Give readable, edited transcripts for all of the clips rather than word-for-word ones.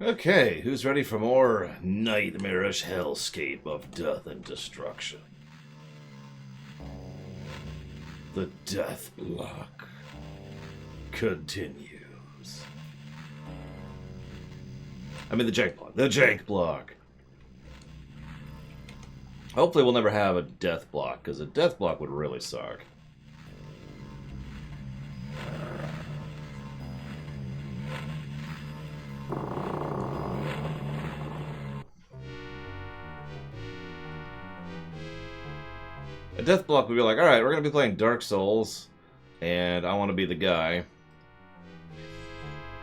Okay, who's ready for more nightmarish hellscape of death and destruction? The death block continues. I mean the jank block. The jank block! Hopefully we'll never have a death block, because a death block would really suck. A death block would be like, alright, we're going to be playing Dark Souls, and I want to be the guy.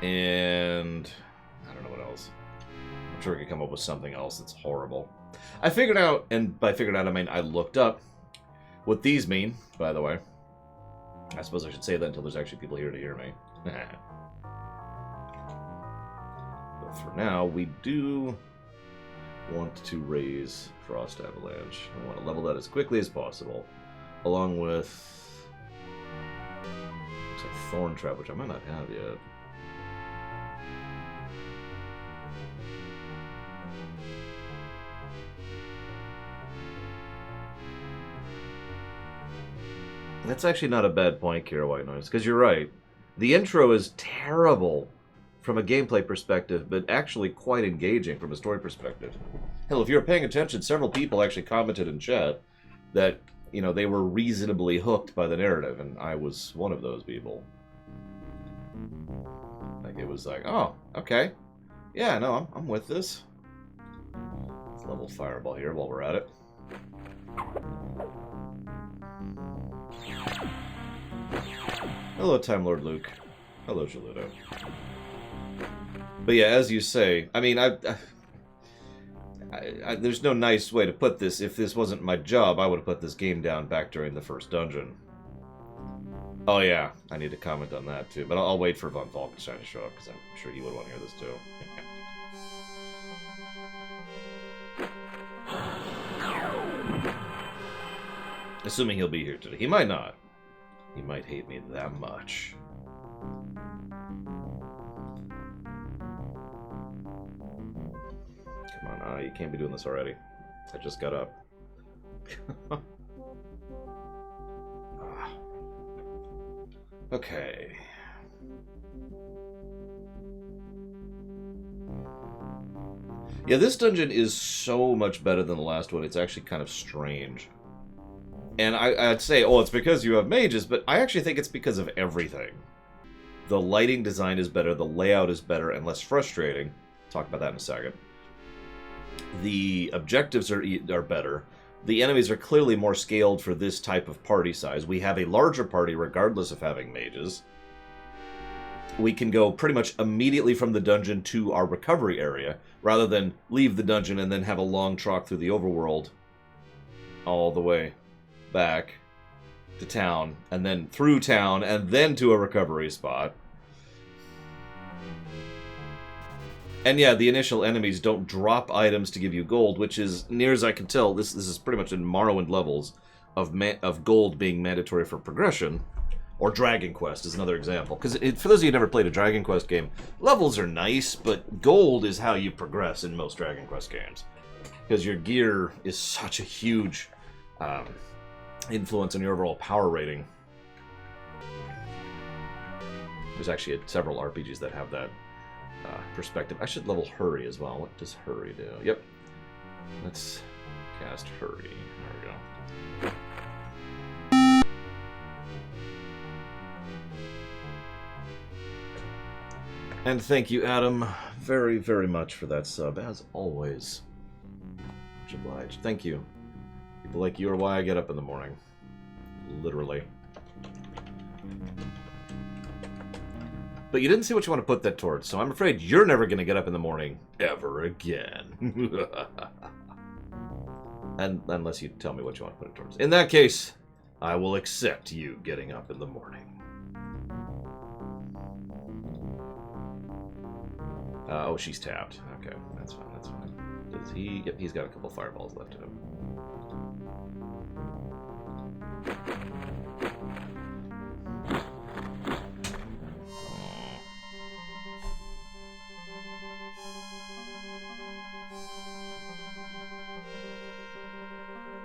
And I don't know what else. I'm sure we could come up with something else that's horrible. I figured out, and by figured out I mean I looked up what these mean, by the way. I suppose I should say that until there's actually people here to hear me. But for now, we do want to raise Frost Avalanche. I want to level that as quickly as possible, along with looks like Thorn Trap, which I might not have yet. That's actually not a bad point, Kira White Noise, because you're right. The intro is terrible from a gameplay perspective, but actually quite engaging from a story perspective. Hell, if you were paying attention, several people actually commented in chat that, you know, they were reasonably hooked by the narrative, and I was one of those people. Like, it was like, oh, okay. Yeah, no, I'm with this. Let's level Fireball here while we're at it. Hello, Time Lord Luke. Hello, Jaludo. But yeah, as you say, I mean, there's no nice way to put this. If this wasn't my job, I would have put this game down back during the first dungeon. Oh yeah, I need to comment on that too. But I'll wait for Von Falkenstein to show up, because I'm sure he would want to hear this too. Assuming he'll be here today. He might not. He might hate me that much. Come on, you can't be doing this already. I just got up. Okay. Yeah, this dungeon is so much better than the last one. It's actually kind of strange. And I'd say, oh, it's because you have mages, but I actually think it's because of everything. The lighting design is better, the layout is better, and less frustrating. Talk about that in a second. The objectives are better. The enemies are clearly more scaled for this type of party size. We have a larger party regardless of having mages. We can go pretty much immediately from the dungeon to our recovery area, rather than leave the dungeon and then have a long trek through the overworld all the way back to town, and then through town, and then to a recovery spot. And yeah, the initial enemies don't drop items to give you gold, which is, near as I can tell, this is pretty much in Morrowind levels of gold being mandatory for progression. Or Dragon Quest is another example. Because for those of you who never played a Dragon Quest game, levels are nice, but gold is how you progress in most Dragon Quest games. Because your gear is such a huge influence on your overall power rating. There's actually several RPGs that have that perspective. I should level Hurry as well. What does Hurry do? Yep. Let's cast Hurry. There we go. And thank you, Adam, very, very much for that sub, as always. Much obliged. Thank you. People like you are why I get up in the morning. Literally. But you didn't say what you want to put that towards, so I'm afraid you're never going to get up in the morning ever again. And unless you tell me what you want to put it towards. In that case, I will accept you getting up in the morning. Oh, she's tapped. Okay, that's fine, that's fine. Does he? Yep, he's got a couple fireballs left in him.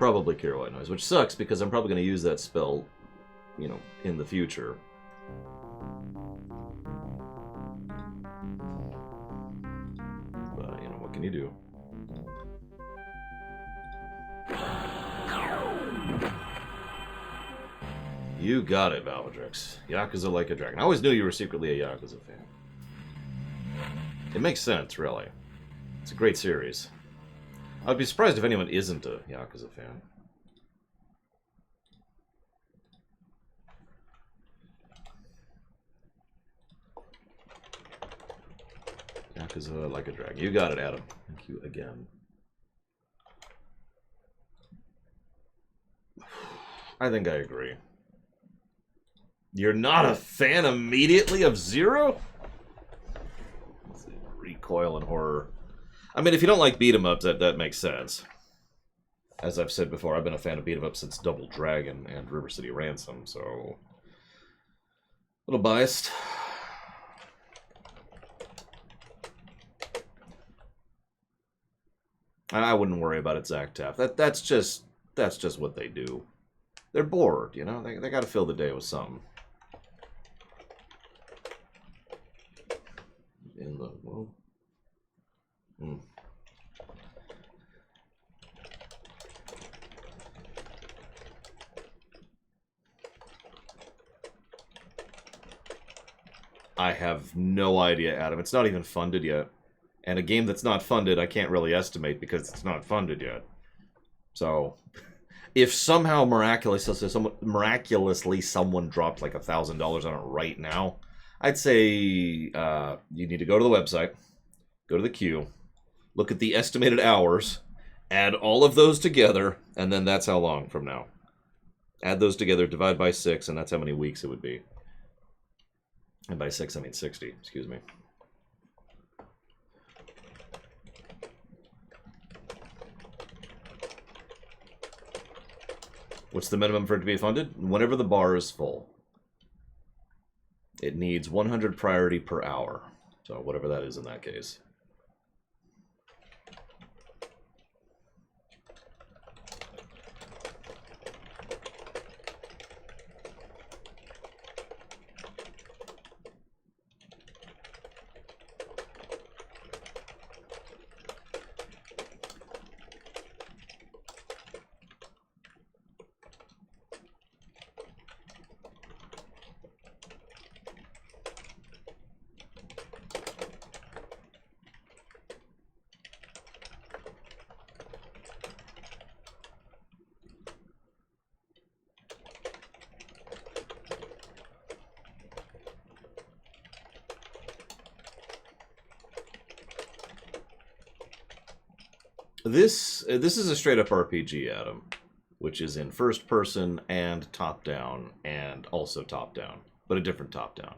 Probably Cure White Noise, which sucks because I'm probably going to use that spell, you know, in the future. But, you know, what can you do? You got it, Valvedrix. Yakuza Like a Dragon. I always knew you were secretly a Yakuza fan. It makes sense, really. It's a great series. I'd be surprised if anyone isn't a Yakuza fan. Yakuza Like a Dragon. You got it, Adam. Thank you again. I think I agree. You're not a fan immediately of Zero? Recoil and horror. I mean, if you don't like beat-em-ups, that makes sense. As I've said before, I've been a fan of beat-em-ups since Double Dragon and River City Ransom, so... a little biased. I wouldn't worry about it, Zach Taff. That's just what they do. They're bored, you know? They gotta fill the day with something. In the world. I have no idea, Adam. It's not even funded yet. And a game that's not funded, I can't really estimate because it's not funded yet. So, if somehow miraculously someone dropped like $1,000 on it right now, I'd say you need to go to the website, go to the queue, look at the estimated hours, add all of those together, and then that's how long from now. Add those together, divide by 6, and that's how many weeks it would be. And by 6, I mean 60, excuse me. What's the minimum for it to be funded? Whenever the bar is full. It needs 100 priority per hour. So whatever that is in that case. This is a straight-up RPG, Adam, which is in first person and top-down, and also top-down, but a different top-down.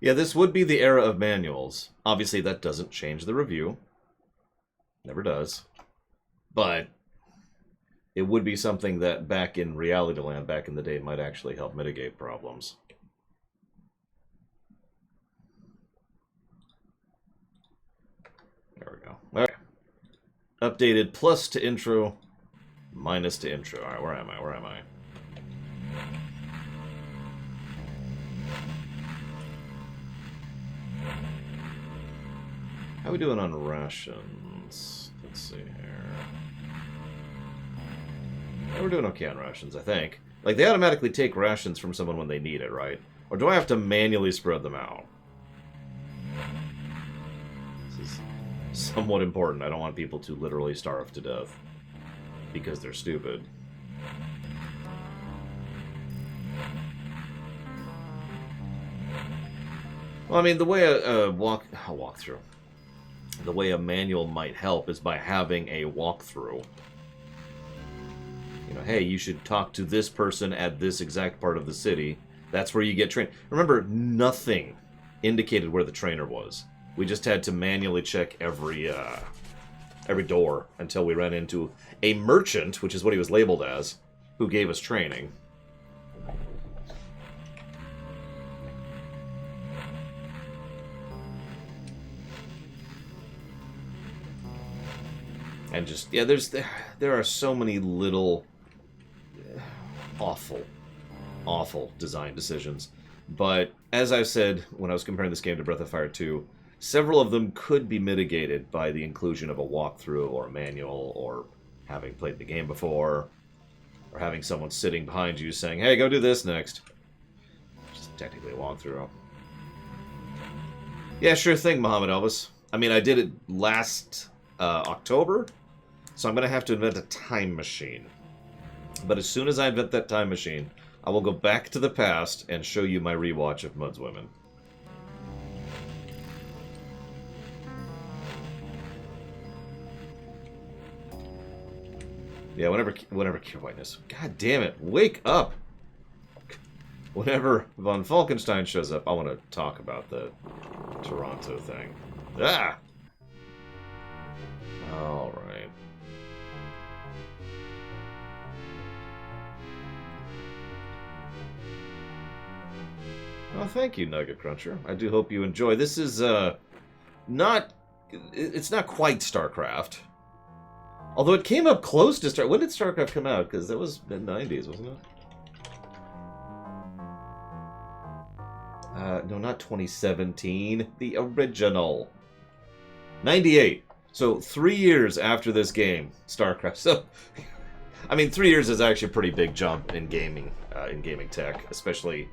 Yeah, this would be the era of manuals. Obviously, that doesn't change the review. Never does. But it would be something that back in Reality Land, back in the day, might actually help mitigate problems. There we go. Okay. Updated plus to intro, minus to intro. Alright, where am I? Where am I? How are we doing on rations? Let's see here. Yeah, we're doing okay on rations, I think. Like, they automatically take rations from someone when they need it, right? Or do I have to manually spread them out? This is somewhat important. I don't want people to literally starve to death because they're stupid. Well, I mean, the way a walkthrough. The way a manual might help is by having a walkthrough. You know, hey, you should talk to this person at this exact part of the city. That's where you get trained. Remember, nothing indicated where the trainer was. We just had to manually check every every door, until we ran into a merchant, which is what he was labeled as, who gave us training. And just, yeah, there are so many little awful design decisions. But as I've said when I was comparing this game to Breath of Fire 2, several of them could be mitigated by the inclusion of a walkthrough or a manual, or having played the game before, or having someone sitting behind you saying, hey, go do this next. Which is technically a walkthrough. Yeah, sure thing, Muhammad Elvis. I mean, I did it last October, so I'm going to have to invent a time machine. But as soon as I invent that time machine, I will go back to the past and show you my rewatch of Mud's Women. Yeah, whenever Cure Whiteness. God damn it, wake up! Whenever Von Falkenstein shows up, I want to talk about the Toronto thing. Ah! Alright. Well, thank you, Nugget Cruncher. I do hope you enjoy. This is, not... It's not quite StarCraft. Although it came up close to StarCraft. When did StarCraft come out? Because that was mid-90s, wasn't it? No, not 2017. The original. 98. So 3 years after this game, StarCraft. So, I mean, 3 years is actually a pretty big jump in gaming tech, especially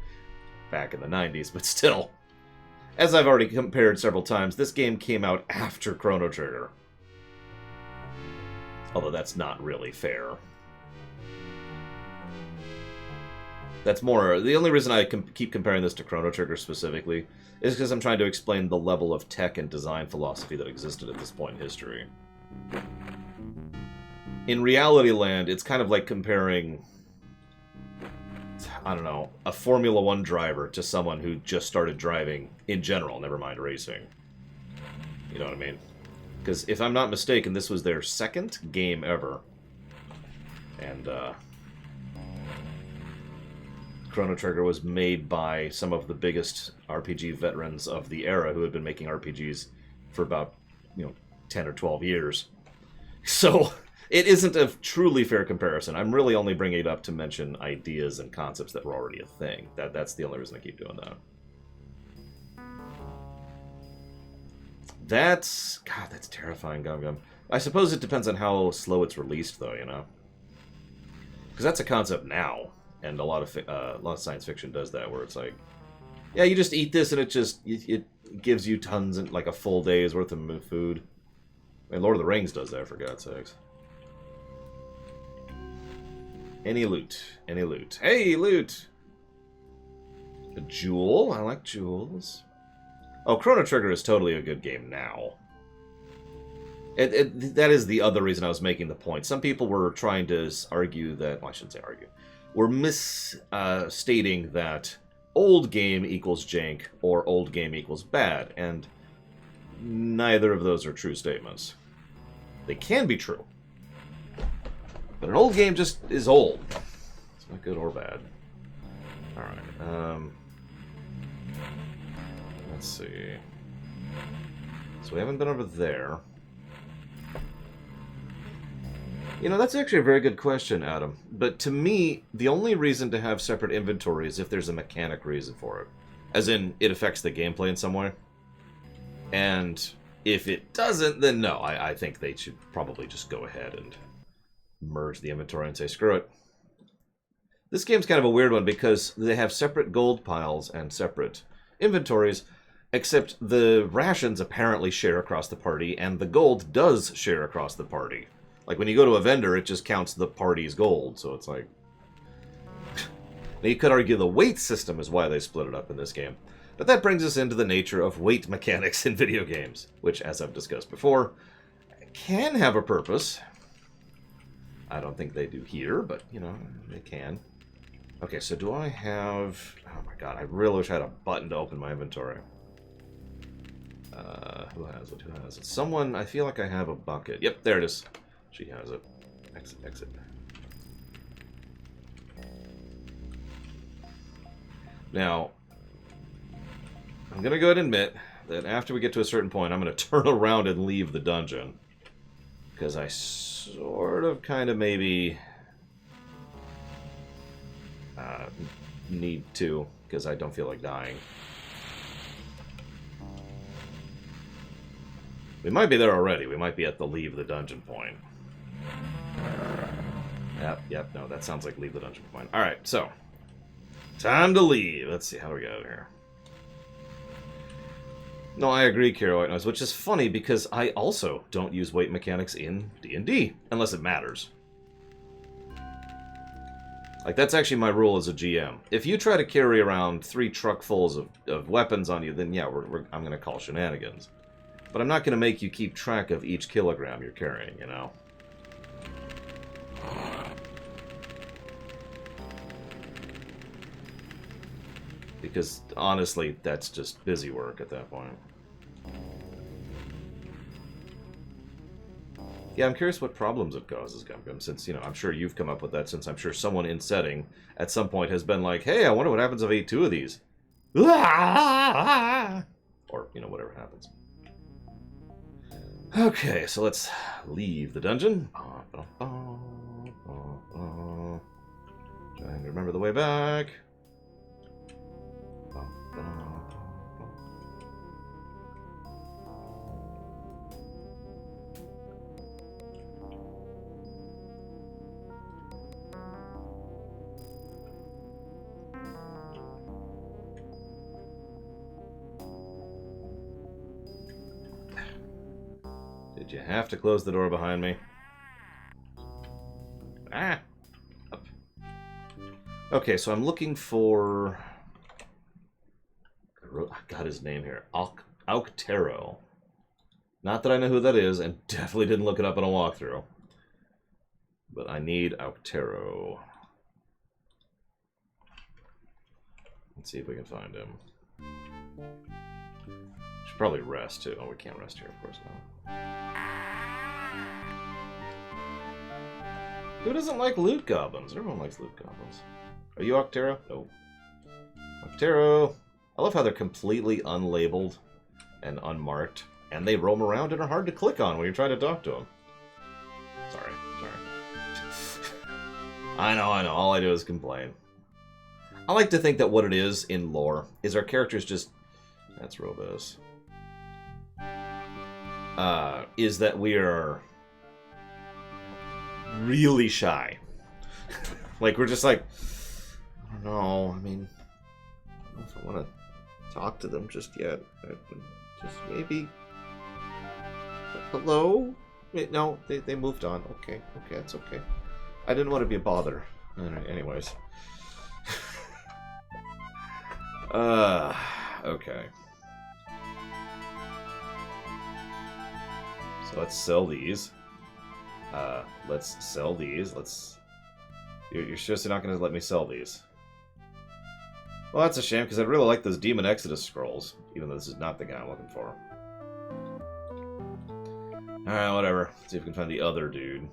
back in the 90s, but still. As I've already compared several times, this game came out after Chrono Trigger. Although that's not really fair. That's more... The only reason I keep comparing this to Chrono Trigger specifically is because I'm trying to explain the level of tech and design philosophy that existed at this point in history. In Reality Land, it's kind of like comparing... I don't know, a Formula 1 driver to someone who just started driving in general, never mind racing. You know what I mean? Because if I'm not mistaken, this was their second game ever. And, Chrono Trigger was made by some of the biggest RPG veterans of the era who had been making RPGs for about, 10 or 12 years. So... It isn't a truly fair comparison. I'm really only bringing it up to mention ideas and concepts that were already a thing. That's the only reason I keep doing that. That's terrifying, Gum Gum. I suppose it depends on how slow it's released, though, Because that's a concept now, and a lot of science fiction does that, where it's like, yeah, you just eat this, and it gives you tons, and like a full day's worth of food. I mean, Lord of the Rings does that, for God's sakes. Any loot. Any loot. Hey, loot! A jewel. I like jewels. Oh, Chrono Trigger is totally a good game now. That is the other reason I was making the point. Some people were trying to argue that... Well, I shouldn't say argue. Were misstating that old game equals jank or old game equals bad. And neither of those are true statements. They can be true. But an old game just is old. It's not good or bad. Alright, let's see. So we haven't been over there. That's actually a very good question, Adam. But to me, the only reason to have separate inventory is if there's a mechanic reason for it. As in, it affects the gameplay in some way. And if it doesn't, then no. I think they should probably just go ahead and merge the inventory and say, screw it. This game's kind of a weird one because they have separate gold piles and separate inventories, except the rations apparently share across the party, and the gold does share across the party. Like, when you go to a vendor, it just counts the party's gold, so it's like... Now, you could argue the weight system is why they split it up in this game. But that brings us into the nature of weight mechanics in video games, which, as I've discussed before, can have a purpose. I don't think they do here, but, they can. Okay, so do I have... Oh my god, I really wish I had a button to open my inventory. Who has it? Who has it? Someone, I feel like I have a bucket. Yep, there it is. She has it. Exit, exit. Now, I'm going to go ahead and admit that after we get to a certain point, I'm going to turn around and leave the dungeon. Because I sort of, kind of, maybe need to, because I don't feel like dying. We might be there already. We might be at the leave the dungeon point. Yep, no, that sounds like leave the dungeon point. Alright, so. Time to leave. Let's see how we get out of here. No, I agree, Kira White Noise, which is funny because I also don't use weight mechanics in D&D, unless it matters. Like, that's actually my rule as a GM. If you try to carry around 3 truckfuls of weapons on you, then yeah, I'm going to call shenanigans. But I'm not going to make you keep track of each kilogram you're carrying, you know? Because, honestly, that's just busy work at that point. Yeah, I'm curious what problems it causes, Gum, since, you know, I'm sure you've come up with that, since I'm sure someone in setting at some point has been like, hey, I wonder what happens if I eat 2 of these. Or, you know, whatever happens. Okay, so let's leave the dungeon. Trying to remember the way back. Did you have to close the door behind me? Ah! Up. Okay, so I'm looking for... I got his name here. Auctero. Not that I know who that is, and definitely didn't look it up on a walkthrough. But I need Auctero. Let's see if we can find him. Should probably rest, too. Oh, we can't rest here, of course not. Who doesn't like loot goblins? Everyone likes loot goblins. Are you Auctero? No. Auctero. I love how they're completely unlabeled and unmarked, and they roam around and are hard to click on when you're trying to talk to them. Sorry. I know. All I do is complain. I like to think that what it is in lore is our characters just... That's Robus. Is that we are really shy. Like, we're just like, I don't know, I mean, I don't know if I want to talk to them just yet. Just maybe... Hello? Wait, no, they moved on. Okay, that's okay. I didn't want to be a bother. Alright, anyways. Okay. So let's sell these. Let's sell these. You're seriously not going to let me sell these? Well, that's a shame, because I'd really like those Demon Exodus scrolls, even though this is not the guy I'm looking for. Alright, whatever. Let's see if we can find the other dude.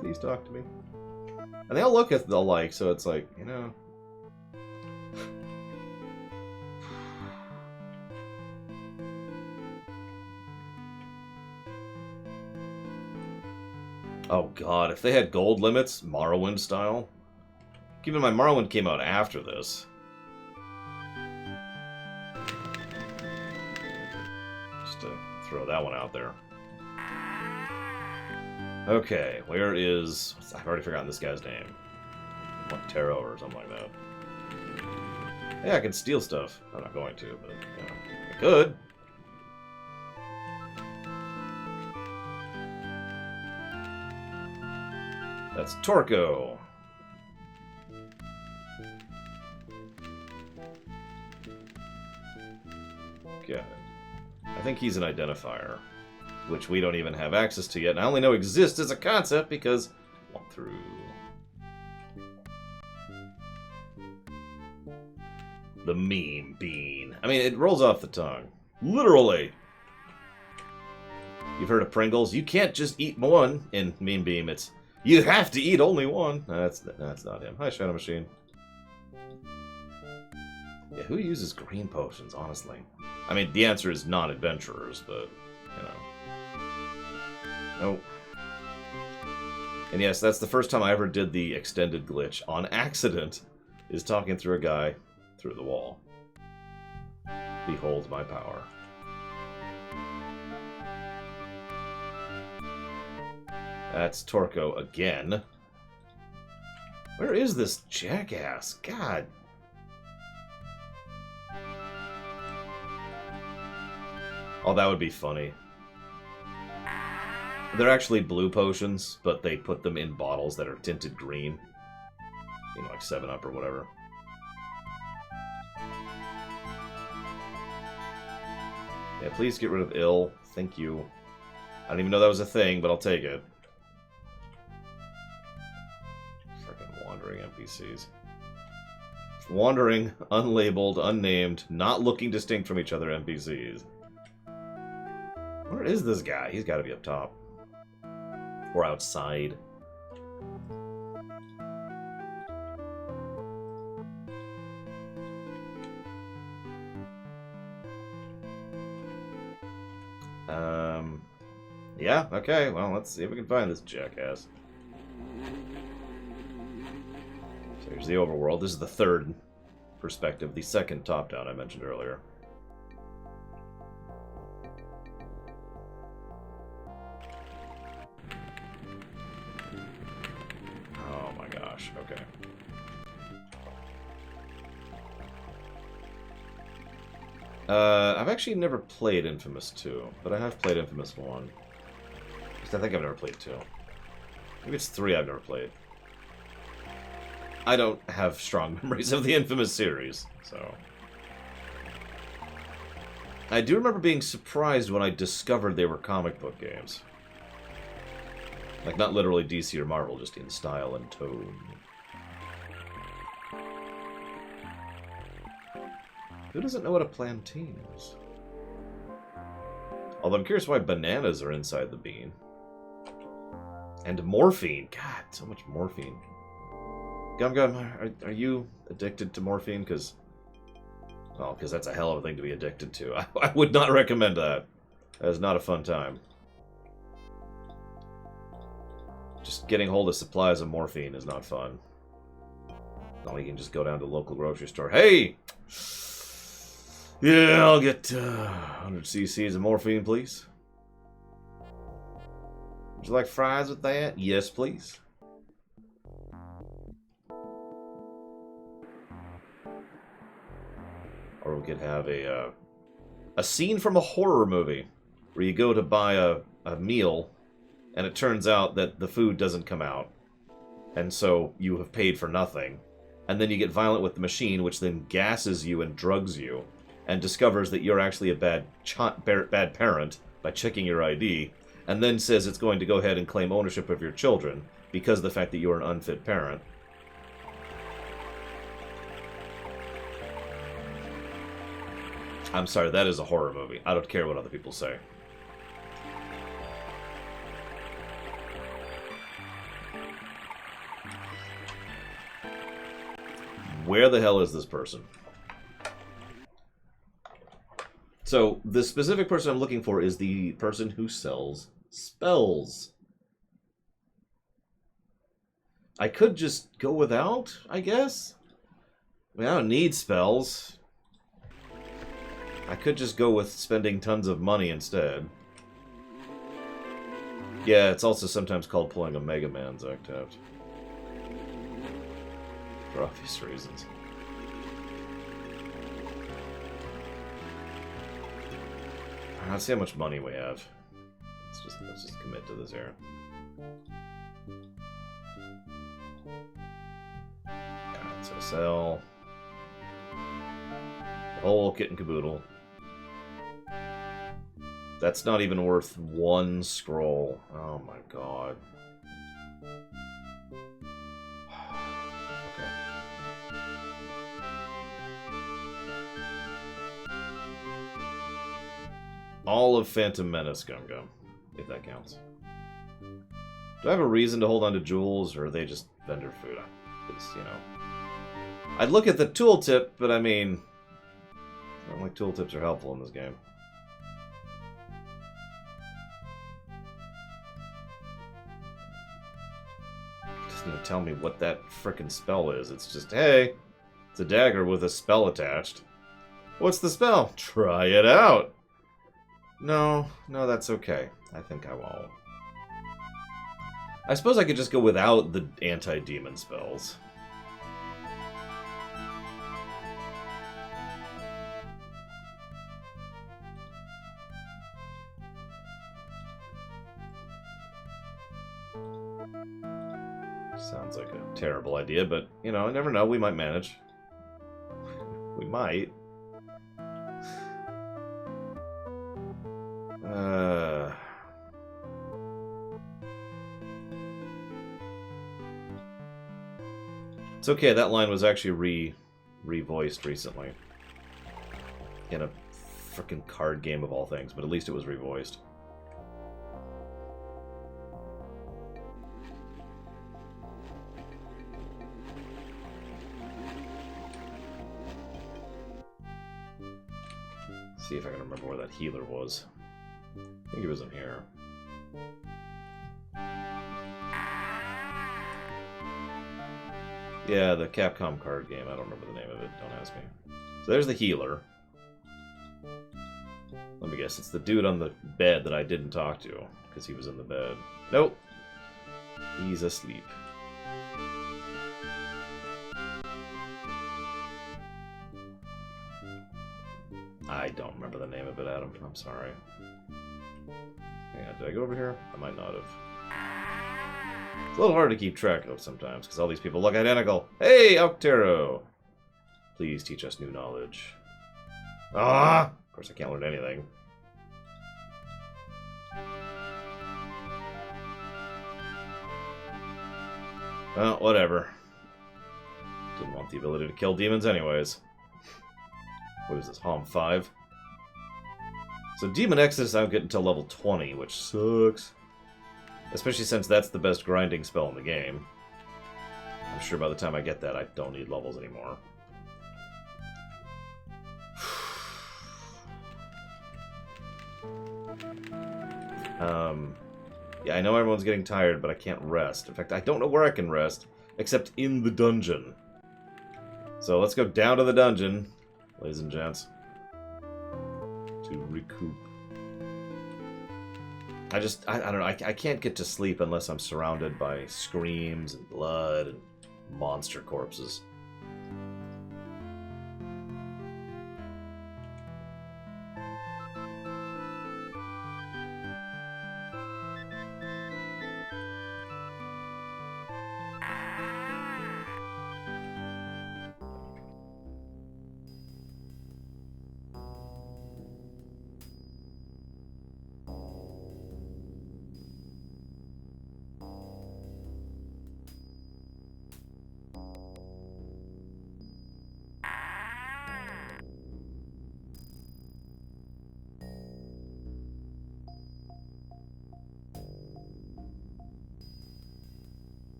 Please talk to me. And they all look alike, so it's like, you know... Oh god, if they had gold limits, Morrowind style. Keep in mind, Morrowind came out after this. Just to throw that one out there. Okay, where is... I've already forgotten this guy's name. Montero or something like that. Yeah, I can steal stuff. I'm not going to, but, you know, I could. That's Torco. Good. I think he's an identifier, which we don't even have access to yet. And I only know exists as a concept because walkthrough. The meme bean. I mean, it rolls off the tongue. Literally. You've heard of Pringles? You can't just eat one in Meme Beam. It's, you have to eat only one. That's not him. Hi, Shadow Machine. Yeah, who uses green potions, honestly? I mean, the answer is non-adventurers, but, you know. Nope. And yes, that's the first time I ever did the extended glitch. On accident, is talking through a guy through the wall. Behold my power. That's Torko again. Where is this jackass? God. Oh, that would be funny. They're actually blue potions, but they put them in bottles that are tinted green. You know, like 7-Up or whatever. Yeah, please get rid of ill. Thank you. I don't even know that was a thing, but I'll take it. Freaking wandering NPCs. Wandering, unlabeled, unnamed, not looking distinct from each other NPCs. Where is this guy? He's got to be up top. Or outside. Yeah, okay, well, let's see if we can find this jackass. So here's the overworld. This is the third perspective, the second top-down I mentioned earlier. Oh my gosh, okay. I've actually never played Infamous 2, but I have played Infamous 1. I think I've never played 2. Maybe it's 3 I've never played. I don't have strong memories of the Infamous series, so... I do remember being surprised when I discovered they were comic book games. Like, not literally DC or Marvel, just in style and tone. Who doesn't know what a plantain is? Although I'm curious why bananas are inside the bean. And morphine. God, so much morphine. Gum Gum, are you addicted to morphine? Because, well, because that's a hell of a thing to be addicted to. I would not recommend that. That is not a fun time. Just getting hold of supplies of morphine is not fun. Not like you can just go down to the local grocery store. Hey! Yeah, I'll get 100 cc's of morphine, please. Would you like fries with that? Yes, please. Or we could have a scene from a horror movie where you go to buy a meal and it turns out that the food doesn't come out. And so you have paid for nothing. And then you get violent with the machine, which then gasses you and drugs you and discovers that you're actually a bad parent by checking your ID, and then says it's going to go ahead and claim ownership of your children because of the fact that you're an unfit parent. I'm sorry, that is a horror movie. I don't care what other people say. Where the hell is this person? So, the specific person I'm looking for is the person who sells spells. I could just go without, I guess? I mean, I don't need spells. I could just go with spending tons of money instead. Yeah, it's also sometimes called pulling a Mega Man's octet. For obvious reasons. Let's see how much money we have. Let's just commit to this here. Alright, so sell the whole kit and caboodle. That's not even worth one scroll. Oh my god. Okay. All of Phantom Menace Gum Gum, if that counts. Do I have a reason to hold on to jewels, or are they just vendor food? Because, you know... I'd look at the tooltip, but I mean... I don't like tooltips are helpful in this game. It doesn't even tell me what that frickin' spell is. It's just, hey, it's a dagger with a spell attached. What's the spell? Try it out! No, that's okay. I think I won't. I suppose I could just go without the anti-demon spells. Sounds like a terrible idea, but, you know, I never know. We might manage. We might. It's okay, that line was actually re-voiced recently. In a frickin' card game of all things, but at least it was revoiced. See if I can remember where that healer was. I think he was in here. Yeah, the Capcom card game. I don't remember the name of it. Don't ask me. So there's the healer. Let me guess. It's the dude on the bed that I didn't talk to, because he was in the bed. Nope. He's asleep. I don't remember the name of it, Adam. I'm sorry. Yeah, did I go over here? I might not have. It's a little hard to keep track of sometimes, because all these people look identical. Hey, Octero! Please teach us new knowledge. Ah! Of course, I can't learn anything. Well, whatever. Didn't want the ability to kill demons anyways. What is this, Hom 5? So Demon Exodus I don't get until level 20, which sucks. Especially since that's the best grinding spell in the game. I'm sure by the time I get that, I don't need levels anymore. Yeah, I know everyone's getting tired, but I can't rest. In fact, I don't know where I can rest, except in the dungeon. So let's go down to the dungeon, ladies and gents, to recoup. I don't know, I can't get to sleep unless I'm surrounded by screams and blood and monster corpses.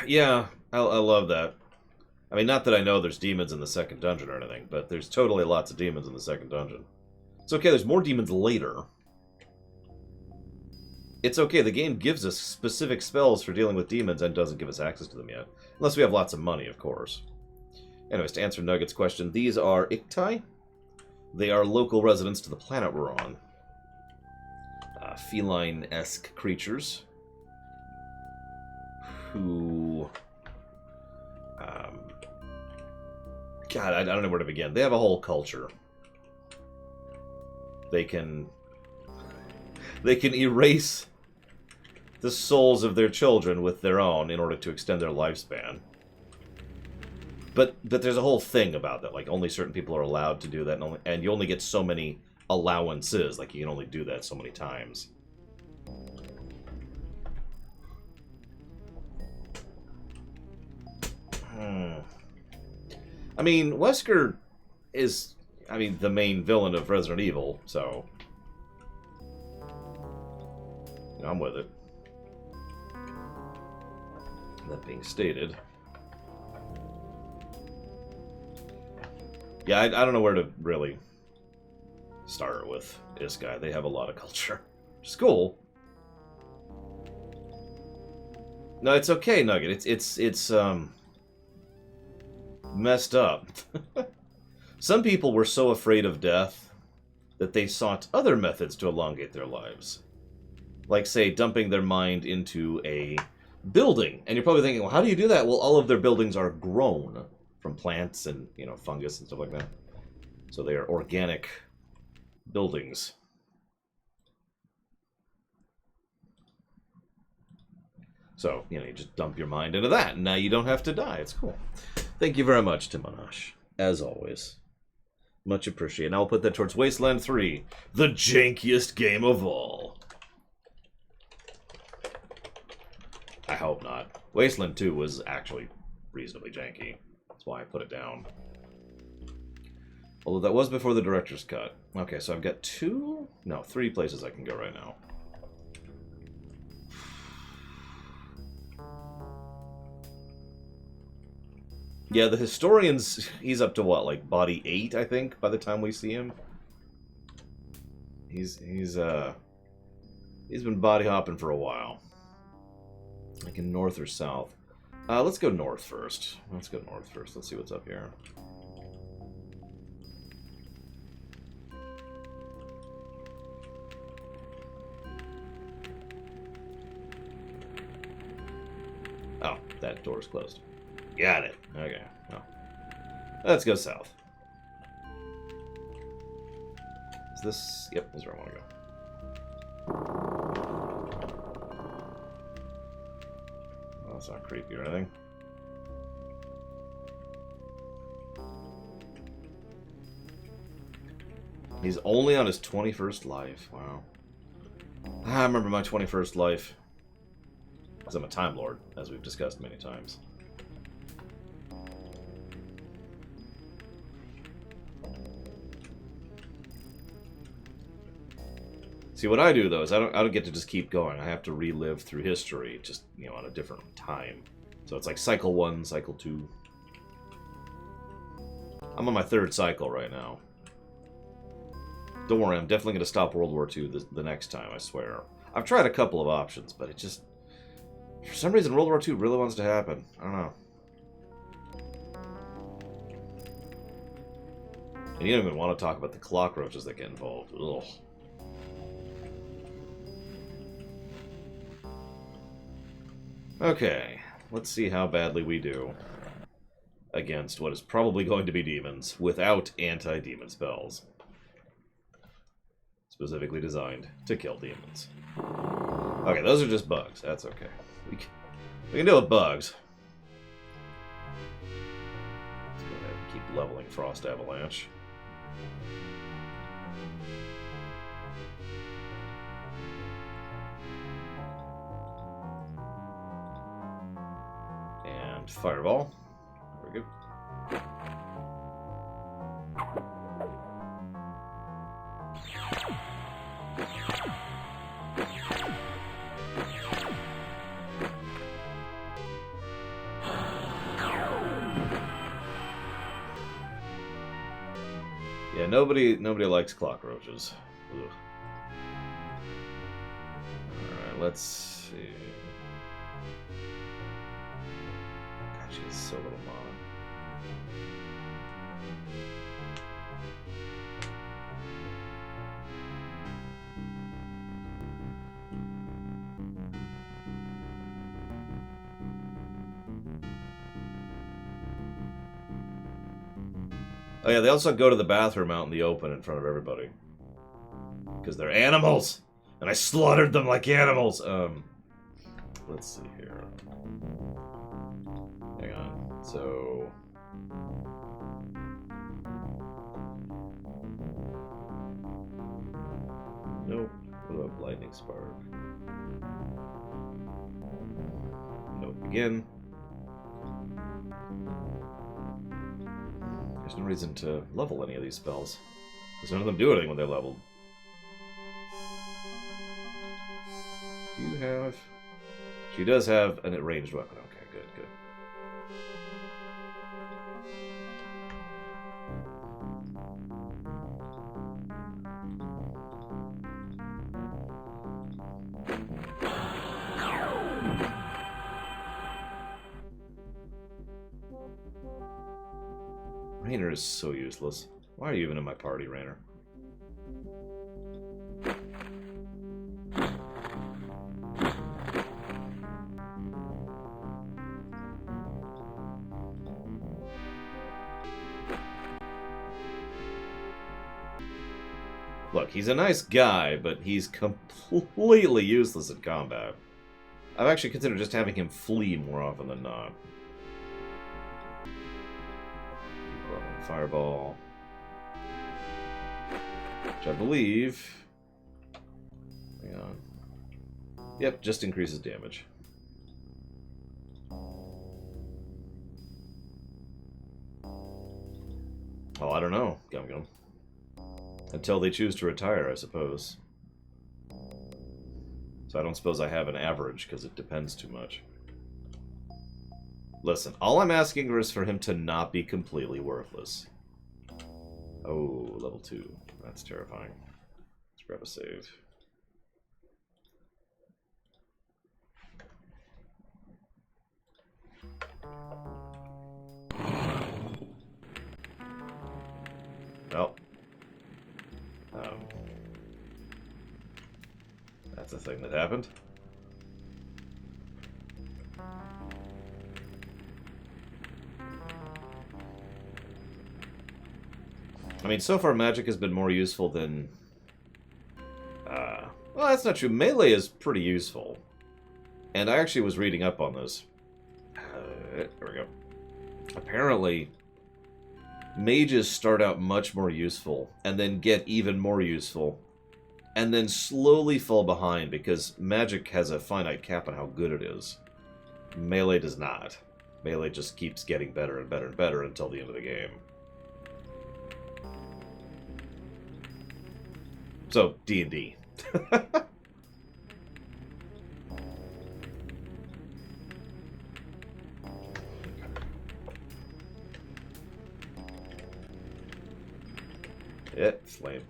Yeah, I love that. I mean, not that I know there's demons in the second dungeon or anything, but there's totally lots of demons in the second dungeon. It's okay, there's more demons later. It's okay, the game gives us specific spells for dealing with demons and doesn't give us access to them yet. Unless we have lots of money, of course. Anyways, to answer Nugget's question, these are Iktai. They are local residents to the planet we're on. Feline-esque creatures. Who... God, I don't know where to begin. They have a whole culture. They can erase the souls of their children with their own in order to extend their lifespan. But there's a whole thing about that. Like, only certain people are allowed to do that, and you only get so many allowances. Like, you can only do that so many times. I mean, Wesker is, I mean, the main villain of Resident Evil, so... You know, I'm with it. That being stated... Yeah, I don't know where to really start with this guy. They have a lot of culture. Which is cool. No, it's okay, Nugget. It's messed up. Some people were so afraid of death that they sought other methods to elongate their lives. Like, say, dumping their mind into a building. And you're probably thinking, well, how do you do that? Well, all of their buildings are grown from plants and, you know, fungus and stuff like that. So they are organic buildings. So, you know, you just dump your mind into that, and now you don't have to die. It's cool. Thank you very much, Timanash. As always. Much appreciated. Now I'll put that towards Wasteland 3, the jankiest game of all. I hope not. Wasteland 2 was actually reasonably janky. That's why I put it down. Although that was before the director's cut. Okay, so I've got 3 places I can go right now. Yeah, the historian's, he's up to what, like body 8, I think, by the time we see him. He's been body hopping for a while. Like in north or south. Let's go north first. Let's see what's up here. Oh, that door's closed. Got it. Okay. Well, let's go south. Is this... Yep, this is where I want to go. Oh, it's not creepy or anything. He's only on his 21st life. Wow. I remember my 21st life. Because I'm a Time Lord, as we've discussed many times. See, what I do, though, is I don't get to just keep going. I have to relive through history, just, you know, on a different time. So it's like Cycle 1, Cycle 2. I'm on my 3rd cycle right now. Don't worry, I'm definitely going to stop World War II the next time, I swear. I've tried a couple of options, but it just... For some reason, World War II really wants to happen. I don't know. And you don't even want to talk about the cockroaches that get involved. Ugh. Okay, let's see how badly we do against what is probably going to be demons without anti-demon spells. Specifically designed to kill demons. Okay, those are just bugs. That's okay. We can deal with bugs. Let's go ahead and keep leveling Frost Avalanche. Fireball. Very good. Yeah, nobody likes cockroaches. Ugh. Alright, let's see. She's so little mod. Oh yeah, they also go to the bathroom out in the open in front of everybody. Because they're animals! And I slaughtered them like animals! Let's see here. Hang on. So... Nope. What about Lightning Spark? Nope. Again. There's no reason to level any of these spells. Because none of them do anything when they're leveled. Do you have... She does have an ranged weapon. Okay, good, good. Rainer is so useless. Why are you even in my party, Rainer? Look, he's a nice guy, but he's completely useless in combat. I've actually considered just having him flee more often than not. Fireball. Which I believe... Hang on. Yep, just increases damage. Oh, I don't know, Gum Gum. Until they choose to retire, I suppose. So I don't suppose I have an average, because it depends too much. Listen, all I'm asking is for him to not be completely worthless. Oh, level 2. That's terrifying. Let's grab a save. Well. That's a thing that happened. I mean, so far magic has been more useful than... well, that's not true. Melee is pretty useful. And I actually was reading up on this. There we go. Apparently, mages start out much more useful, and then get even more useful, and then slowly fall behind, because magic has a finite cap on how good it is. Melee does not. Melee just keeps getting better and better and better until the end of the game. So, D&D. Yeah, flame.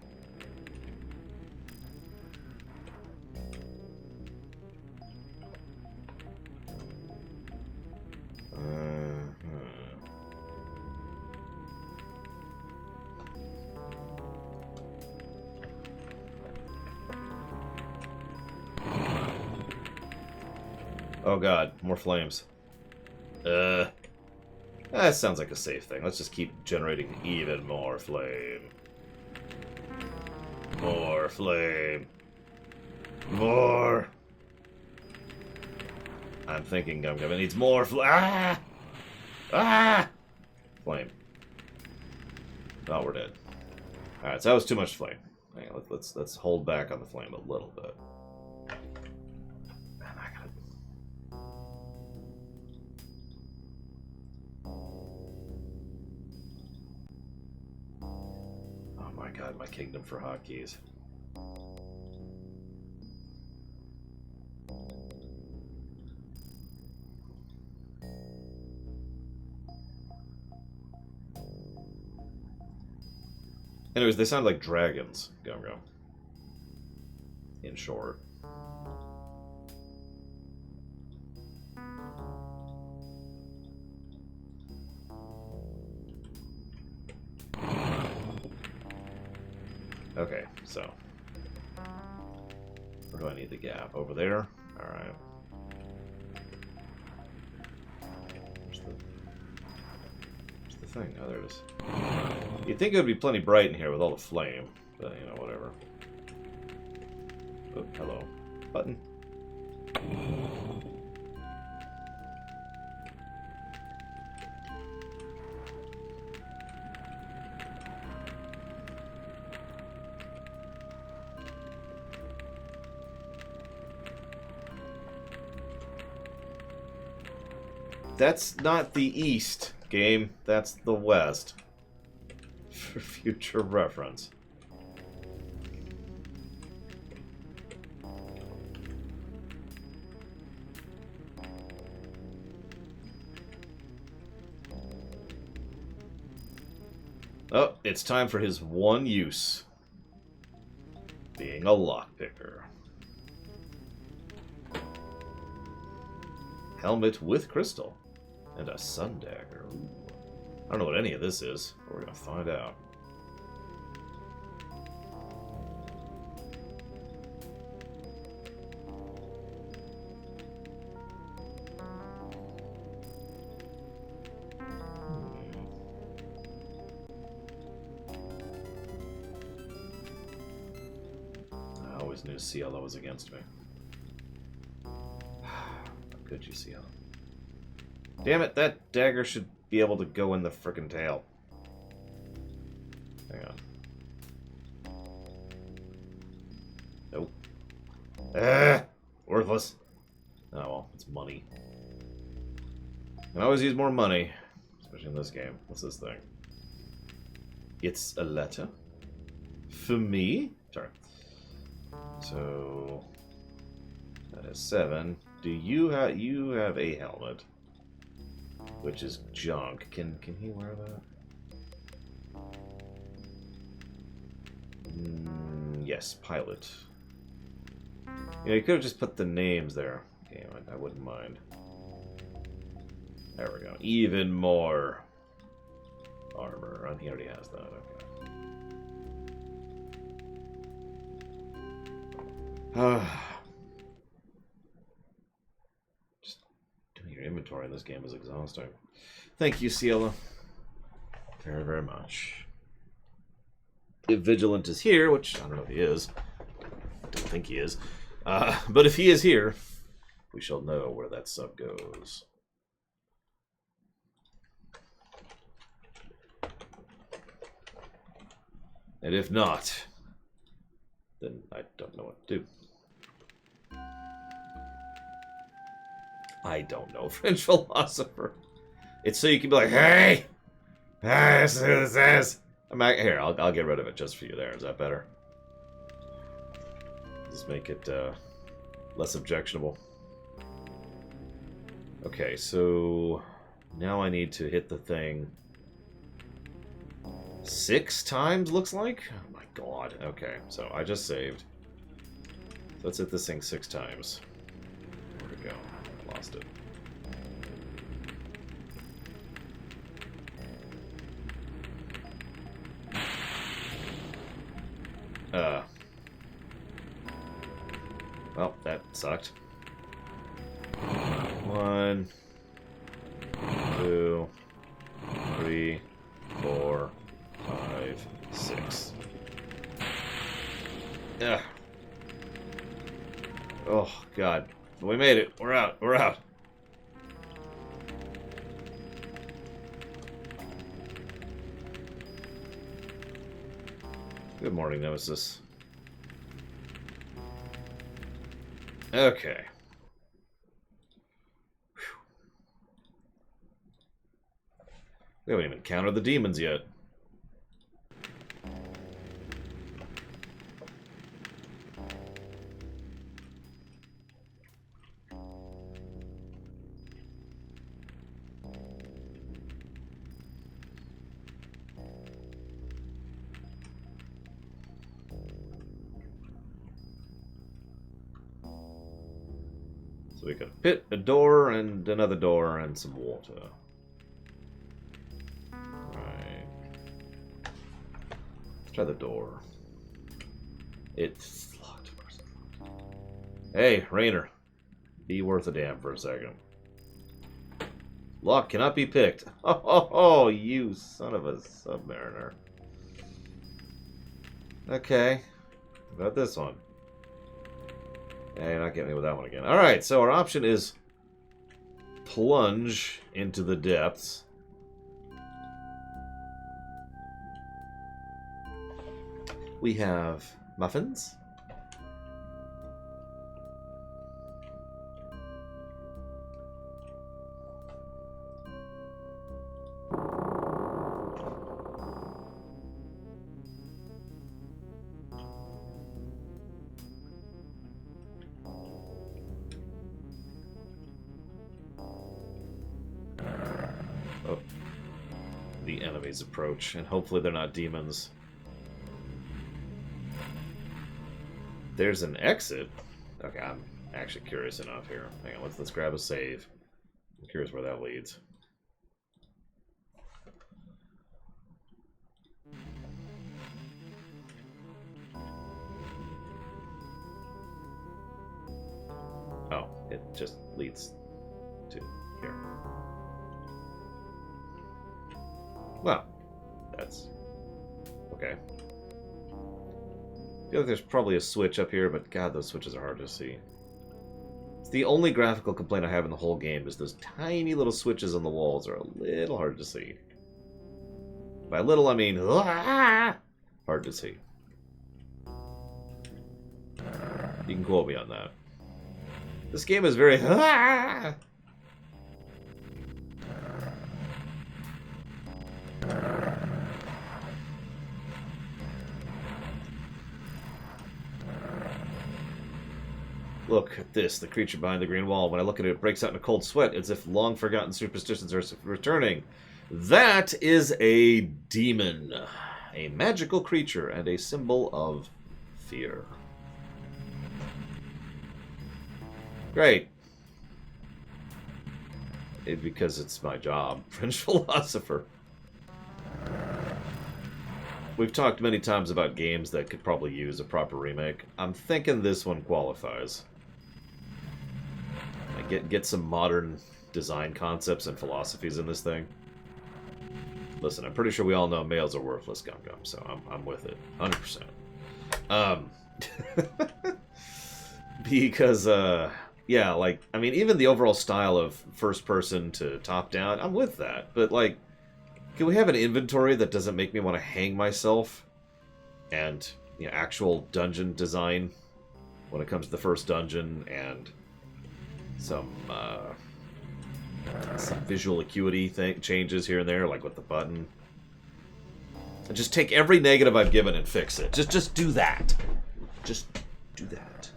Oh god, more flames. That sounds like a safe thing. Let's just keep generating even more flame. More flame. More. I'm thinking Gum Gum needs more flame. Ah! Ah! Flame. Oh, we're dead. Alright, so that was too much flame. Hang on, let's hold back on the flame a little bit. Man, I gotta... Oh my god, my kingdom for hotkeys. Anyways, they sound like dragons, Gum Gum. In short. Okay, so. Where do I need the gap? Over there? Alright. Where's the thing? Oh, there it is. You'd think it would be plenty bright in here with all the flame, but, you know, whatever. Oh, hello. Button. That's not the East, game. That's the West. For future reference. Oh, it's time for his one use. Being a lockpicker. Helmet with crystal. And a sun dagger. Ooh. I don't know what any of this is, but we're going to find out. I always knew Ciela was against me. How could you, Ciela? Damn it, that dagger should be able to go in the frickin' tail. Hang on. Nope. Ah! Worthless. Oh well, it's money. I can always use more money. Especially in this game. What's this thing? It's a letter. For me? Sorry. So... that is 7. Do you have... you have a helmet. Which is junk. Can he wear that? Yes, pilot. You know, you could have just put the names there. Okay, I wouldn't mind. There we go. Even more armor. Oh, he already has that. Okay. Your inventory in this game is exhausting. Thank you, Ciela. Very, very much. If Vigilant is here, which I don't know if he is. I don't think he is. But if he is here, we shall know where that sub goes. And if not, then I don't know what to do. I don't know, French philosopher. It's so you can be like, hey! This is who this is. Here, I'll get rid of it just for you there. Is that better? Just make it less objectionable. Okay, so now I need to hit the thing 6 times, looks like? Oh my god. Okay, so I just saved. So let's hit this thing 6 times. Where'd it go? I lost it. Well, that sucked. 1, 2, 3, 4, 5, 6. Ugh. Oh, God. We made it. We're out. We're out. Good morning, Nemesis. Okay. Whew. We haven't even encountered the demons yet. So we got a pit, a door, and another door, and some water. Right. Let's try the door. It's locked. Hey, Rainer. Be worth a damn for a second. Lock cannot be picked. Oh, you son of a submariner. Okay. What about this one? Yeah, you're not getting me with that one again. Alright, so our option is plunge into the depths. We have muffins. enemies approach, and hopefully they're not demons. There's an exit. Okay, I'm actually curious enough here. Hang on, let's grab a save. I'm curious where that leads. Oh, it just leads to here. Well, that's okay. I feel like there's probably a switch up here, but god, those switches are hard to see. It's the only graphical complaint I have in the whole game is those tiny little switches on the walls are a little hard to see. By little, I mean hard to see. You can quote me on that. This game is very Look at this, the creature behind the green wall. When I look at it, it breaks out in a cold sweat, as if long-forgotten superstitions are returning. That is a demon. A magical creature and a symbol of fear. Great. Because it's my job. French philosopher. We've talked many times about games that could probably use a proper remake. I'm thinking this one qualifies. Get some modern design concepts and philosophies in this thing. Listen, I'm pretty sure we all know males are worthless, Gum Gum, so I'm with it, 100%. Because yeah, like, I mean, even the overall style of first person to top down, I'm with that. But like, can we have an inventory that doesn't make me want to hang myself? And, you know, actual dungeon design when it comes to the first dungeon, and some visual acuity changes here and there, like with the button. And just take every negative I've given and fix it. Just do that. Just do that.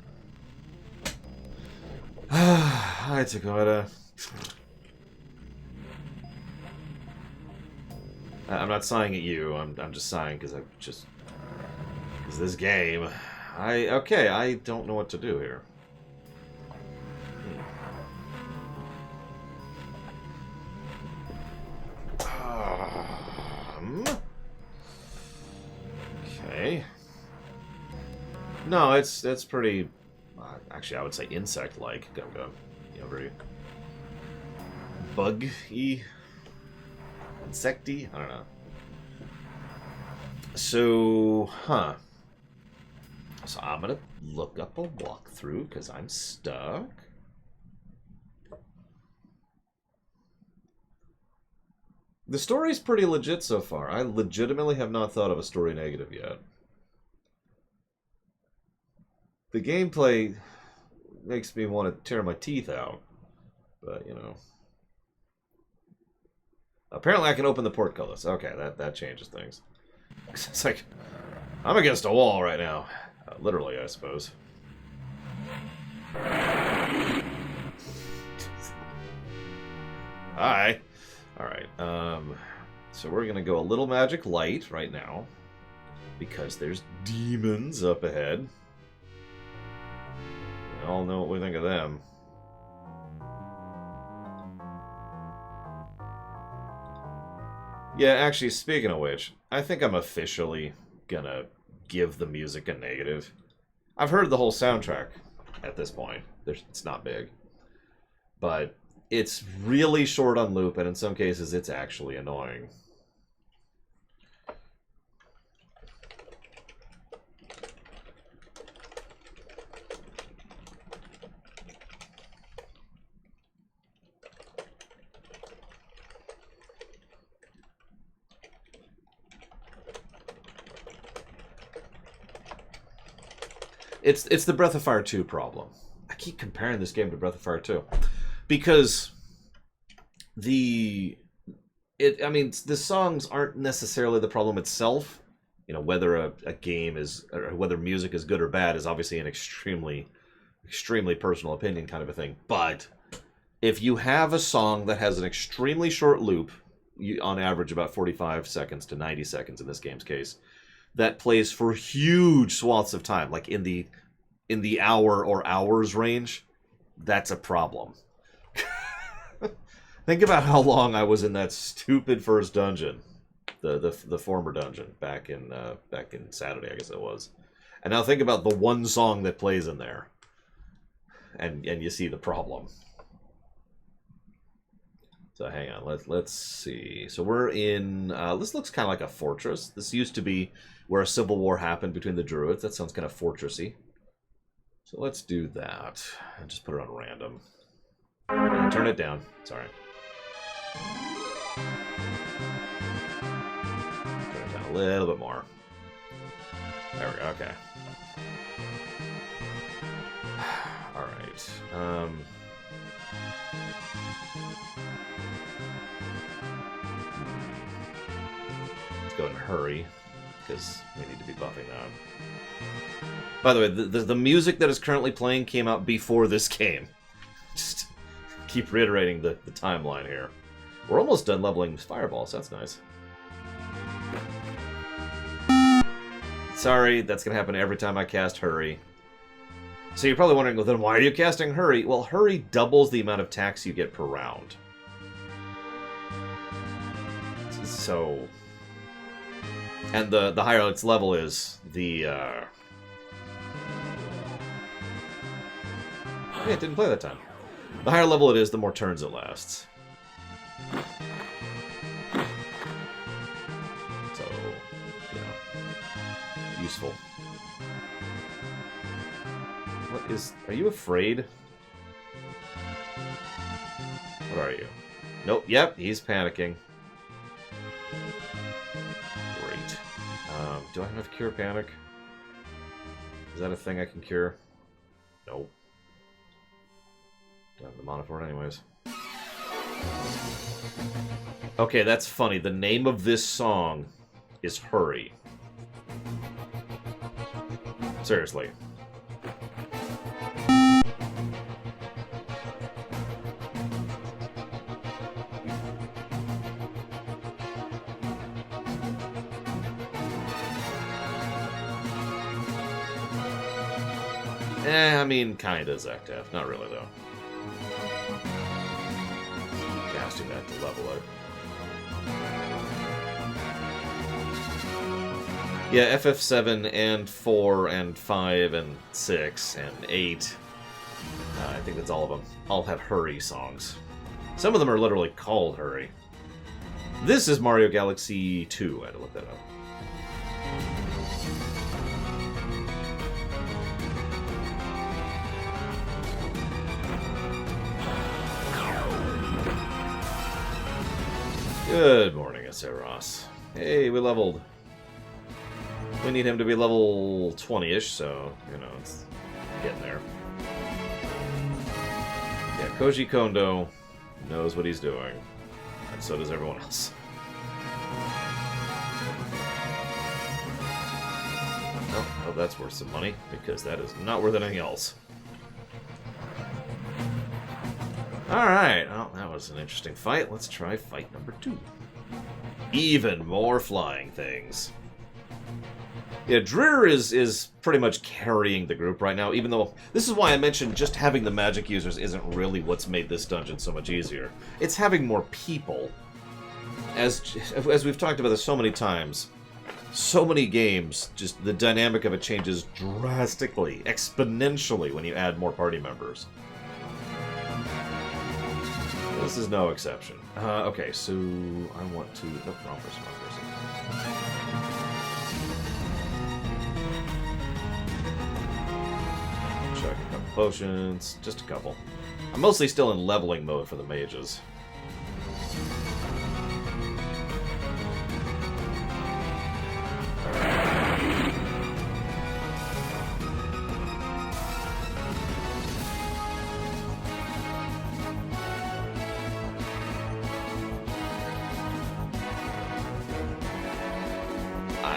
Hi, Dakota. I'm not sighing at you. I'm just sighing because because this game. I don't know what to do here. Okay. No, it's pretty. Actually, I would say insect-like. Gum Gum. You know, very bug-y, insect-y. I don't know. So, So I'm gonna look up a walkthrough because I'm stuck. The story's pretty legit so far. I legitimately have not thought of a story negative yet. The gameplay makes me want to tear my teeth out. But, you know. Apparently I can open the portcullis. Okay, that changes things. It's like, I'm against a wall right now. Literally, I suppose. Hi. Alright, so we're gonna go a little magic light right now. Because there's demons up ahead. We all know what we think of them. Yeah, actually, speaking of which, I think I'm officially gonna give the music a negative. I've heard the whole soundtrack at this point. It's not big. But it's really short on loop, and in some cases it's actually annoying. It's the Breath of Fire 2 problem. I keep comparing this game to Breath of Fire 2 because the songs aren't necessarily the problem itself. You know, whether a game is, or whether music is good or bad is obviously an extremely personal opinion kind of a thing. But if you have a song that has an extremely short loop on average about 45 seconds to 90 seconds in this game's case, that plays for huge swaths of time, like in the hour or hours range, that's a problem. Think about how long I was in that stupid first dungeon, the former dungeon back in Saturday, I guess it was. And now think about the one song that plays in there, and you see the problem. So hang on, let's see. So we're in. This looks kind of like a fortress. This used to be where a civil war happened between the druids. That sounds kind of fortressy. So let's do that and just put it on random. Turn it down. Sorry. Turn it down a little bit more. There we go. Okay. All right. Let's go and hurry, because we need to be buffing that. By the way, the music that is currently playing came out before this game. Just keep reiterating the timeline here. We're almost done leveling fireballs, so that's nice. Sorry, that's going to happen every time I cast Hurry. So you're probably wondering, well, then why are you casting Hurry? Well, Hurry doubles the amount of tax you get per round. So... And the higher its level is, the... Yeah, it didn't play that time. The higher level it is, the more turns it lasts. So, you know, useful. What is... Are you afraid? What are you? Nope, yep, he's panicking. Great. Do I have Cure Panic? Is that a thing I can cure? Nope. Don't have the mana for it anyways. Okay, that's funny. The name of this song is Hurry. Seriously. I mean, kinda, Zektev. Not really, though. Casting that to level it. Yeah, FF7 and 4 and 5 and 6 and 8. I think that's all of them. All have Hurry songs. Some of them are literally called Hurry. This is Mario Galaxy 2. I had to look that up. Good morning, Aceros. Hey, we leveled. We need him to be level 20-ish, so, you know, it's getting there. Yeah, Koji Kondo knows what he's doing, and so does everyone else. Oh, that's worth some money, because that is not worth anything else. Alright, well, that was an interesting fight. Let's try fight number 2. Even more flying things. Yeah, Dreer is pretty much carrying the group right now, even though... This is why I mentioned just having the magic users isn't really what's made this dungeon so much easier. It's having more people. As we've talked about this so many times, so many games, just the dynamic of it changes drastically, exponentially when you add more party members. This is no exception. Okay, so I want to... Nope, wrong person, wrong person. Check a couple potions. Just a couple. I'm mostly still in leveling mode for the mages.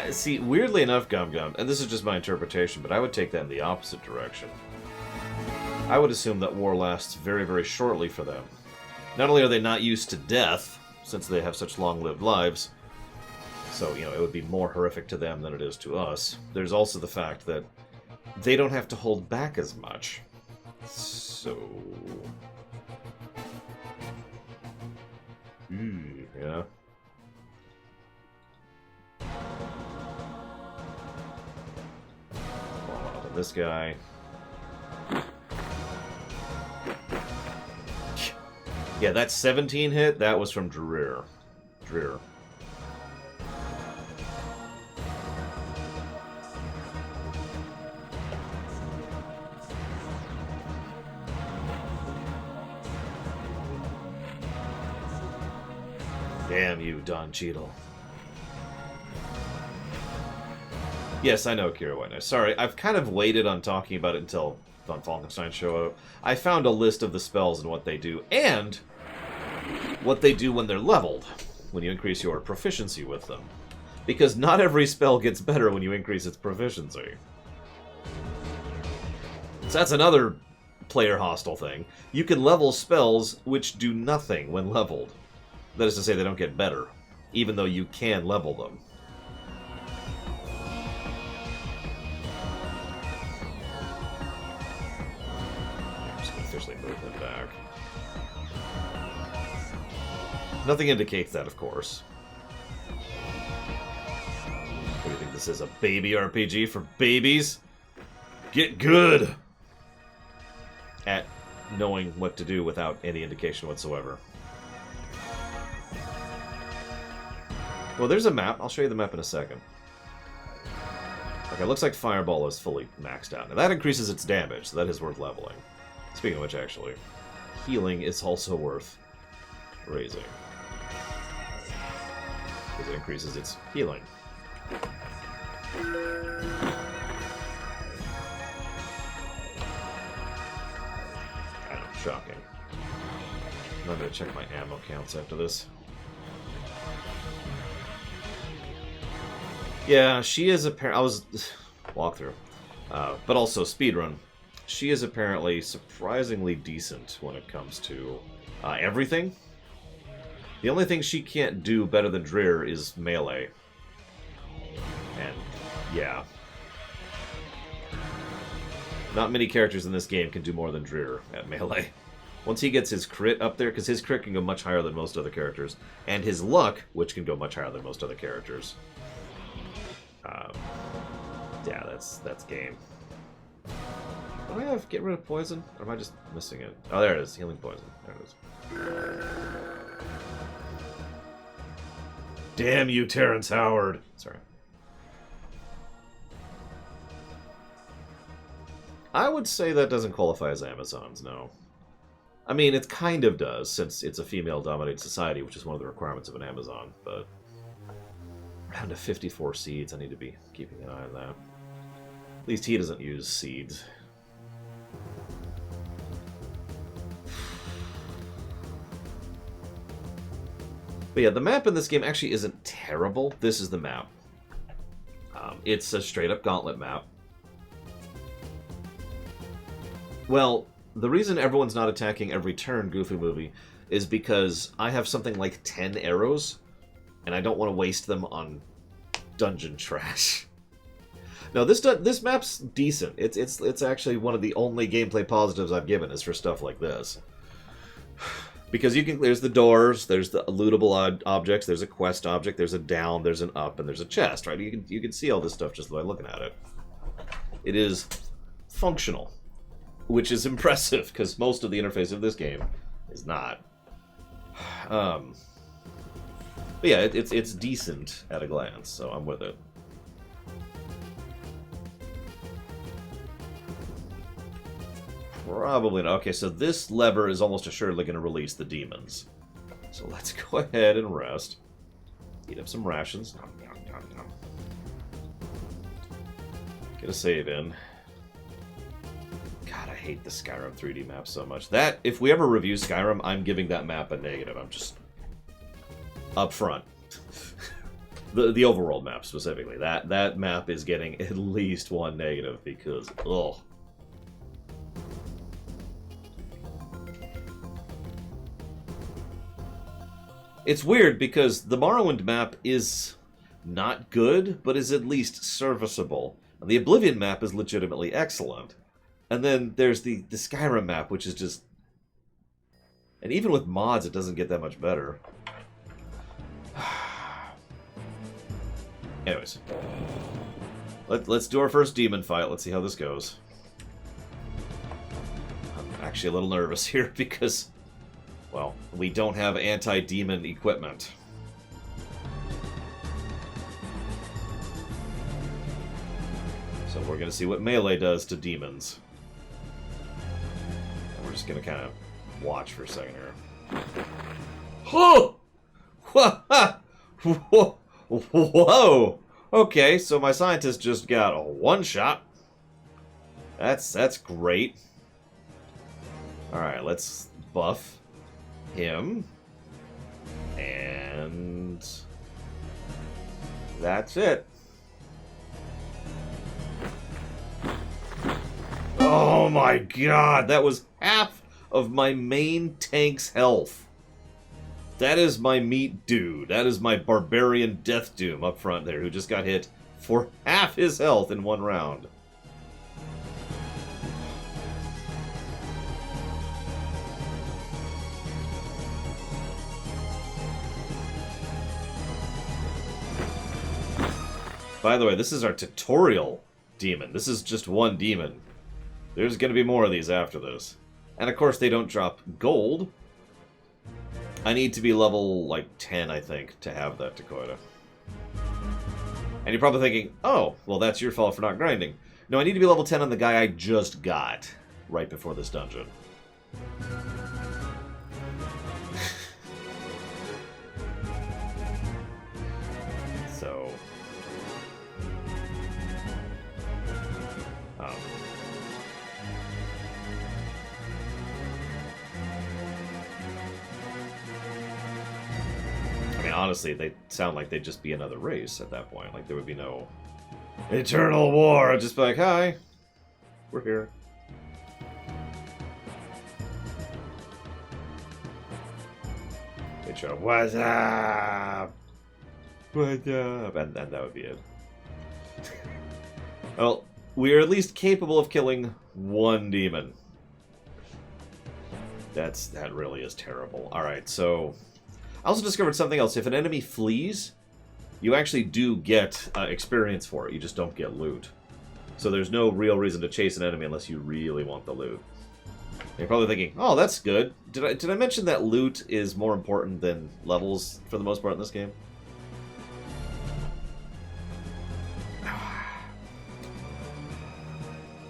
See, weirdly enough, Gum Gum, and this is just my interpretation, but I would take that in the opposite direction. I would assume that war lasts very, very shortly for them. Not only are they not used to death, since they have such long-lived lives. So, you know, it would be more horrific to them than it is to us. There's also the fact that they don't have to hold back as much. So... yeah. This guy. Yeah, that 17 hit, that was from Dreer. Damn you, Don Cheadle. Yes, I know, Kira White. Sorry, I've kind of waited on talking about it until Von Falkenstein show up. I found a list of the spells and what they do, and what they do when they're leveled, when you increase your proficiency with them. Because not every spell gets better when you increase its proficiency. So that's another player hostile thing. You can level spells which do nothing when leveled. That is to say, they don't get better, even though you can level them. I'm just going to officially move them back. Nothing indicates that, of course. What do you think this is, a baby RPG for babies? Get good at knowing what to do without any indication whatsoever. Well, there's a map. I'll show you the map in a second. Okay, looks like Fireball is fully maxed out. Now that increases its damage, so that is worth leveling. Speaking of which, actually, healing is also worth raising. Because it increases its healing. I know, shocking. I'm going to check my ammo counts after this. Yeah, she is apparently... I was... walkthrough. But also speedrun. She is apparently surprisingly decent when it comes to everything. The only thing she can't do better than Dreer is melee. And, yeah. Not many characters in this game can do more than Dreer at melee. Once he gets his crit up there, because his crit can go much higher than most other characters, and his luck, which can go much higher than most other characters. Yeah, that's game. Do I have get rid of poison? Or am I just missing it? Oh, there it is. Healing poison. There it is. Damn you, Terrence Howard. Sorry. I would say that doesn't qualify as Amazons, no. I mean, it kind of does, since it's a female-dominated society, which is one of the requirements of an Amazon, but... Down to 54 seeds, I need to be keeping an eye on that. At least he doesn't use seeds. But yeah, the map in this game actually isn't terrible. This is the map. It's a straight-up gauntlet map. Well, the reason everyone's not attacking every turn, Goofy Movie, is because I have something like 10 arrows, and I don't want to waste them on dungeon trash. No, this map's decent. It's actually one of the only gameplay positives I've given is for stuff like this. Because there's the doors, there's the lootable objects, there's a quest object, there's a down, there's an up, and there's a chest, right? You can see all this stuff just by looking at it. It is functional, which is impressive, because most of the interface of this game is not. But yeah, it's decent at a glance, so I'm with it. Probably not. Okay, so this lever is almost assuredly going to release the demons. So let's go ahead and rest. Eat up some rations. Nom, nom, nom, nom. Get a save in. God, I hate the Skyrim 3D map so much. That, if we ever review Skyrim, I'm giving that map a negative. I'm just... up front. the overworld map, specifically. That map is getting at least one negative, because, ugh. It's weird because the Morrowind map is not good, but is at least serviceable. And the Oblivion map is legitimately excellent. And then there's the Skyrim map, which is just... And even with mods, it doesn't get that much better. Anyways. Let's do our first demon fight. Let's see how this goes. I'm actually a little nervous here because, well, we don't have anti-demon equipment. So we're going to see what melee does to demons. And we're just going to kind of watch for a second here. Oh! Whoa! Okay, so my scientist just got a one-shot. That's great. Alright, let's buff him. And... that's it. Oh my god, that was half of my main tank's health. That is my meat dude. That is my barbarian death doom up front there, who just got hit for half his health in one round. By the way, this is our tutorial demon. This is just one demon. There's going to be more of these after this. And of course they don't drop gold. I need to be level, like, 10, I think, to have that Dakota. And you're probably thinking, oh, well, that's your fault for not grinding. No, I need to be level 10 on the guy I just got right before this dungeon. So... honestly, they sound like they'd just be another race at that point. Like, there would be no eternal war. I'd just be like, hi, we're here. They'd show up, what's up? What's up? And that would be it. Well, we are at least capable of killing one demon. That really is terrible. Alright, so... I also discovered something else. If an enemy flees, you actually do get experience for it. You just don't get loot. So there's no real reason to chase an enemy unless you really want the loot. And you're probably thinking, oh, that's good. Did I mention that loot is more important than levels for the most part in this game?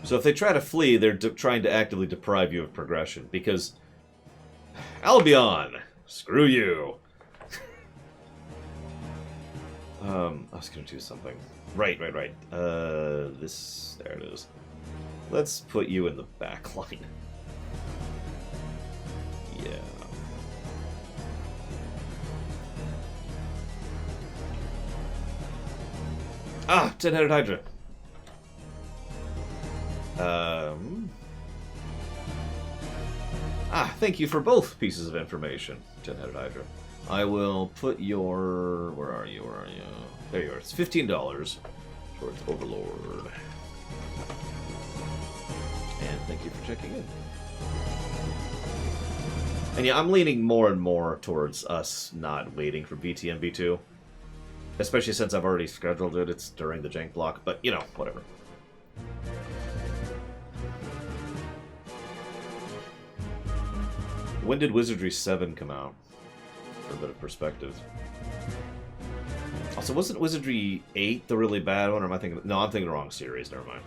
So if they try to flee, they're trying to actively deprive you of progression. Because... Albion! Screw you! I was gonna do something. Right. This... there it is. Let's put you in the back line. Yeah. Ah! 10-headed Hydra! Thank you for both pieces of information, 10-headed Hydra. I will put your... Where are you? There you are. It's $15 towards Overlord. And thank you for checking in. And yeah, I'm leaning more and more towards us not waiting for BTMB 2. Especially since I've already scheduled it. It's during the jank block, but, you know, whatever. When did Wizardry 7 come out? For a bit of perspective. Also, wasn't Wizardry 8 the really bad one, or am I thinking... No, I'm thinking the wrong series. Never mind.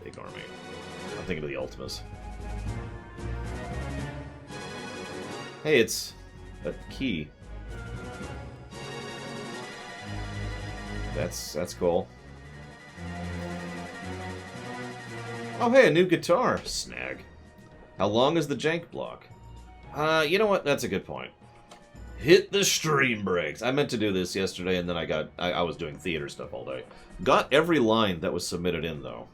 Ignore me. I'm thinking of the Ultimas. Hey, it's a key. That's cool. Oh, hey, a new guitar. Snag. How long is the jank block? You know what? That's a good point. Hit the stream brakes. I meant to do this yesterday, and then I was doing theater stuff all day. Got every line that was submitted in, though.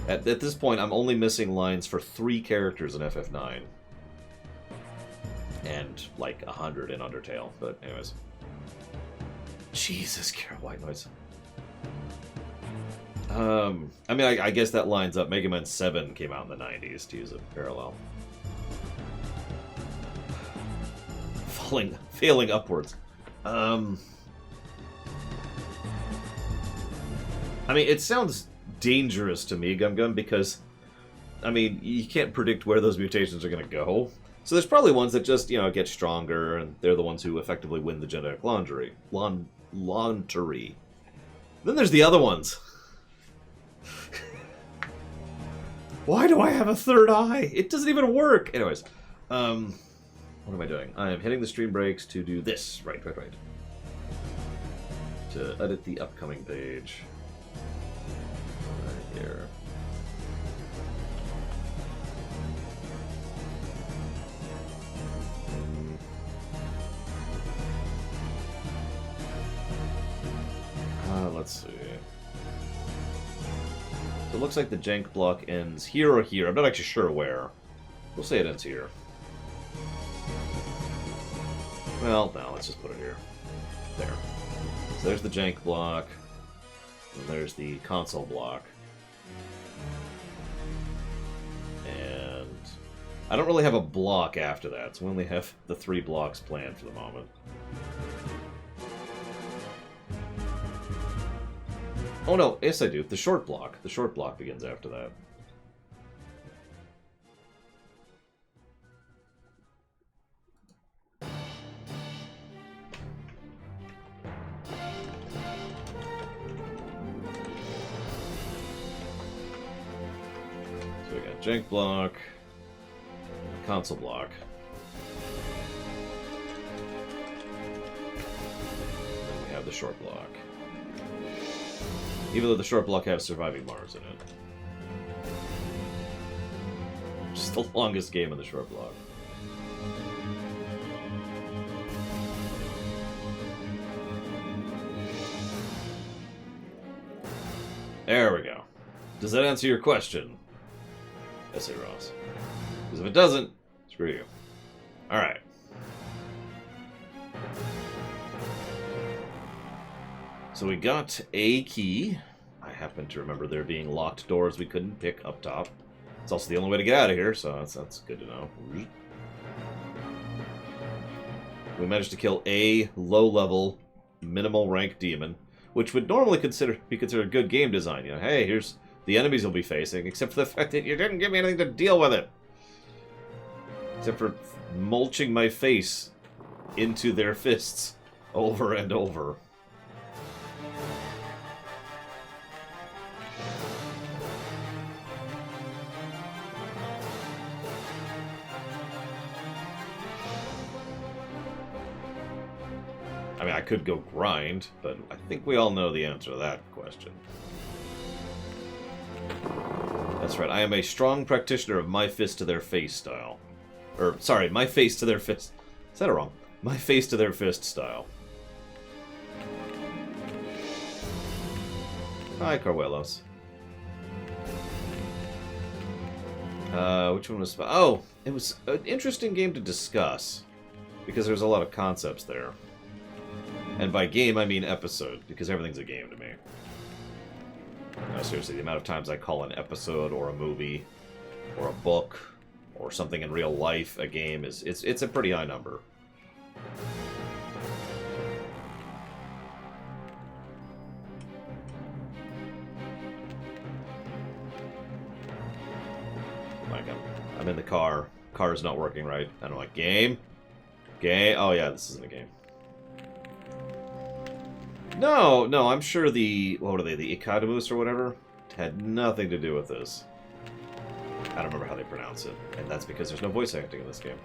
At this point, I'm only missing lines for 3 characters in FF9. and like 100 in Undertale. But anyways. Jesus, Carol, white noise. I mean, I guess that lines up. Mega Man 7 came out in the 90s, to use a parallel. Failing upwards. I mean, it sounds dangerous to me, Gum Gum, because, I mean, you can't predict where those mutations are going to go. So there's probably ones that just, you know, get stronger, and they're the ones who effectively win the genetic lottery. Then there's the other ones. Why do I have a third eye? It doesn't even work! Anyways, what am I doing? I am hitting the stream breaks to do this. Right. To edit the upcoming page. Right here. Let's see. So it looks like the jank block ends here or here. I'm not actually sure where. We'll say it ends here. Well, no, let's just put it here. There. So there's the jank block. And there's the console block. And I don't really have a block after that, so we only have the 3 blocks planned for the moment. Oh no, yes I do. The short block. The short block begins after that. So we got jank block, console block. And we have the short block. Even though the short block has Surviving Mars in it. Just the longest game in the short block. There we go. Does that answer your question? S.A. Ross. Because if it doesn't, screw you. Alright. So we got a key. I happen to remember there being locked doors we couldn't pick up top. It's also the only way to get out of here, so that's good to know. We managed to kill a low-level, minimal-rank demon, which would normally be considered good game design. You know, hey, here's the enemies you'll be facing, except for the fact that you didn't give me anything to deal with it. Except for mulching my face into their fists over and over. I mean, I could go grind, but I think we all know the answer to that question. That's right, I am a strong practitioner of my fist to their face style. Or, sorry, my face to their fist... Is that wrong? My face to their fist style. Hi, Carwelos. Which one was... Oh, it was an interesting game to discuss. Because there's a lot of concepts there. And by game, I mean episode, because everything's a game to me. No, seriously, the amount of times I call an episode, or a movie, or a book, or something in real life a game, it's a pretty high number. Like, I'm in the car. Car's not working right. And I'm like, game? Game? Oh yeah, this isn't a game. No, I'm sure the... What are they? The Ikademus or whatever? Had nothing to do with this. I don't remember how they pronounce it. And that's because there's no voice acting in this game.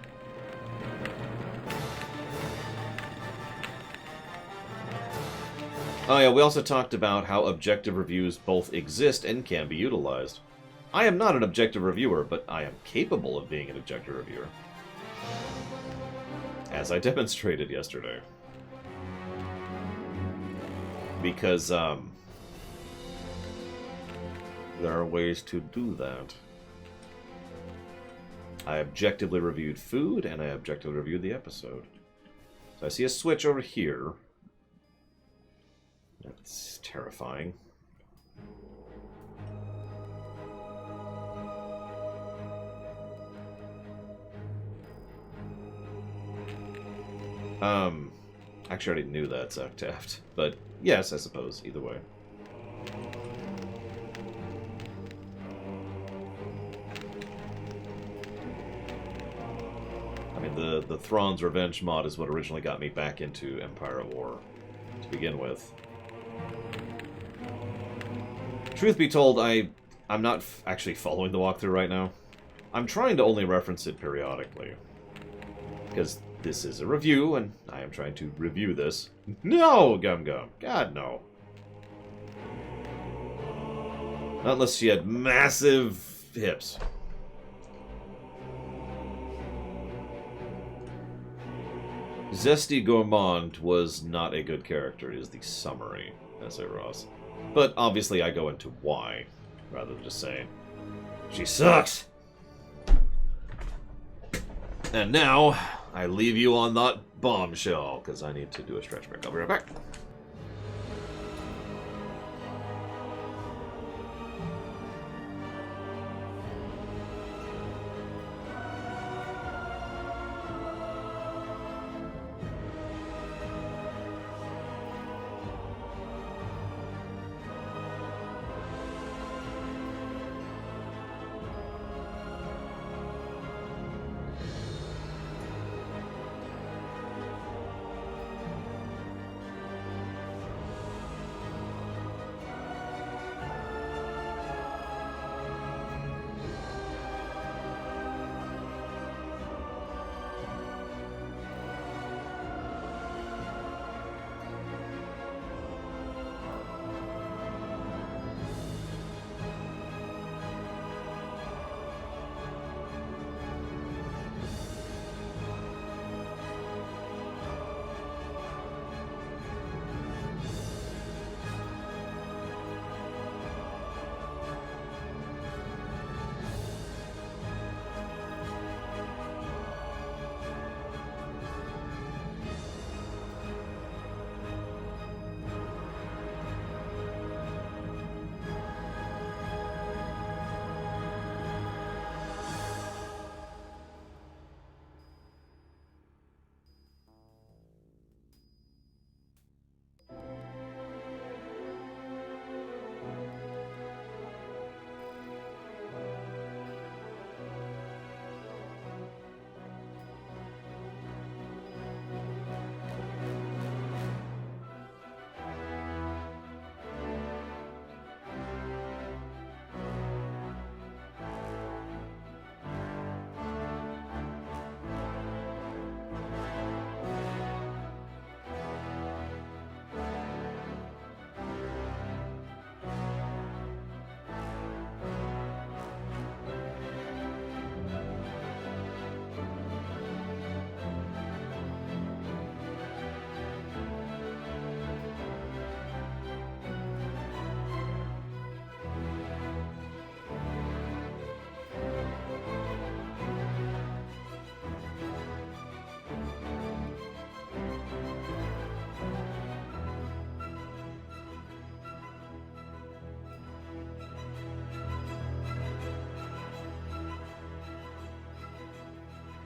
Oh yeah, we also talked about how objective reviews both exist and can be utilized. I am not an objective reviewer, but I am capable of being an objective reviewer. As I demonstrated yesterday. Because, there are ways to do that. I objectively reviewed food, and I objectively reviewed the episode. So I see a switch over here. That's terrifying. Actually, I already knew that, Zach Taft. But, yes, I suppose, either way. I mean, the Thrawn's Revenge mod is what originally got me back into Empire at War, to begin with. Truth be told, I'm not actually following the walkthrough right now. I'm trying to only reference it periodically. Because this is a review, and I am trying to review this. No, Gum Gum. God, no. Not unless she had massive hips. Zesty Gourmand was not a good character, is the summary, S.A. Ross. But obviously I go into why, rather than just saying, she sucks! And now, I leave you on that bombshell, because I need to do a stretch break. I'll be right back.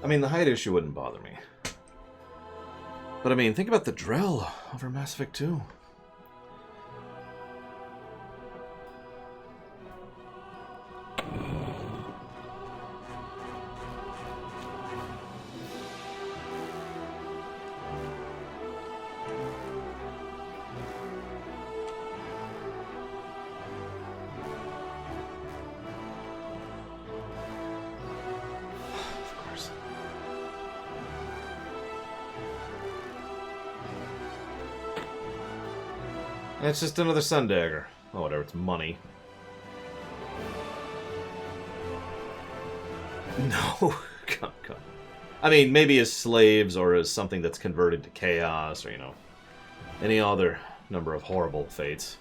I mean, the height issue wouldn't bother me. But I mean, think about the Drell over Mass Effect 2. It's just another sun dagger. Oh, whatever, it's money. No. Come. I mean, maybe as slaves or as something that's converted to chaos or, you know, any other number of horrible fates.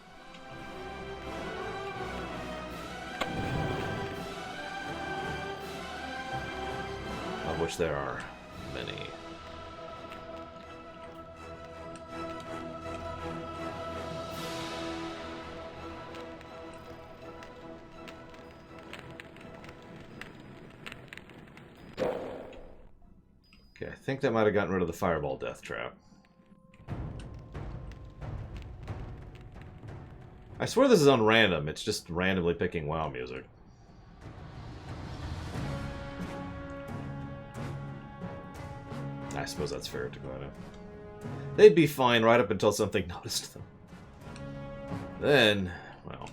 which there are many. Okay, I think that might have gotten rid of the fireball death trap. I swear this is on random. It's just randomly picking WoW music. I suppose that's fair to go at it. They'd be fine right up until something noticed them. Then, well...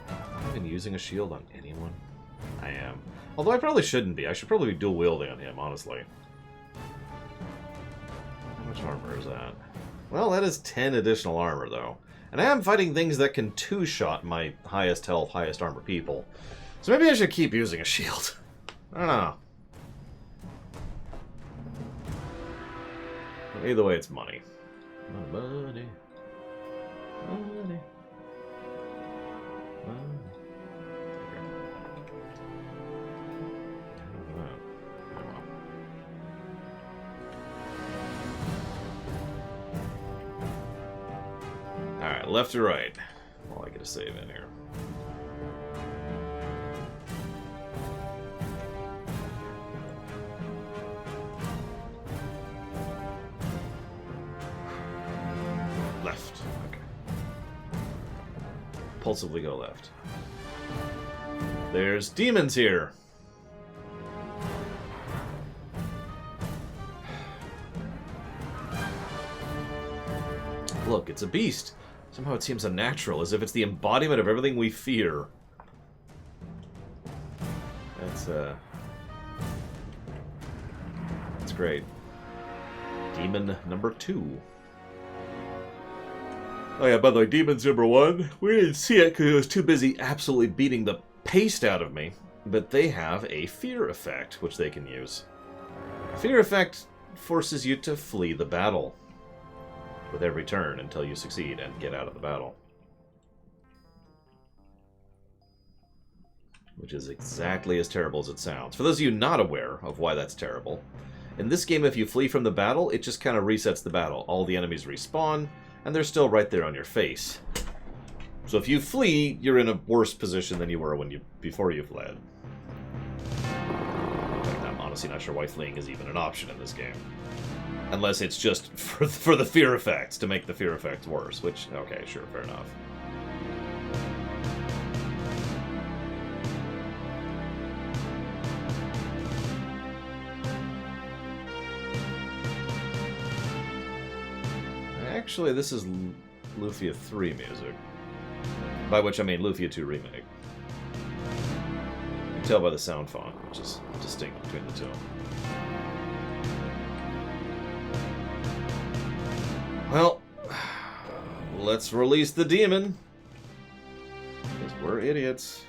Am I even using a shield on anyone? I am. Although I probably shouldn't be. I should probably be dual-wielding on him, honestly. How much armor is that? Well, that is 10 additional armor, though. And I am fighting things that can two-shot my highest health, highest armor people. So maybe I should keep using a shield. I don't know. Either way, it's money. Money. Money. Money. Alright, left or right? Well, I get a save in here. Left. Okay. Impulsively go left. There's demons here. Look, it's a beast. Somehow it seems unnatural, as if it's the embodiment of everything we fear. That's great. Demon number 2. Oh yeah, by the way, Demon's number 1. We didn't see it because it was too busy absolutely beating the paste out of me. But they have a fear effect, which they can use. Fear effect forces you to flee the battle with every turn until you succeed and get out of the battle. Which is exactly as terrible as it sounds. For those of you not aware of why that's terrible, in this game if you flee from the battle, it just kind of resets the battle. All the enemies respawn, and they're still right there on your face. So if you flee, you're in a worse position than you were before you fled. I'm honestly not sure why fleeing is even an option in this game. Unless it's just for the fear effects, to make the fear effects worse. Which, okay, sure, fair enough. Actually, this is Lufia 3 music. By which I mean Lufia 2 Remake. You can tell by the sound font, which is distinct between the two. Well, let's release the demon. Because we're idiots.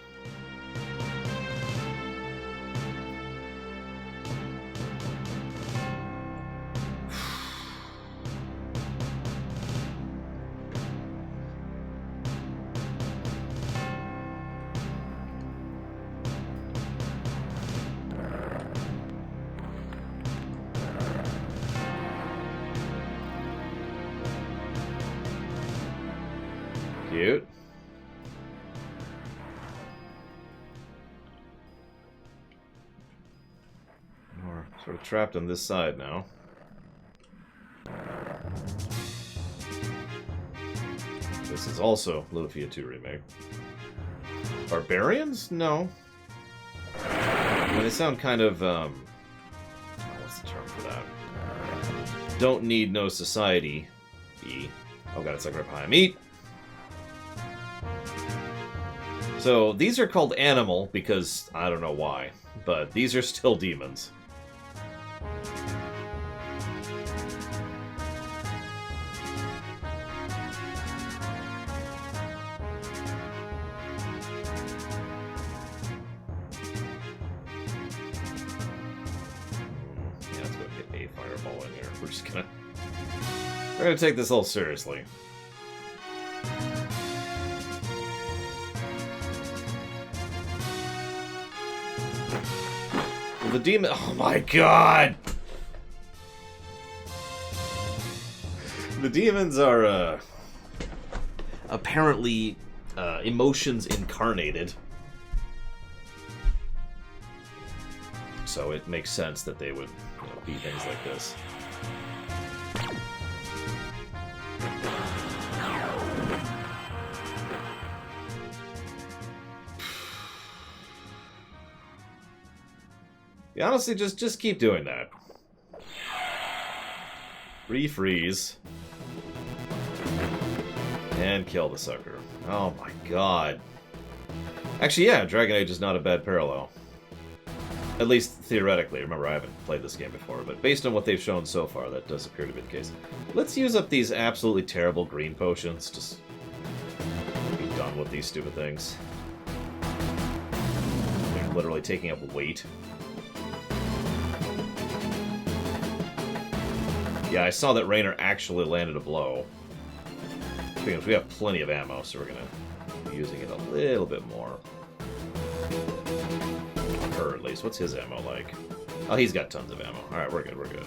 Cute. We're sort of trapped on this side now. This is also Lufia 2 Remake. Barbarians? No. I mean, they sound kind of, what's the term for that? Don't need no society. E. Oh god, it's like right behind me. So, these are called animal because I don't know why, but these are still demons. Yeah, let's go get a fireball in here. We're just gonna We're gonna take this all seriously. The demon... Oh my god! The demons are, apparently, emotions incarnated. So it makes sense that they would, be things like this. Yeah, honestly, just keep doing that. Refreeze. And kill the sucker. Oh my god. Actually, yeah, Dragon Age is not a bad parallel. At least theoretically. Remember, I haven't played this game before, but based on what they've shown so far, that does appear to be the case. Let's use up these absolutely terrible green potions. Just be done with these stupid things. They're literally taking up weight. Yeah, I saw that Raynor actually landed a blow. Because we have plenty of ammo, so we're gonna be using it a little bit more. On her, at least. What's his ammo like? Oh, he's got tons of ammo. Alright, we're good, we're good.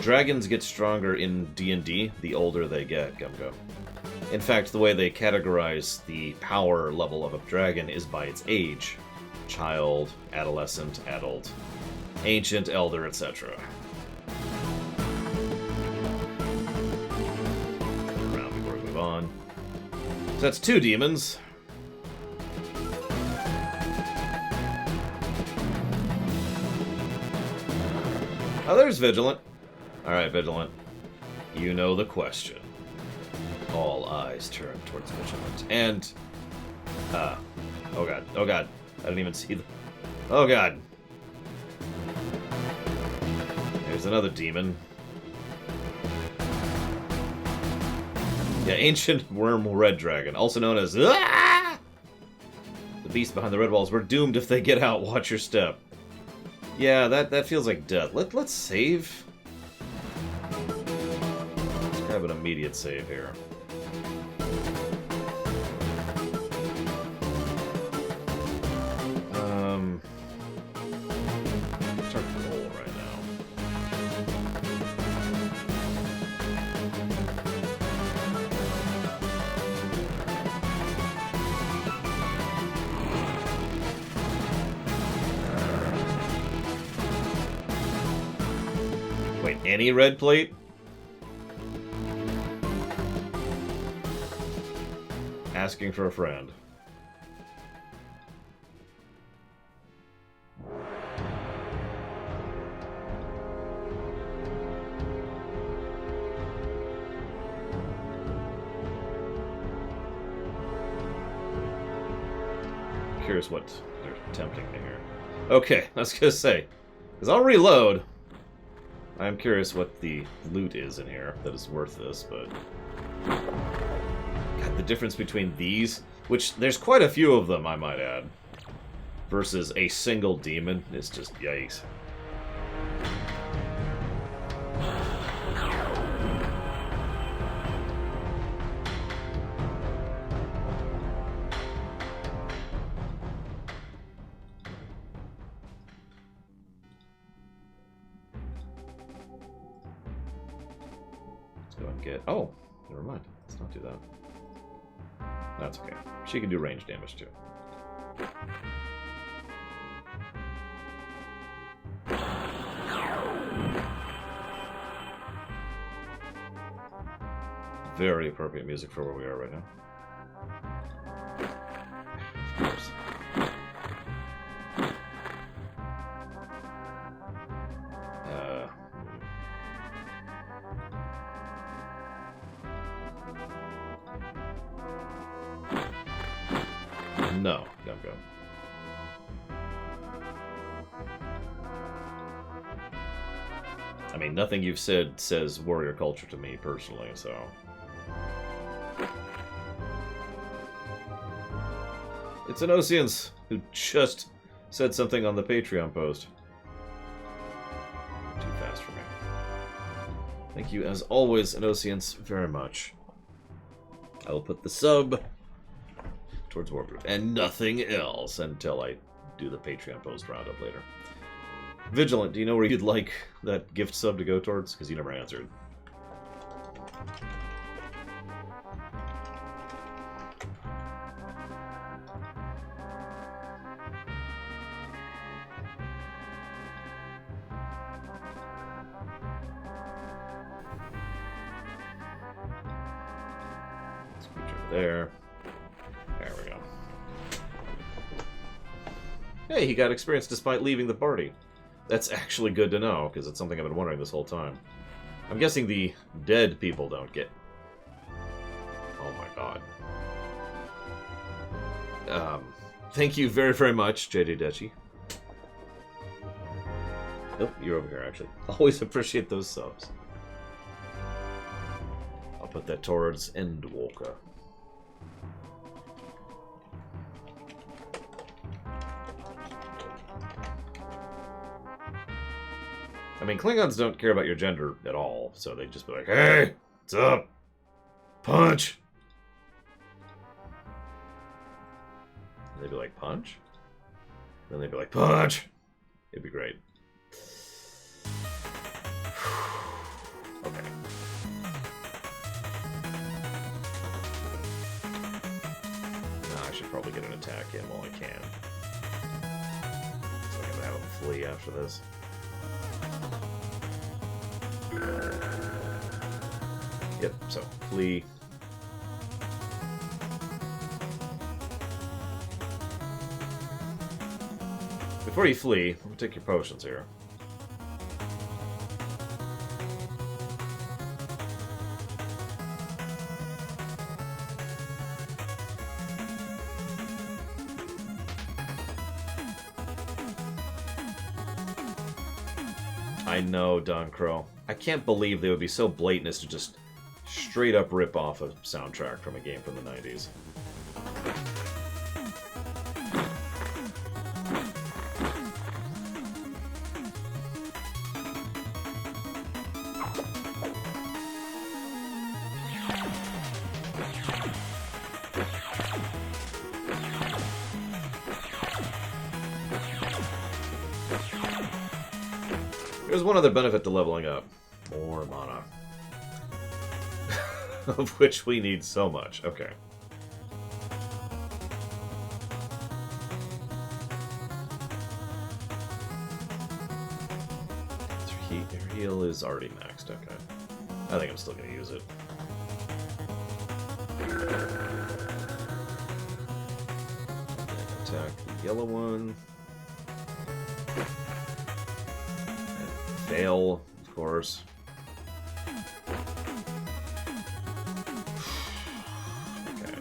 Dragons get stronger in D&D the older they get, Gumgo. In fact, the way they categorize the power level of a dragon is by its age. Child, adolescent, adult, ancient, elder, etc. Around before we move on. So that's 2 demons. Oh, there's Vigilant. Alright, Vigilant. You know the question. All eyes turn towards Vigilant. And... oh god, oh god. I didn't even see the... Oh god. There's another demon. Yeah, Ancient Worm Red Dragon, also known as... Ah! The beast behind the red walls. We're doomed if they get out. Watch your step. Yeah, that feels like death. Let's save. Let's grab an immediate save here. What's our goal right now? Wait, any red plate? Asking for a friend. Curious what they're attempting to hear. Okay, I was gonna say, because I'll reload. I'm curious what the loot is in here that is worth this, but... God, the difference between these, which there's quite a few of them, I might add, versus a single demon, is just yikes. Oh, never mind. Let's not do that. That's okay. She can do range damage too. Very appropriate music for where we are right now. Of course. No, don't go. I mean, nothing you've said says warrior culture to me personally, so... It's an Oceans who just said something on the Patreon post. Thank you, as always, Anosians, very much. I will put the sub towards Warproof and nothing else until I do the Patreon post roundup later. Vigilant, do you know where you'd like that gift sub to go towards? Because you never answered. There. There we go. Hey, he got experience despite leaving the party. That's actually good to know, because it's something I've been wondering this whole time. I'm guessing the dead people don't get... Oh my god. Thank you very, very much, JJ Dechi. Nope, you're over here, actually. Always appreciate those subs. I'll put that towards Endwalker. I mean, Klingons don't care about your gender at all, so they just be like, hey, what's up? Punch! And they'd be like, punch? Then they'd be like, punch! It'd be great. Okay. Now I should probably get an attack in while I can. So I'm gonna have him flee after this. Yep, so flee. Before you flee, let me take your potions here. I know, Don Crow. I can't believe they would be so blatant as to just straight up rip off a soundtrack from a game from the 90s. There's one other benefit to leveling up. More mana. Of which we need so much. Okay. Your heal is already maxed. Okay. I think I'm still going to use it. Attack the yellow one. Fail, of course. Okay.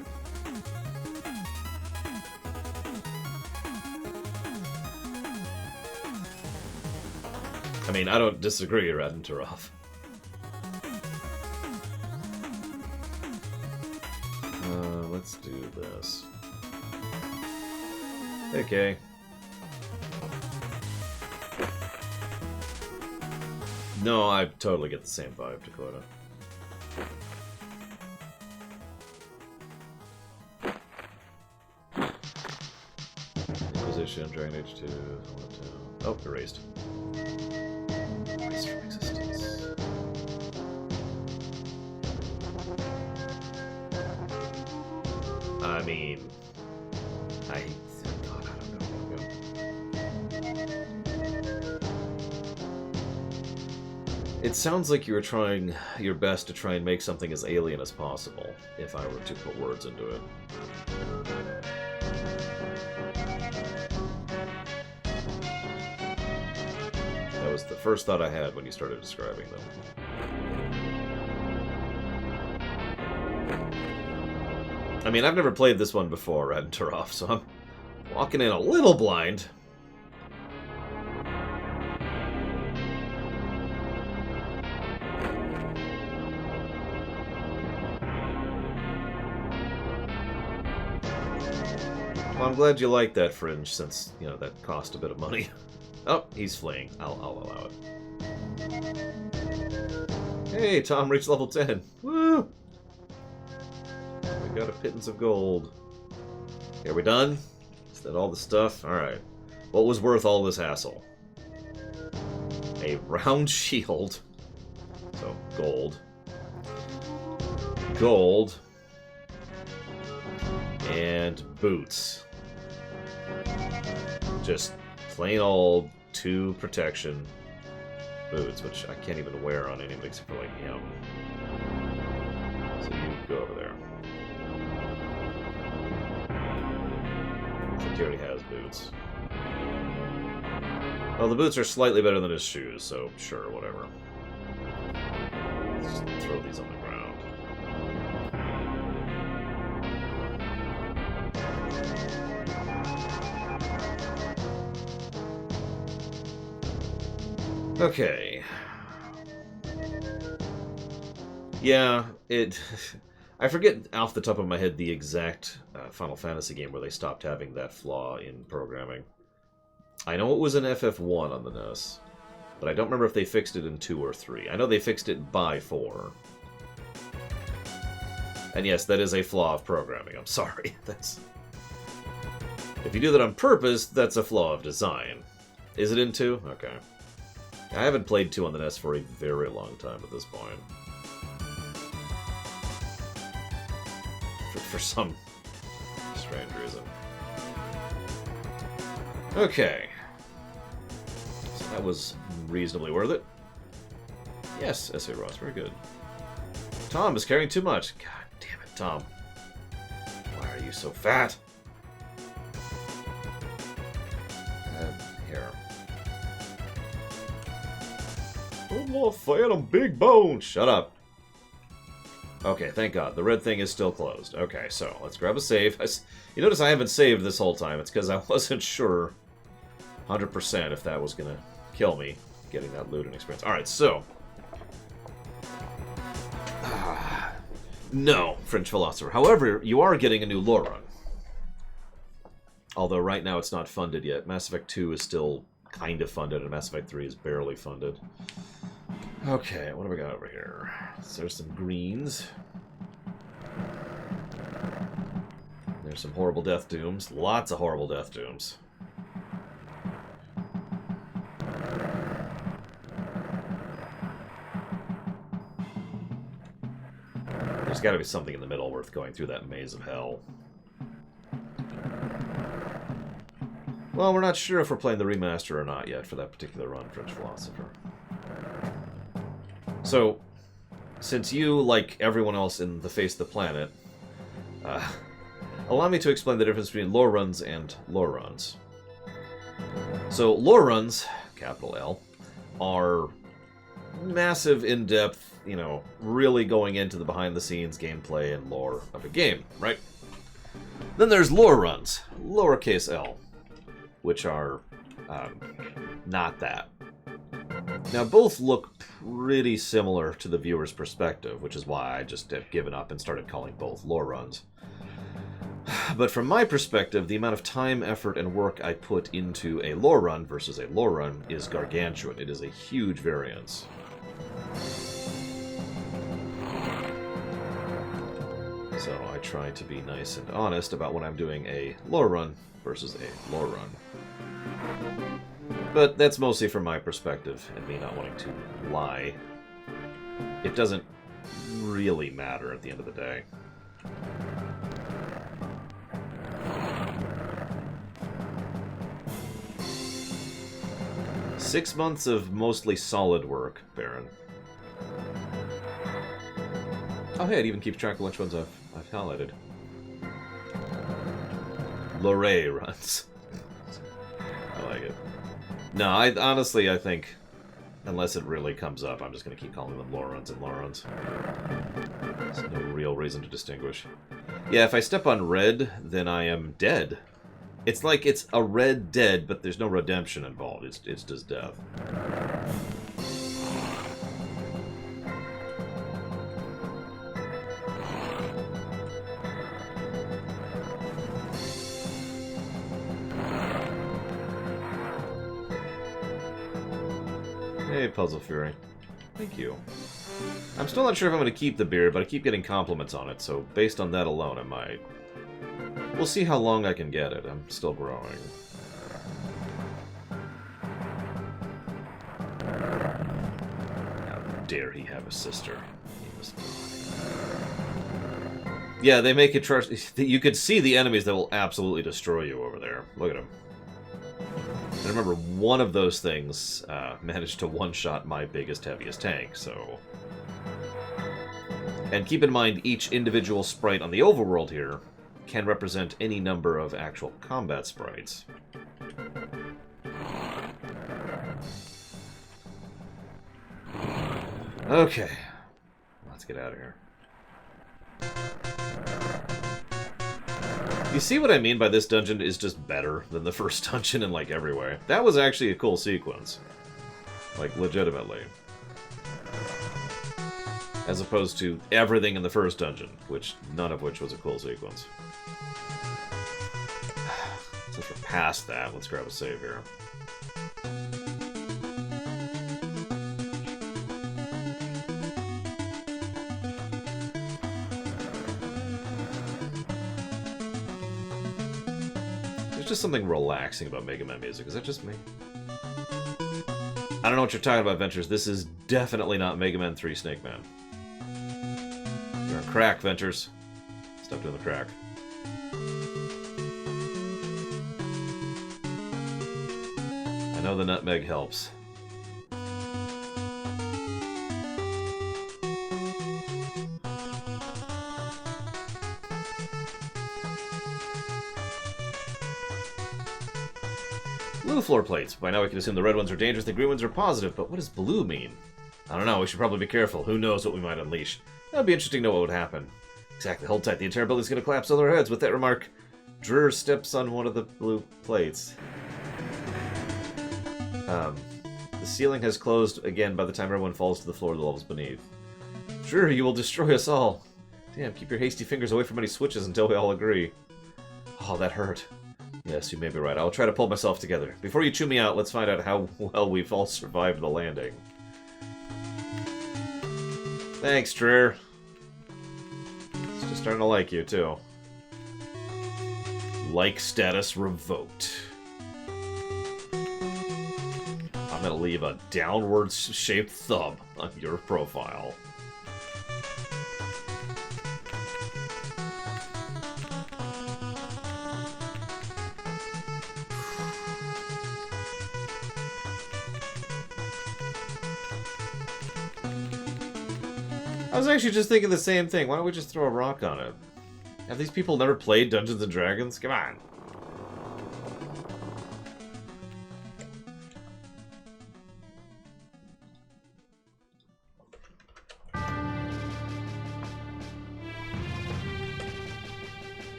I mean, I don't disagree, Radentarov. Let's do this. Okay. No, I totally get the same vibe, Dakota. Inquisition, Dragon Age 2, oh, erased. Erased from existence. I mean, God, I don't know. It sounds like you were trying your best to try and make something as alien as possible, if I were to put words into it. That was the first thought I had when you started describing them. I mean, I've never played this one before, Radentarov, so I'm walking in a little blind. Well, I'm glad you like that, Fringe, since, you know, that cost a bit of money. Oh, he's fleeing. I'll allow it. Hey, Tom reached level 10. Woo! We got a pittance of gold. Okay, are we done? Is that all the stuff? Alright. What was worth all this hassle? A round shield. So, gold. Gold. And boots. Just plain old 2 protection boots, which I can't even wear on anybody except for like him. So you go over there. He already has boots. Well, the boots are slightly better than his shoes, so sure, whatever. Let's just throw these on the ground. Okay. Yeah, I forget off the top of my head the exact Final Fantasy game where they stopped having that flaw in programming. I know it was in FF1 on the NES, but I don't remember if they fixed it in 2 or 3. I know they fixed it by 4. And yes, that is a flaw of programming. I'm sorry. If you do that on purpose, that's a flaw of design. Is it in 2? Okay. I haven't played 2 on the NES for a very long time at this point. For some strange reason. Okay. So that was reasonably worth it. Yes, S.A. Ross, very good. Tom is carrying too much. God damn it, Tom. Why are you so fat? Here. I'm more fat, I'm big bone. Shut up. Okay, thank God. The red thing is still closed. Okay, so let's grab a save. You notice I haven't saved this whole time. It's because I wasn't sure 100% if that was going to kill me, getting that loot and experience. Alright, so. No, French Philosopher. However, you are getting a new lore run. Although right now it's not funded yet. Mass Effect 2 is still kind of funded, and Mass Effect 3 is barely funded. Okay, what do we got over here? So there's some greens. There's some horrible death dooms. Lots of horrible death dooms. There's got to be something in the middle worth going through that maze of hell. Well, we're not sure if we're playing the remaster or not yet for that particular run, French Philosopher. So, since you, like everyone else in the face of the planet, allow me to explain the difference between lore runs and lore runs. So, lore runs, capital L, are massive, in-depth, you know, really going into the behind-the-scenes gameplay and lore of a game, right? Then there's lore runs, lowercase l, which are not that. Now, both look pretty similar to the viewer's perspective, which is why I just have given up and started calling both lore runs. But from my perspective, the amount of time, effort, and work I put into a lore run versus a lore run is gargantuan. It is a huge variance. So I try to be nice and honest about when I'm doing a lore run versus a lore run. But that's mostly from my perspective, and me not wanting to lie. It doesn't really matter at the end of the day. "6 months of mostly solid work, Baron." Oh hey, it even keeps track of which ones I've highlighted. Lorraine runs. I like it. No, honestly, I think, unless it really comes up, I'm just going to keep calling them lore runs and lore runs. There's no real reason to distinguish. Yeah, if I step on red, then I am dead. It's like it's a red dead, but there's no redemption involved. It's just death. Hey, Puzzle Fury. Thank you. I'm still not sure if I'm going to keep the beard, but I keep getting compliments on it, so based on that alone, I might. We'll see how long I can get it. I'm still growing. How dare he have a sister? He must... Yeah, they make it trust. You could see the enemies that will absolutely destroy you over there. Look at them. I remember one of those things managed to one-shot my biggest, heaviest tank, so... And keep in mind, each individual sprite on the overworld here can represent any number of actual combat sprites. Okay. Let's get out of here. You see what I mean by this dungeon is just better than the first dungeon in, like, every way? That was actually a cool sequence. Like, legitimately. As opposed to everything in the first dungeon, which none of which was a cool sequence. Since we're past that, let's grab a save here. There's just something relaxing about Mega Man music. Is that just me? I don't know what you're talking about, Ventures. This is definitely not Mega Man 3 Snake Man. You're a crack, Ventures. Stop doing the crack. I know the nutmeg helps. Blue floor plates. By now we can assume the red ones are dangerous, the green ones are positive, but what does blue mean? I don't know, we should probably be careful. Who knows what we might unleash. That'd be interesting to know what would happen. Exactly, hold tight. The entire building's gonna collapse on their heads. With that remark, Drew steps on one of the blue plates. The ceiling has closed again by the time everyone falls to the floor of the levels beneath. Drew, you will destroy us all. Damn, keep your hasty fingers away from any switches until we all agree. Oh, that hurt. Yes, you may be right. I'll try to pull myself together. Before you chew me out, let's find out how well we've all survived the landing. Thanks, Drew. It's just starting to like you, too. Like status revoked. I'm gonna leave a downward-shaped thumb on your profile. I was actually just thinking the same thing. Why don't we just throw a rock on it? Have these people never played Dungeons & Dragons? Come on.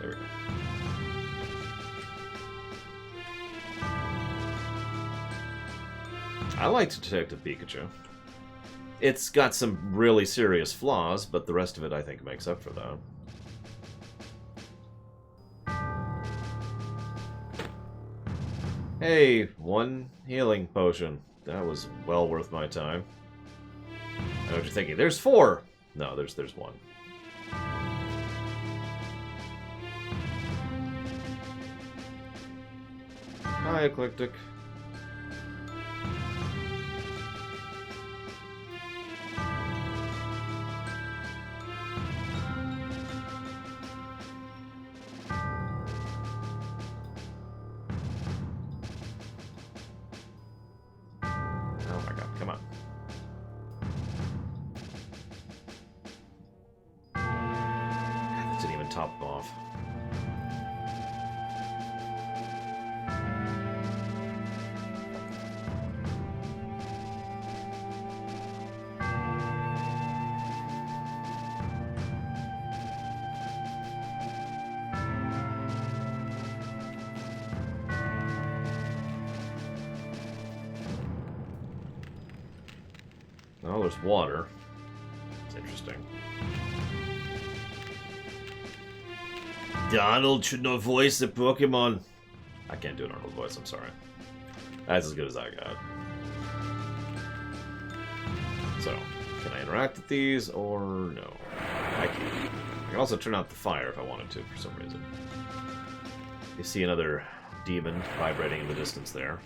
There we go. I liked Detective Pikachu. It's got some really serious flaws, but the rest of it I think makes up for that. Hey, one healing potion. That was well worth my time. I know what you're thinking. There's 4! No, there's one. Hi, Eclectic. Top off. Oh, there's water. It's interesting. Donald should not voice the Pokemon. I can't do an Arnold voice, I'm sorry. That's as good as I got. So, can I interact with these, or no? I can. I can also turn out the fire if I wanted to, for some reason. You see another demon vibrating in the distance there.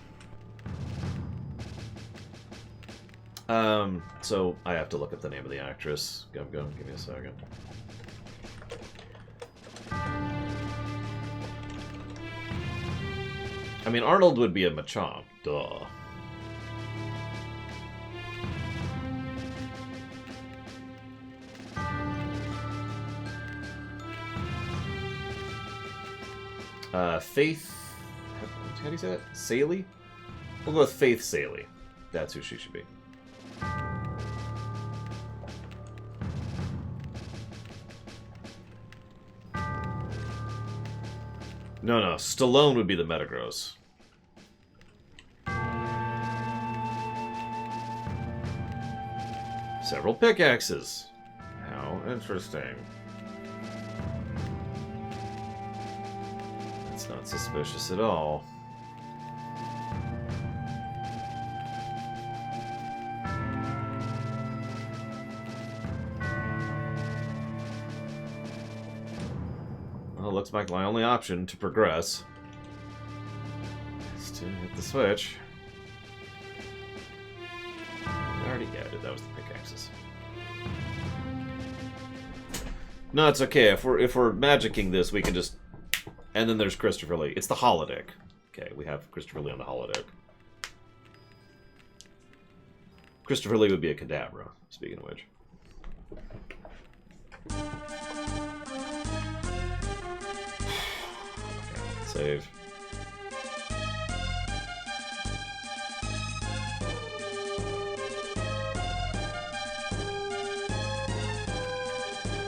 So I have to look up the name of the actress. Go, give me a second. I mean, Arnold would be a Machamp. Duh. Faith... How do you say that? Saley? We'll go with Faith Saley. That's who she should be. No, Stallone would be the Metagross. Several pickaxes. How interesting. That's not suspicious at all. Well, looks like my only option to progress is to hit the switch. I already did. That was the pickaxes. No, it's okay. If we're magicking this, we can just... And then there's Christopher Lee. It's the holodeck. Okay, we have Christopher Lee on the holodeck. Christopher Lee would be a Kadabra, speaking of which. Save.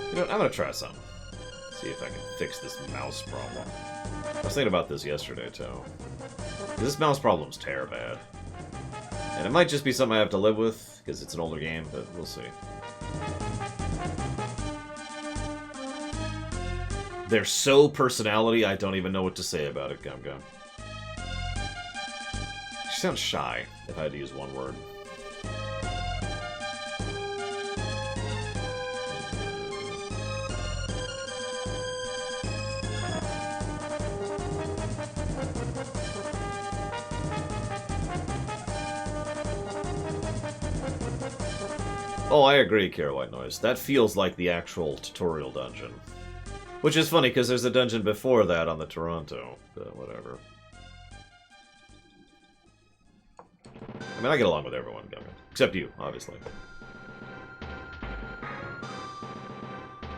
You know what, I'm gonna try some. See if I can fix this mouse problem. I was thinking about this yesterday, too. This mouse problem's bad. And it might just be something I have to live with, because it's an older game, but we'll see. They're so personality, I don't even know what to say about it, Gum Gum. She sounds shy, if I had to use one word. Oh, I agree, Kara White Noise. That feels like the actual tutorial dungeon. Which is funny, because there's a dungeon before that on the Toronto. But whatever. I mean, I get along with everyone, Gum Gum. Except you, obviously.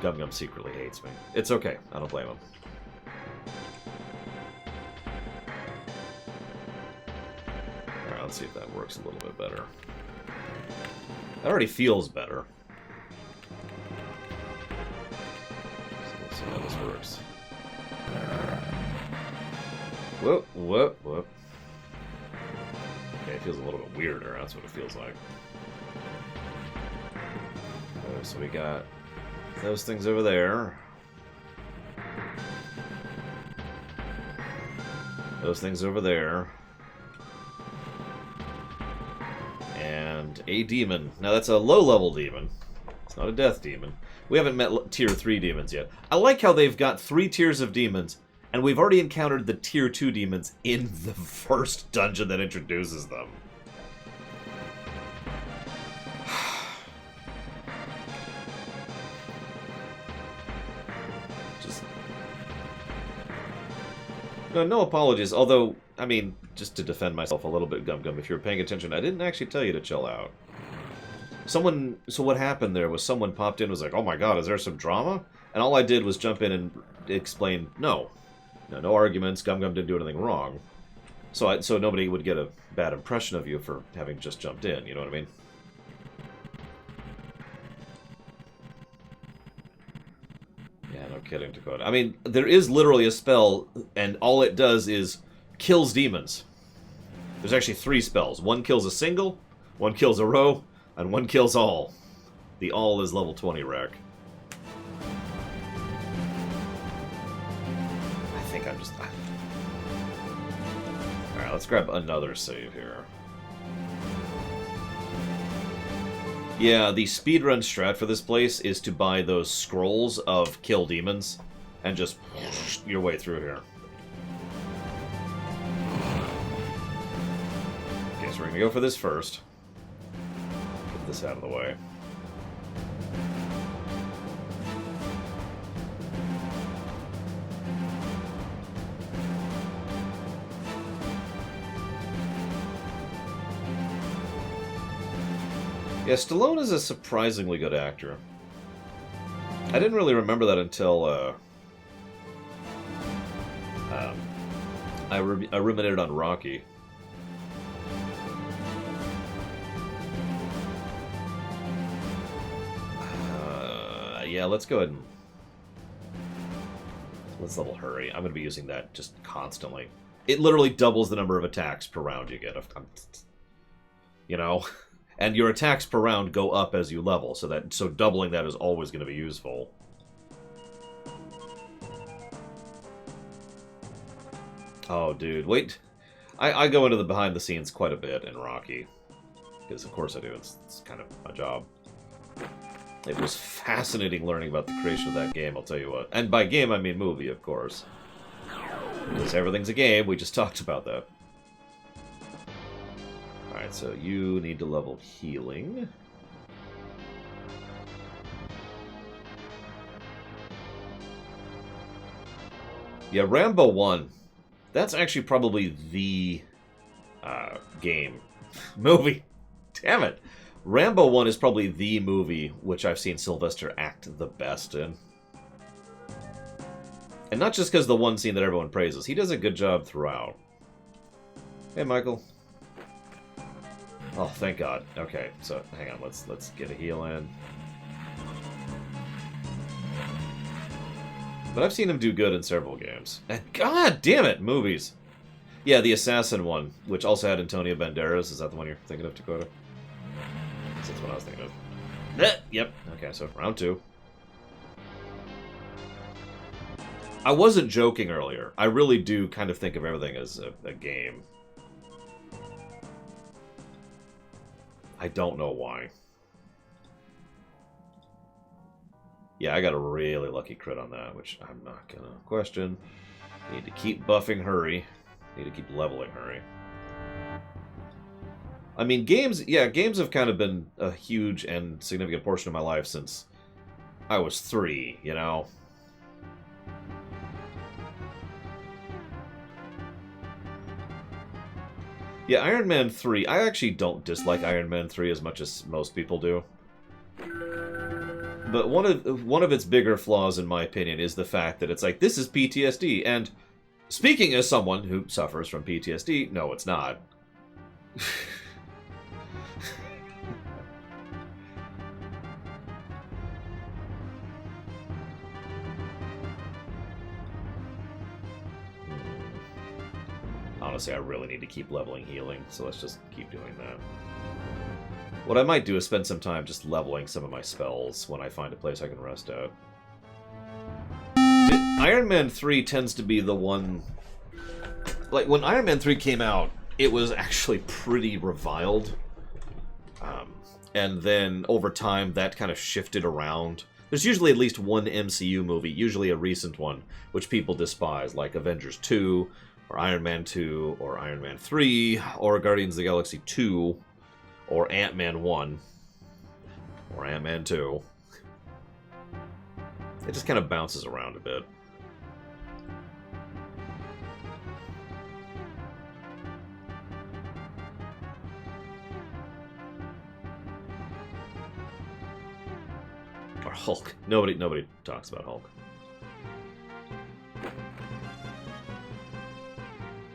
Gum Gum secretly hates me. It's okay. I don't blame him. Alright, let's see if that works a little bit better. That already feels better. So let's see how this works. Whoop, whoop, whoop. Okay, it feels a little bit weirder. That's what it feels like. Oh, so we got those things over there. Those things over there. And a demon. Now that's a low-level demon. It's not a death demon. We haven't met tier 3 demons yet. I like how they've got 3 tiers of demons, and we've already encountered the tier 2 demons in the first dungeon that introduces them. Just... No apologies, although, I mean, just to defend myself a little bit, Gum Gum, if you were paying attention, I didn't actually tell you to chill out. So what happened there was someone popped in and was like, oh my god, is there some drama? And all I did was jump in and explain, no arguments, Gum Gum didn't do anything wrong. So nobody would get a bad impression of you for having just jumped in, you know what I mean? Yeah, no kidding, Dakota. I mean, there is literally a spell, and all it does is kills demons. There's actually 3 spells. One kills a single, one kills a row, and one kills all. The all is level 20 wreck. just... Alright, let's grab another save here. Yeah, the speedrun strat for this place is to buy those scrolls of kill demons and just your way through here. Okay, so we're gonna go for this first. Get this out of the way. Yeah, Stallone is a surprisingly good actor. I didn't really remember that until I ruminated on Rocky. Yeah, let's go ahead and... Let's level Hurry. I'm going to be using that just constantly. It literally doubles the number of attacks per round you get. You know? And your attacks per round go up as you level, so doubling that is always going to be useful. Oh, dude, wait. I go into the behind the scenes quite a bit in Rocky. Because, of course I do. It's kind of my job. It was fascinating learning about the creation of that game, I'll tell you what. And by game, I mean movie, of course. Because everything's a game, we just talked about that. Alright, so you need to level healing. Yeah, Rambo 1. That's actually probably the game. Movie. Damn it. Rambo 1 is probably the movie which I've seen Sylvester act the best in. And not just because the one scene that everyone praises. He does a good job throughout. Hey, Michael. Oh, thank God. Okay, so hang on. Let's get a heal in. But I've seen him do good in several games. And God damn it, movies. Yeah, the Assassin one, which also had Antonio Banderas. Is that the one you're thinking of, Dakota? That's what I was thinking of. Yep. Okay, so round 2. I wasn't joking earlier. I really do kind of think of everything as a game. I don't know why. Yeah, I got a really lucky crit on that, which I'm not gonna question. Need to keep buffing Hurry. Need to keep leveling Hurry. I mean, games have kind of been a huge and significant portion of my life since I was 3, you know? Yeah, Iron Man 3, I actually don't dislike Iron Man 3 as much as most people do. But one of its bigger flaws, in my opinion, is the fact that it's like, this is PTSD, and speaking as someone who suffers from PTSD, no, it's not. Honestly, I really need to keep leveling healing, so let's just keep doing that. What I might do is spend some time just leveling some of my spells when I find a place I can rest out. Iron Man 3 tends to be the one... Like, when Iron Man 3 came out, it was actually pretty reviled. And then, over time, that kind of shifted around. There's usually at least one MCU movie, usually a recent one, which people despise, like Avengers 2, or Iron Man 2, or Iron Man 3, or Guardians of the Galaxy 2, or Ant-Man 1, or Ant-Man 2. It just kind of bounces around a bit. Or Hulk. Nobody talks about Hulk.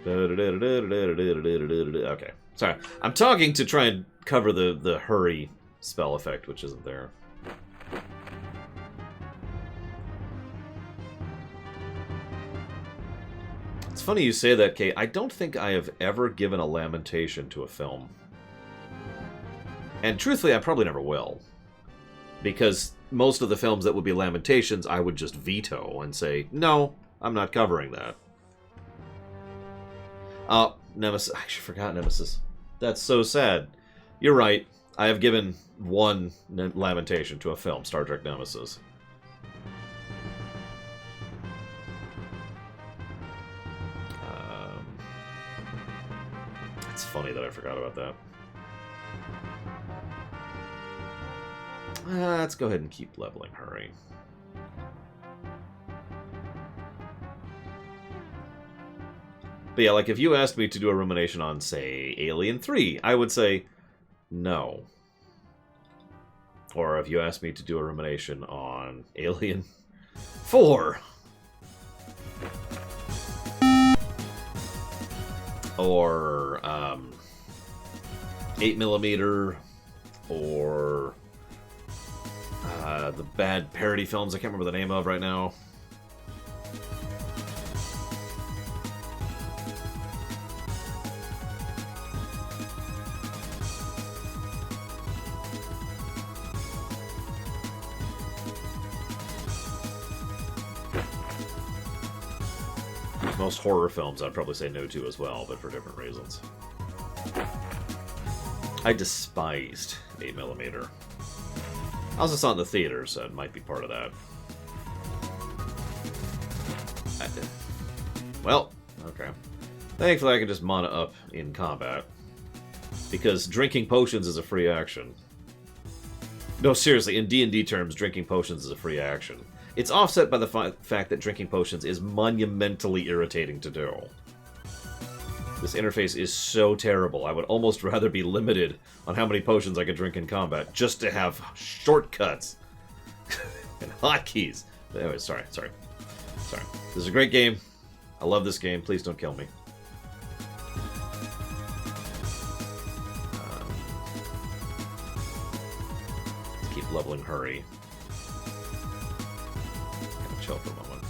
Okay. Sorry. I'm talking to try and cover the hurry spell effect, which isn't there. It's funny you say that, Kate. I don't think I have ever given a lamentation to a film. And truthfully, I probably never will. Because most of the films that would be lamentations, I would just veto and say, no, I'm not covering that. Oh, Nemesis. I actually forgot Nemesis. That's so sad. You're right. I have given one lamentation to a film, Star Trek Nemesis. It's funny that I forgot about that. Let's go ahead and keep leveling. Hurry. But yeah, like if you asked me to do a rumination on, say, Alien 3, I would say no. Or if you asked me to do a rumination on Alien 4, or 8mm, or the bad parody films I can't remember the name of right now. Most horror films I'd probably say no to as well, but for different reasons. I despised 8mm. I also saw it in the theater, so it might be part of that. Well, okay. Thankfully I can just mana up in combat. Because drinking potions is a free action. No, seriously, in D&D terms, drinking potions is a free action. It's offset by the fact that drinking potions is monumentally irritating to do. This interface is so terrible. I would almost rather be limited on how many potions I could drink in combat just to have shortcuts and hotkeys. But anyway, sorry. This is a great game. I love this game. Please don't kill me. Let's keep leveling. Hurry. Chill for a moment.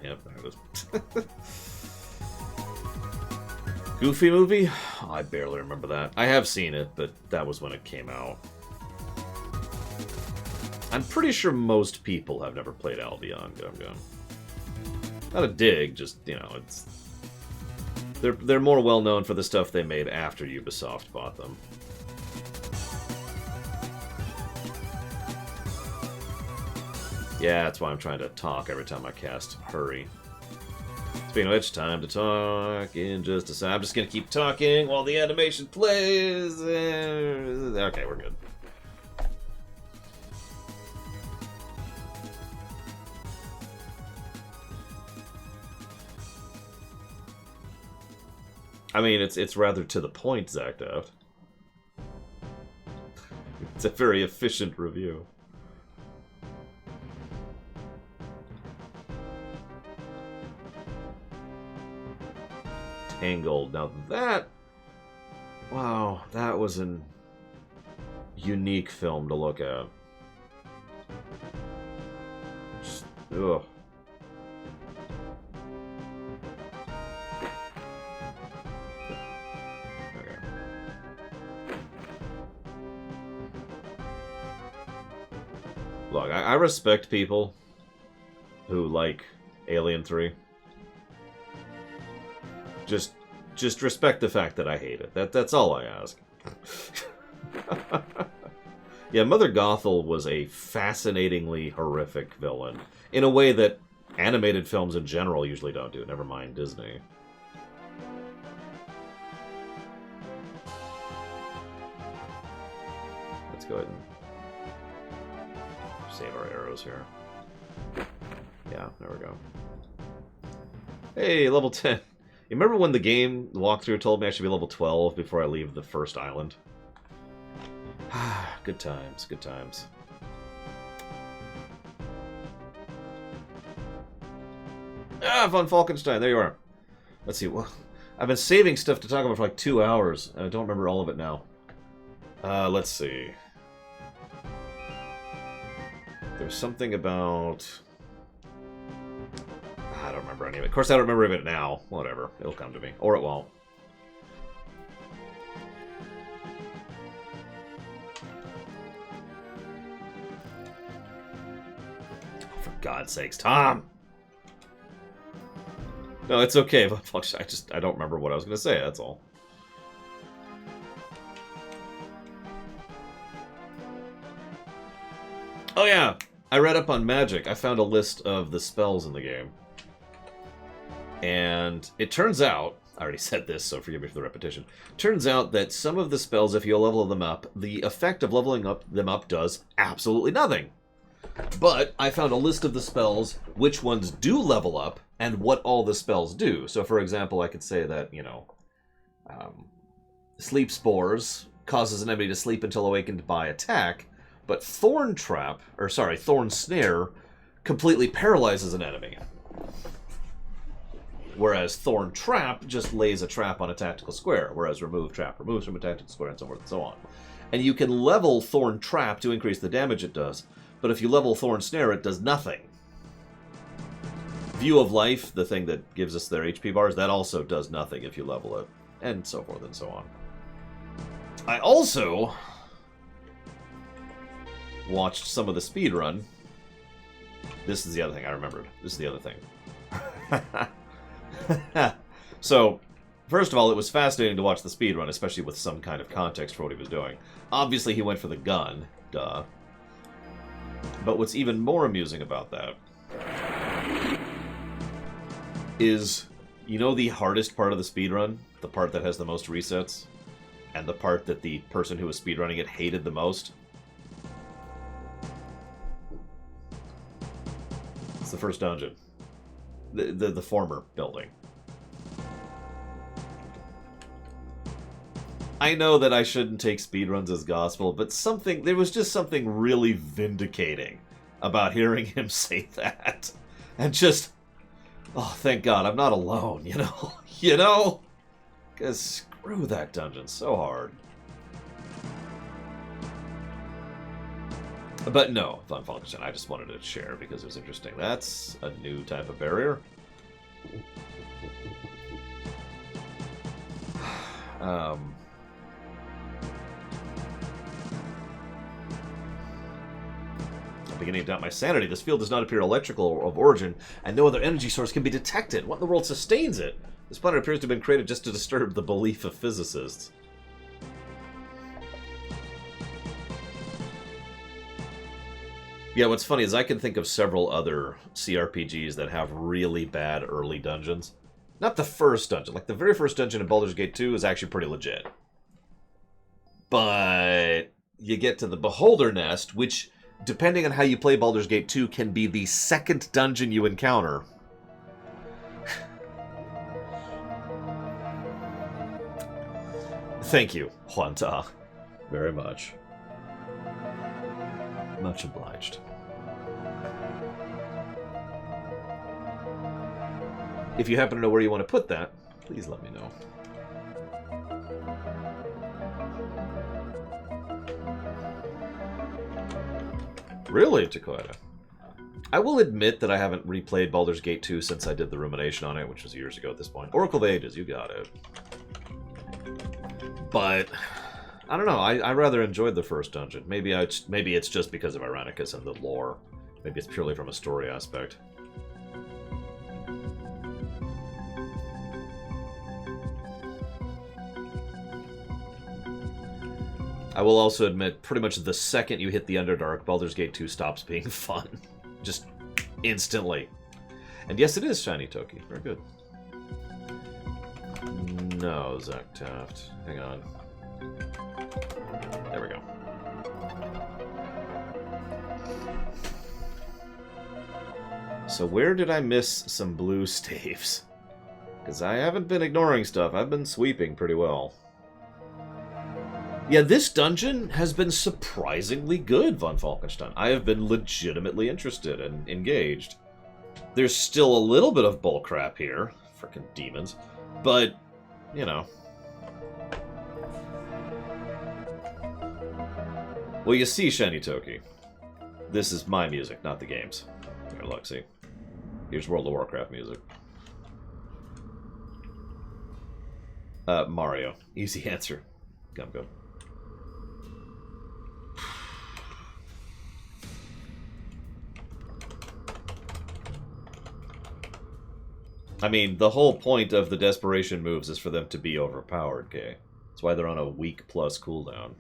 Yep, there it is. Goofy movie? Oh, I barely remember that. I have seen it, but that was when it came out. I'm pretty sure most people have never played Albion. Not a dig, just, you know, it's... They're more well known for the stuff they made after Ubisoft bought them. Yeah, that's why I'm trying to talk every time I cast Hurry. Speaking of which, time to talk in just a second. I'm just going to keep talking while the animation plays. Okay, we're good. I mean, it's rather to the point, Zacdaft. It's a very efficient review. Tangled. Now that... Wow, that was an unique film to look at. Just, ugh. Okay. Look, I respect people who like Alien 3. Just respect the fact that I hate it. That's all I ask. Yeah, Mother Gothel was a fascinatingly horrific villain. In a way that animated films in general usually don't do. Never mind Disney. Let's go ahead and save our arrows here. Yeah, there we go. Hey, level 10. You remember when the game walkthrough told me I should be level 12 before I leave the first island? Good times, good times. Ah, Von Falkenstein, there you are. Let's see, well, I've been saving stuff to talk about for like 2 hours, and I don't remember all of it now. Let's see. There's something about... I don't remember any of it. Of course, I don't remember any of it now. Whatever. It'll come to me. Or it won't. Oh, for God's sakes, Tom! No, it's okay. But I don't remember what I was going to say. That's all. Oh yeah, I read up on magic. I found a list of the spells in the game. And it turns out, I already said this, so forgive me for the repetition. Turns out that some of the spells, if you level them up, the effect of leveling them up does absolutely nothing. But I found a list of the spells, which ones do level up, and what all the spells do. So for example, I could say that, Sleep Spores causes an enemy to sleep until awakened by attack, but Thorn Snare completely paralyzes an enemy. Whereas Thorn Trap just lays a trap on a tactical square, whereas Remove Trap removes from a tactical square, and so forth and so on. And you can level Thorn Trap to increase the damage it does, but if you level Thorn Snare, it does nothing. View of Life, the thing that gives us their HP bars, that also does nothing if you level it, and so forth and so on. I also watched some of the speedrun. This is the other thing I remembered. This is the other thing. So, first of all, it was fascinating to watch the speedrun, especially with some kind of context for what he was doing. Obviously, he went for the gun. Duh. But what's even more amusing about that is, the hardest part of the speedrun? The part that has the most resets? And the part that the person who was speedrunning it hated the most? It's the first dungeon. The former building. I know that I shouldn't take speedruns as gospel, but there was just something really vindicating about hearing him say that. And just, oh, thank God, I'm not alone, Because screw that dungeon so hard. But no, Fun Function, I just wanted to share because it was interesting. That's a new type of barrier. I'm beginning to doubt my sanity. This field does not appear electrical of origin, and no other energy source can be detected. What in the world sustains it? This planet appears to have been created just to disturb the belief of physicists. Yeah, what's funny is I can think of several other CRPGs that have really bad early dungeons. Not the first dungeon. Like, the very first dungeon in Baldur's Gate 2 is actually pretty legit. But you get to the Beholder Nest, which, depending on how you play Baldur's Gate 2, can be the second dungeon you encounter. Thank you, Juanta. Very much. Much obliged. If you happen to know where you want to put that, please let me know. Really, Takoda? I will admit that I haven't replayed Baldur's Gate 2 since I did the rumination on it, which was years ago at this point. Oracle of Ages, you got it. But I don't know. I rather enjoyed the first dungeon. Maybe it's just because of Irenicus and the lore. Maybe it's purely from a story aspect. I will also admit, pretty much the second you hit the Underdark, Baldur's Gate 2 stops being fun. Just instantly. And yes, it is Shiny Toki. Very good. No, Zach Taft. Hang on. There we go. So where did I miss some blue staves? Because I haven't been ignoring stuff. I've been sweeping pretty well. Yeah, this dungeon has been surprisingly good, Von Falkenstein. I have been legitimately interested and engaged. There's still a little bit of bullcrap here. Frickin' demons. But, you know. Well, you see, Shiny Toki. This is my music, not the game's. Here, look, see. Here's World of Warcraft music. Mario. Easy answer. Come, go. I mean, the whole point of the desperation moves is for them to be overpowered, okay? That's why they're on a week plus cooldown.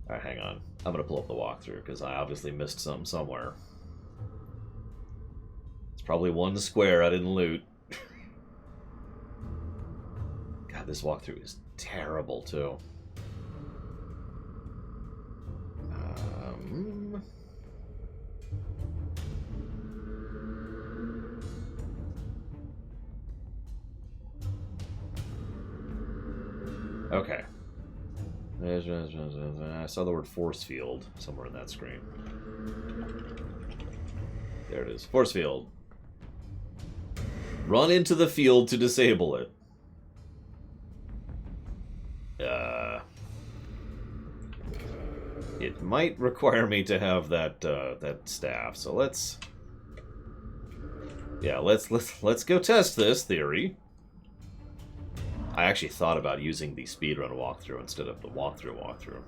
Alright, hang on. I'm gonna pull up the walkthrough, because I obviously missed something somewhere. It's probably one square I didn't loot. God, this walkthrough is terrible, too. Okay. I saw the word force field somewhere in that screen. There it is. Force field. Run into the field to disable it. It might require me to have that that staff. So let's go test this theory. I actually thought about using the speedrun walkthrough instead of the walkthrough.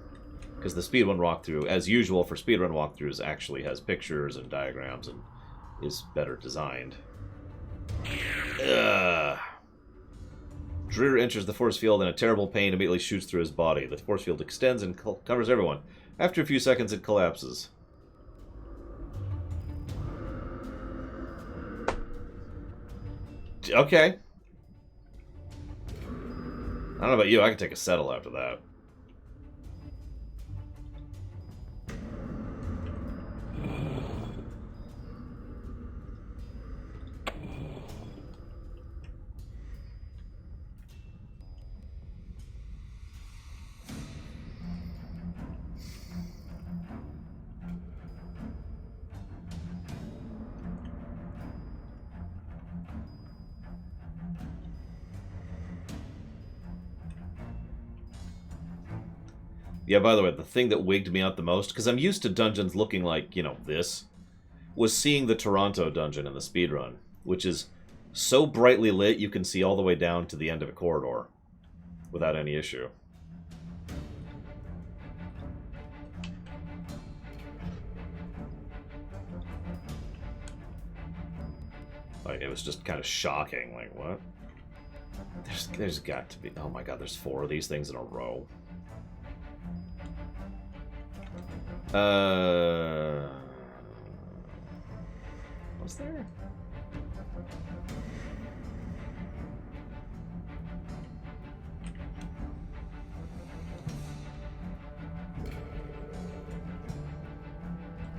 Because the speedrun walkthrough, as usual for speedrun walkthroughs, actually has pictures and diagrams and is better designed. Dreer enters the force field in a terrible pain, immediately shoots through his body. The force field extends and covers everyone. After a few seconds, it collapses. Okay. I don't know about you, I can take a settle after that. Yeah, by the way, the thing that wigged me out the most, because I'm used to dungeons looking like, you know, this, was seeing the Toronto dungeon in the speedrun, which is so brightly lit you can see all the way down to the end of a corridor without any issue. Like, it was just kind of shocking. Like, what? There's got to be... Oh my god, there's 4 of these things in a row. Was there?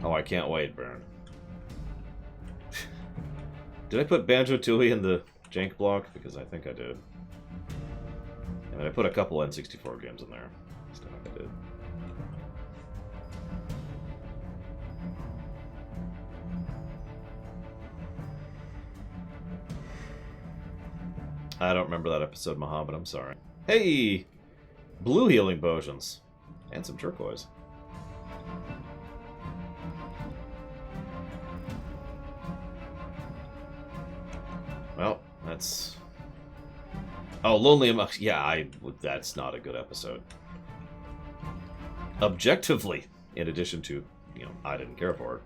Oh, I can't wait, Baron. Did I put Banjo-Tooie in the jank block? Because I think I did. And I put a couple N64 games in there. I think I did. I don't remember that episode, Muhammad. I'm sorry. Hey! Blue healing potions. And some turquoise. Well, that's... Oh, Lonely Amongst... Yeah, that's not a good episode. Objectively, in addition to, you know, I didn't care for it.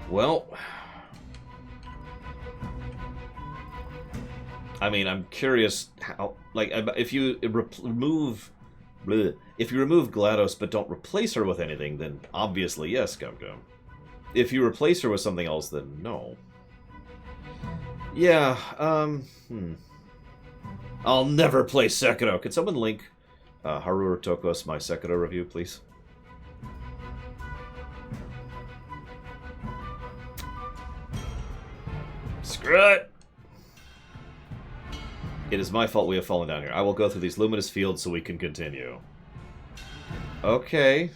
Well, I mean, I'm curious how, like, if you remove GLaDOS but don't replace her with anything, then obviously yes, Gum-Gum. If you replace her with something else, then no. Yeah, I'll never play Sekiro. Could someone link Haru Tokos my Sekiro review, please? Screw it! It is my fault we have fallen down here. I will go through these luminous fields so we can continue. Okay.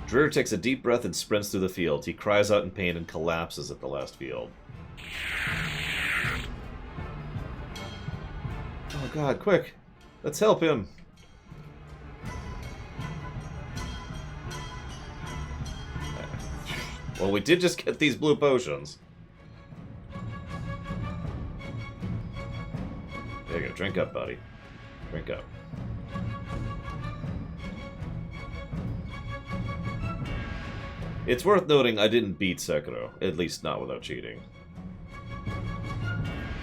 Dreer takes a deep breath and sprints through the field. He cries out in pain and collapses at the last field. Oh god, quick! Let's help him! Well, we did just get these blue potions. There you drink up, buddy. Drink up. It's worth noting I didn't beat Sekiro, at least not without cheating.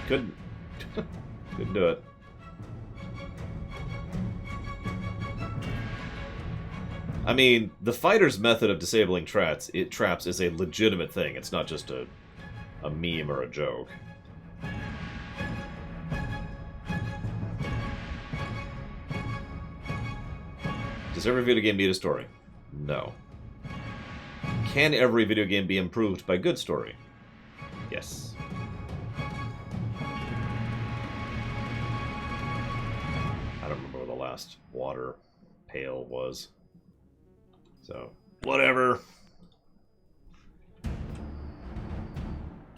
Couldn't. Couldn't do it. I mean, the fighter's method of disabling traps is a legitimate thing. It's not just a meme or a joke. Does every video game need a story? No. Can every video game be improved by good story? Yes. I don't remember where the last water pail was. So, whatever.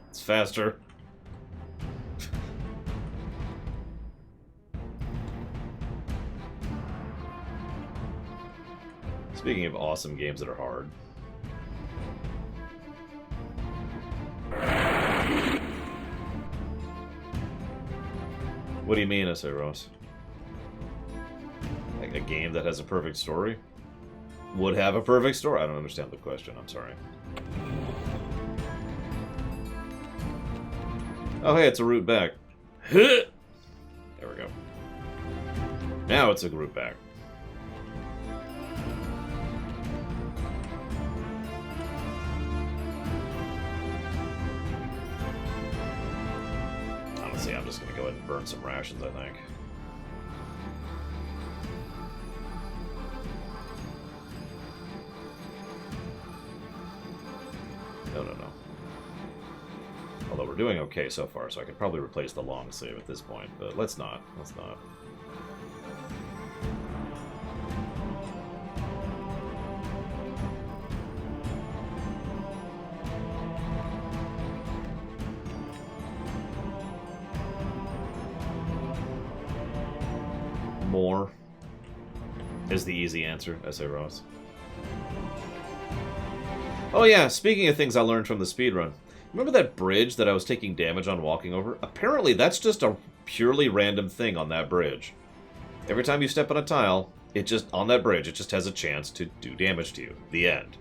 It's faster. Speaking of awesome games that are hard. What do you mean, I say, Ross? Like a game that has a perfect story? Would have a perfect story? I don't understand the question, I'm sorry. Oh hey, it's a route back. There we go. Now it's a route back. Honestly, I'm just gonna go ahead and burn some rations, I think. No. Although we're doing okay so far, so I could probably replace the long save at this point, but let's not. Let's not. More is the easy answer, S.A. Ross. Oh yeah, speaking of things I learned from the speedrun. Remember that bridge that I was taking damage on walking over? Apparently that's just a purely random thing on that bridge. Every time you step on a tile, it just, on that bridge, it just has a chance to do damage to you. The end.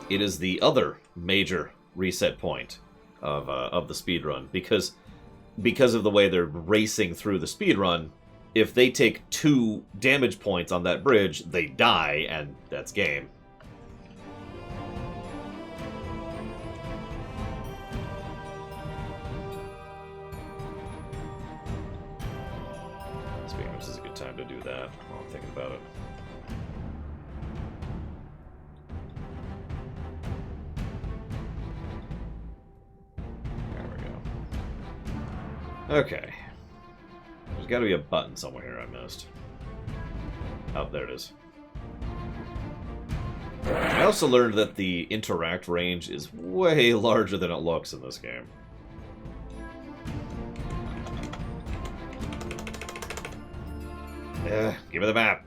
It is the other major reset point of the speedrun, because of the way they're racing through the speedrun. If they take 2 damage points on that bridge, they die, and that's game. Speaking of which, this is a good time to do that while I'm thinking about it. There we go. Okay. There's got to be a button somewhere here I missed. Oh, there it is. I also learned that the interact range is way larger than it looks in this game. Yeah, give me the map.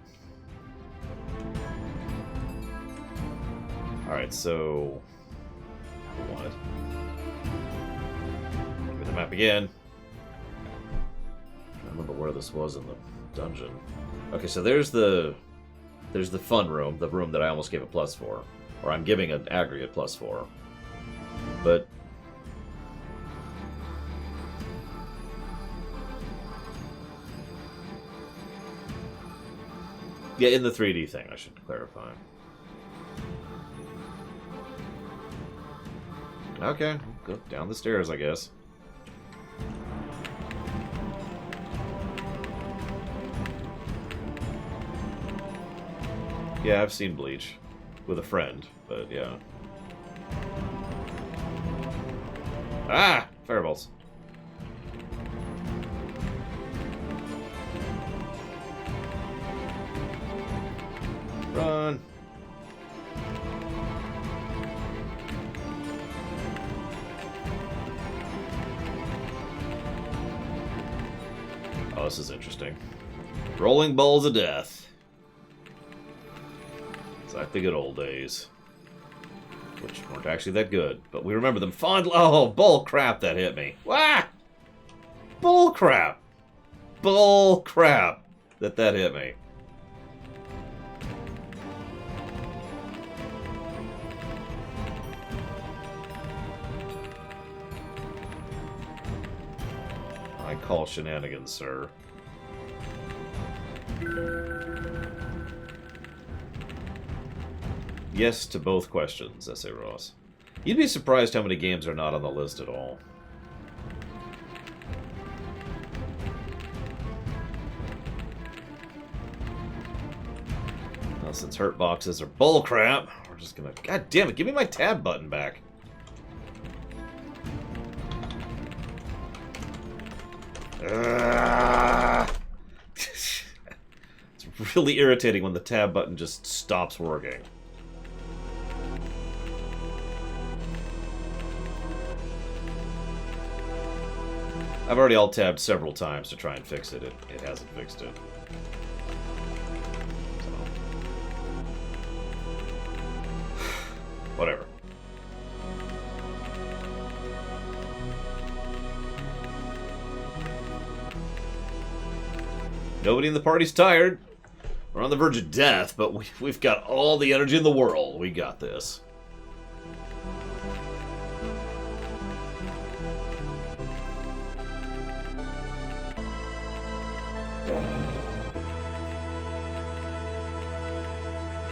Alright, so... What? Give me the map again. I remember where this was in the dungeon. Okay, so there's the fun room, the room that I almost gave a plus for. Or I'm giving an aggregate plus for. But... yeah, in the 3D thing, I should clarify. Okay, go down the stairs, I guess. Yeah, I've seen Bleach. With a friend, but yeah. Ah! Fireballs. Run! Oh, this is interesting. Rolling balls of death. It's like the good old days. Which weren't actually that good, but we remember them fondly. Oh, bull crap, that hit me. Wah! Bull crap! Bull crap that hit me. I call shenanigans, sir. Yes to both questions, S.A. Ross. You'd be surprised how many games are not on the list at all. Well, since hurt boxes are bullcrap, we're just gonna... God damn it, give me my tab button back. It's really irritating when the tab button just stops working. I've already alt-tabbed several times to try and fix it. It hasn't fixed it. So. Whatever. Nobody in the party's tired. We're on the verge of death, but we've got all the energy in the world. We got this.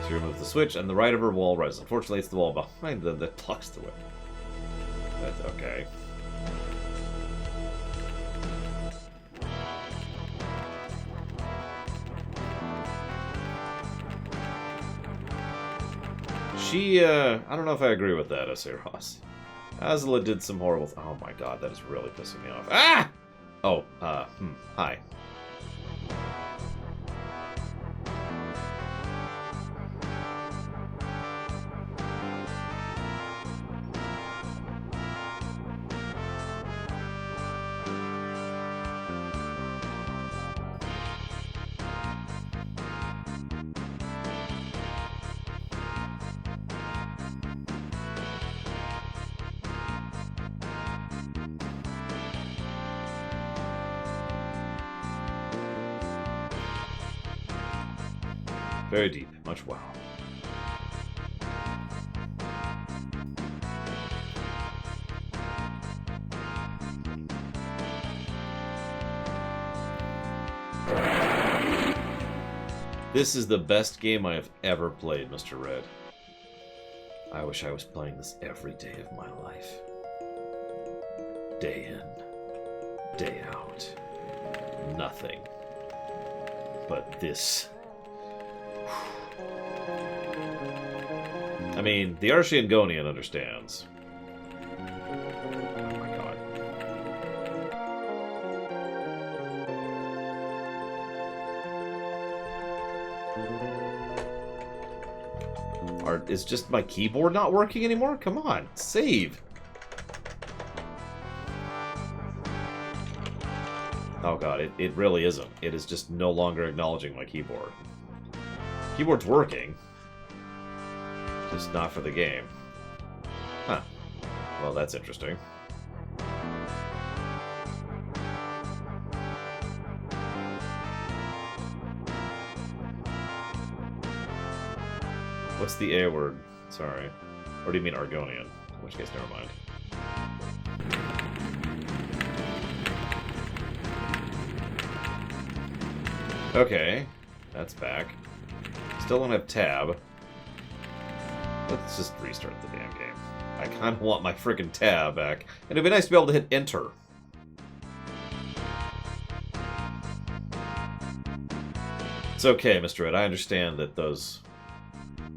So you remove the switch, and the right of her wall rises. Unfortunately, it's the wall behind them that blocks the way. That's okay. I don't know if I agree with that, S.A. Ross. Azula did some horrible... Oh my god, that is really pissing me off. Ah! Oh, hi. Very deep. Much wow. This is the best game I have ever played, Mr. Red. I wish I was playing this every day of my life. Day in, day out. Nothing but this. I mean, the Archangonian understands. Oh my god. Is just my keyboard not working anymore? Come on, save. Oh god, it really isn't. It is just no longer acknowledging my keyboard. Keyboard's working. Just not for the game. Huh. Well, that's interesting. What's the A word? Sorry. Or do you mean Argonian? In which case, never mind. Okay. That's back. Still don't have tab. Let's just restart the damn game. I kind of want my friggin' tab back. And it'd be nice to be able to hit enter. It's okay, Mr. Ed. I understand that those...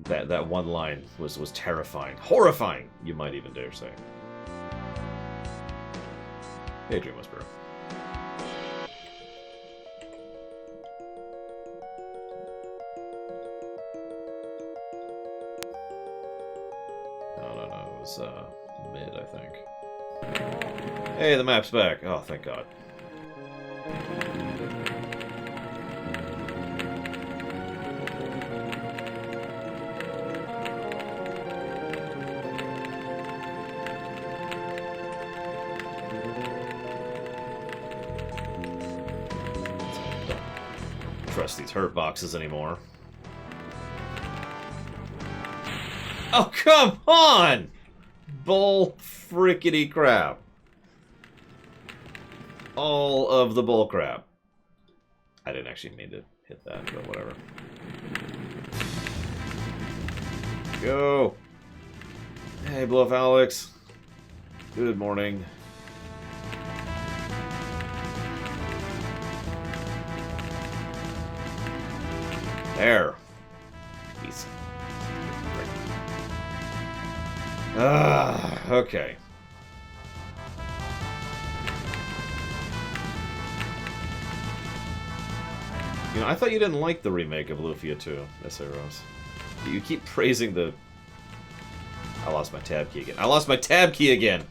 That one line was terrifying. Horrifying, you might even dare say. Hey, Dream Whisperer. No. It was, mid, I think. Hey, the map's back. Oh, thank God. touch these hurt boxes anymore. Oh, come on! Bull frickety crap. All of the bull crap. I didn't actually mean to hit that, but whatever. Go! Hey, Bluff Alex. Good morning. There. Easy. Okay. You know, I thought you didn't like the remake of Lufia 2, S.A. Rose. You keep praising the... I lost my tab key again. I lost my tab key again!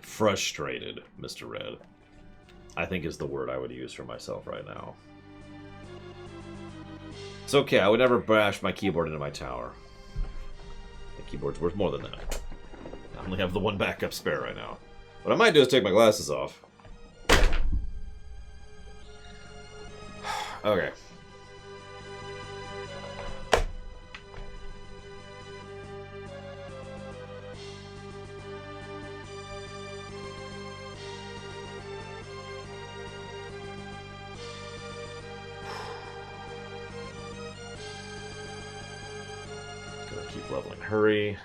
Frustrated, Mr. Red, I think is the word I would use for myself right now. It's okay, I would never bash my keyboard into my tower. My keyboard's worth more than that. I only have the one backup spare right now. What I might do is take my glasses off. Okay. Keep leveling hurry.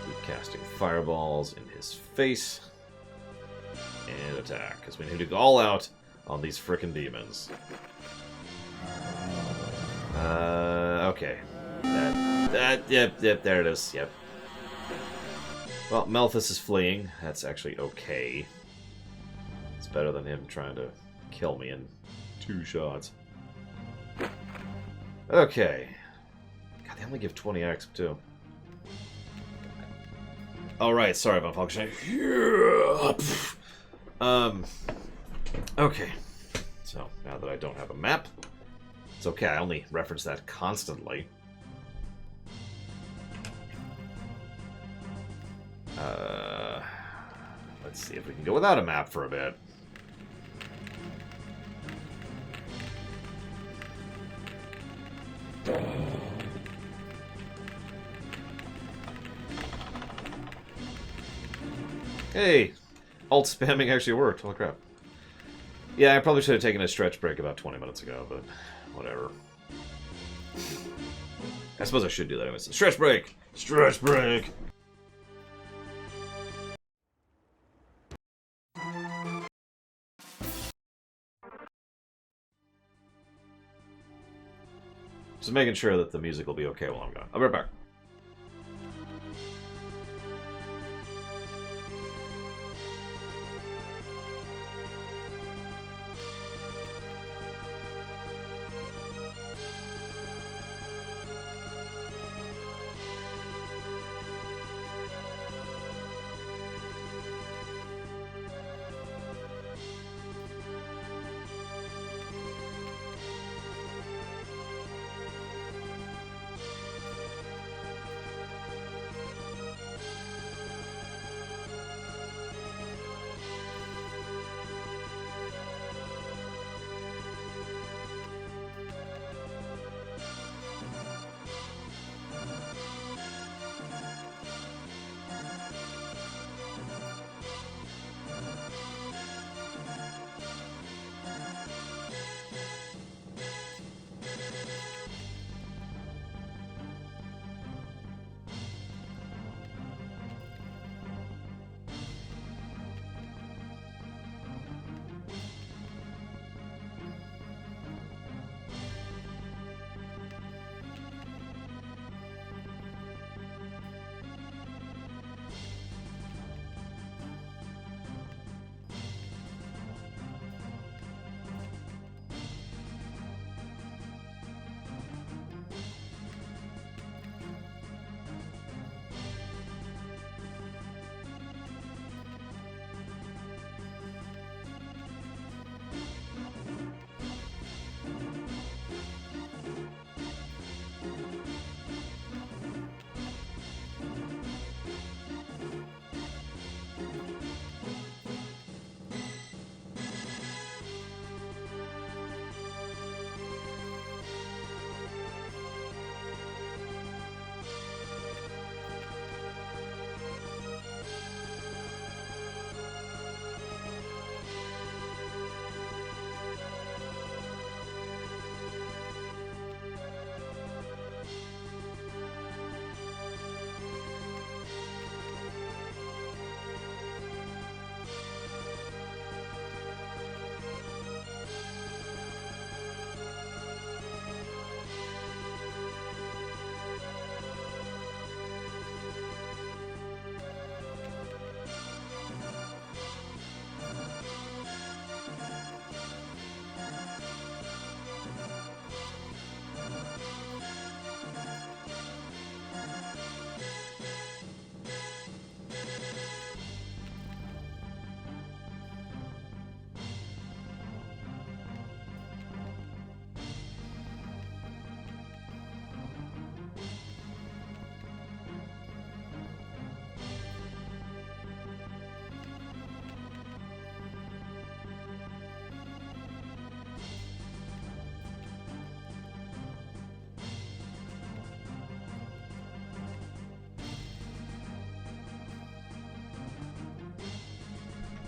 Keep casting fireballs in his face. And attack, because we need to go all out on these frickin' demons. Okay. Yep, there it is, yep. Well, Malthus is fleeing. That's actually okay. It's better than him trying to kill me in 2 shots. Okay. God, they only give 20x too. Alright, sorry about functioning. Okay. So, now that I don't have a map, it's okay, I only reference that constantly. Let's see if we can go without a map for a bit. Hey! Alt spamming actually worked. Holy crap. Yeah, I probably should have taken a stretch break about 20 minutes ago, but whatever. I suppose I should do that anyways. Stretch break! Stretch break! Just making sure that the music will be okay while I'm gone. I'll be right back.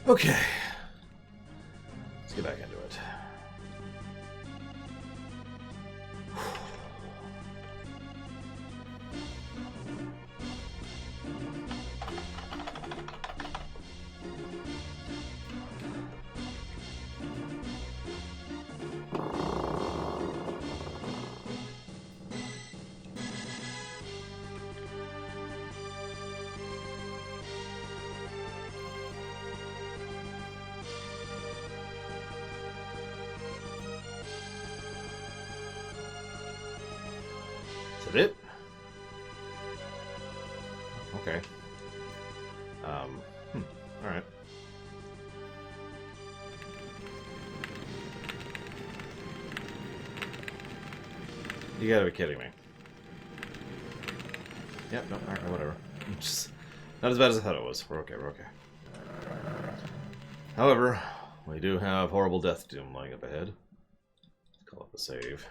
Okay. Let's get back into it. Is that it? Okay. Alright. You gotta be kidding me. Yep, no, alright, whatever. Just not as bad as I thought it was. We're okay, we're okay. However, we do have horrible death doom lying up ahead. Let's call up a save.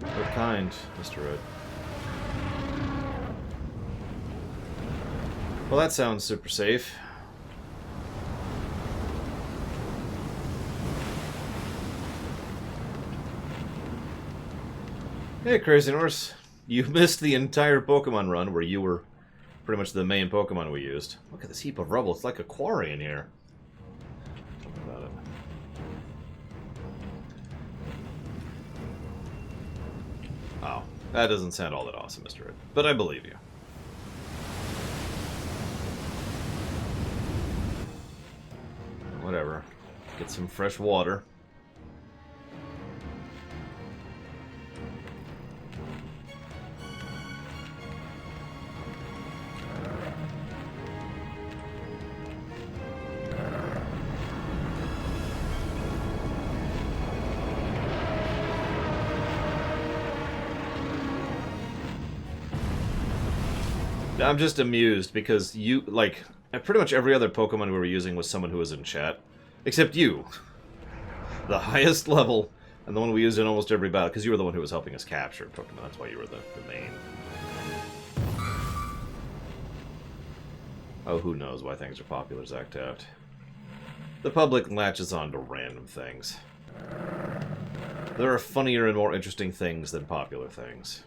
What kind, Mr. Red? Well, that sounds super safe. Hey, Crazy Norse. You missed the entire Pokemon run where you were pretty much the main Pokemon we used. Look at this heap of rubble. It's like a quarry in here. Tell me about it. Oh, that doesn't sound all that awesome, Mr. Red. But I believe you. Whatever. Get some fresh water. I'm just amused because you, like, pretty much every other Pokemon we were using was someone who was in chat. Except you. The highest level, and the one we used in almost every battle, because you were the one who was helping us capture Pokemon. That's why you were the main. Oh, who knows why things are popular, Zach Taft. The public latches on to random things. There are funnier and more interesting things than popular things.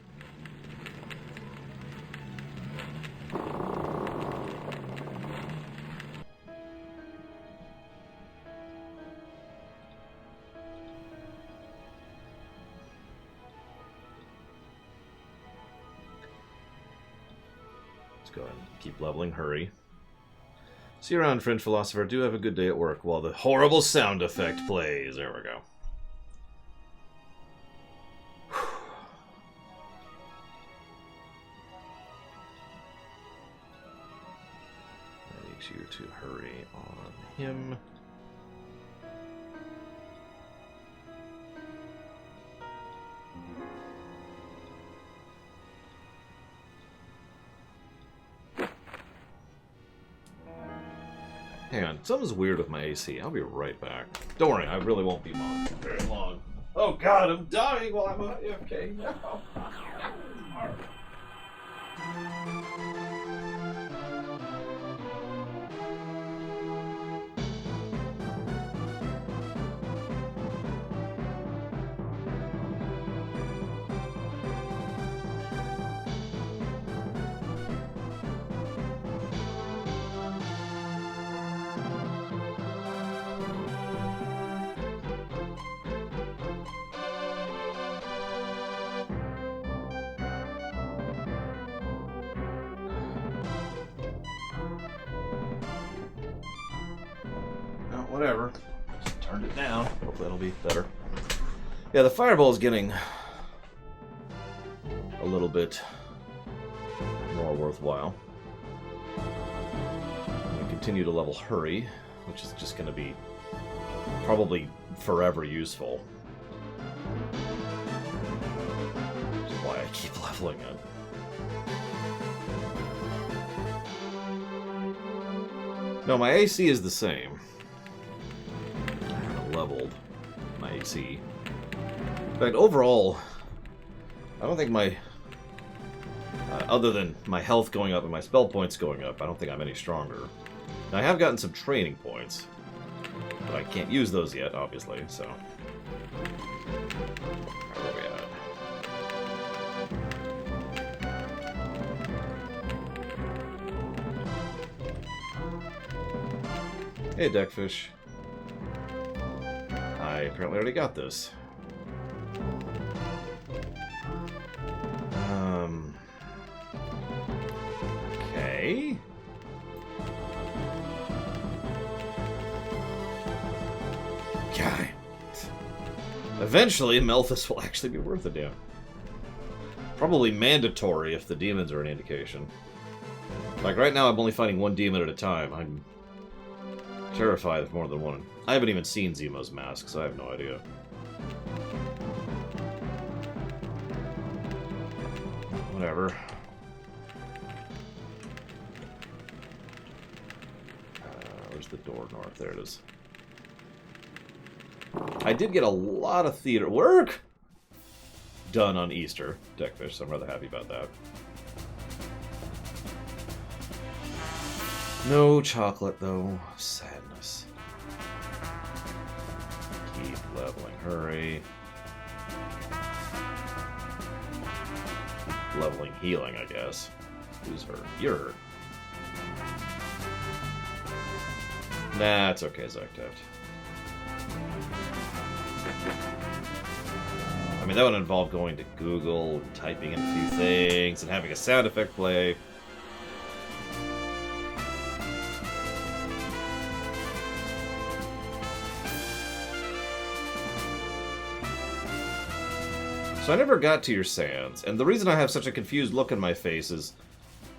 Let's go ahead and keep leveling. Hurry. See you around, French philosopher. Do have a good day at work while the horrible sound effect plays. There we go. I need you to hurry on him. Hang on, something's weird with my AC. I'll be right back. Don't worry, I really won't be long. Very long. Oh god, I'm dying while I'm AFK. No. Whatever. Just turned it down. Hopefully that'll be better. Yeah, the fireball is getting a little bit more worthwhile. We continue to level Hurry, which is just going to be probably forever useful. Which is why I keep leveling it. No, my AC is the same. Leveled my AC. In fact, overall, I don't think my Other than my health going up and my spell points going up, I don't think I'm any stronger. Now, I have gotten some training points, but I can't use those yet, obviously, so... Where are we at? Hey, Deckfish. I apparently already got this. Okay. God. Eventually, Melthus will actually be worth a damn. Probably mandatory if the demons are an indication. Like, right now I'm only fighting one demon at a time. I'm terrified of more than one. I haven't even seen Zemo's mask, so I have no idea. Whatever. Where's the door north? There it is. I did get a lot of theater work done on Easter, Deckfish, so I'm rather happy about that. No chocolate, though. Sadness. Keep leveling. Hurry. Keep leveling healing, I guess. Who's hurt? You're hurt. Nah, it's okay, Zektaft. I mean, that would involve going to Google, typing in a few things, and having a sound effect play. So I never got to your sands, and the reason I have such a confused look on my face is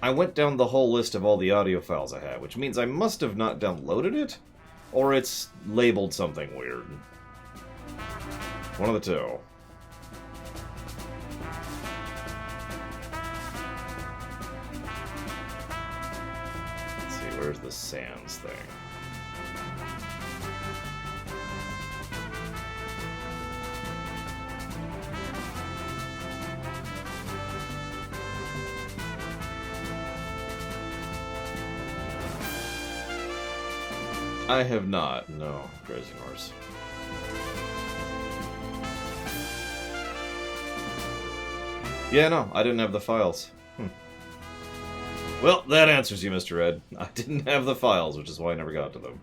I went down the whole list of all the audio files I had, which means I must have not downloaded it, or it's labeled something weird. One of the two. Let's see, where's the sands thing? I have not, no, Grazing Horse. Yeah, no, I didn't have the files. Well, that answers you, Mr. Ed. I didn't have the files, which is why I never got to them.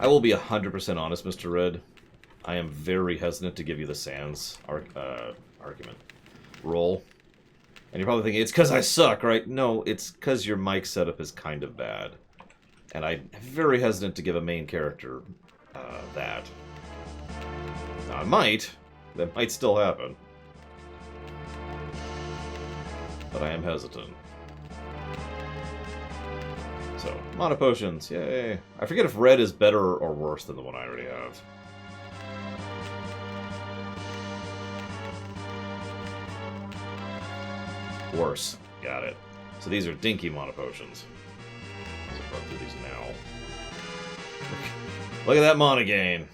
I will be 100% honest, Mr. Red. I am very hesitant to give you the Sans argument. Roll. And you're probably thinking, it's because I suck, right? No, it's because your mic setup is kind of bad. And I'm very hesitant to give a main character that. Now, I might. That might still happen. But I am hesitant. So, Mana Potions, yay. I forget if red is better or worse than the one I already have. Worse. Got it. So these are dinky Mana Potions. Let's run through these now. Look at that Mana gain.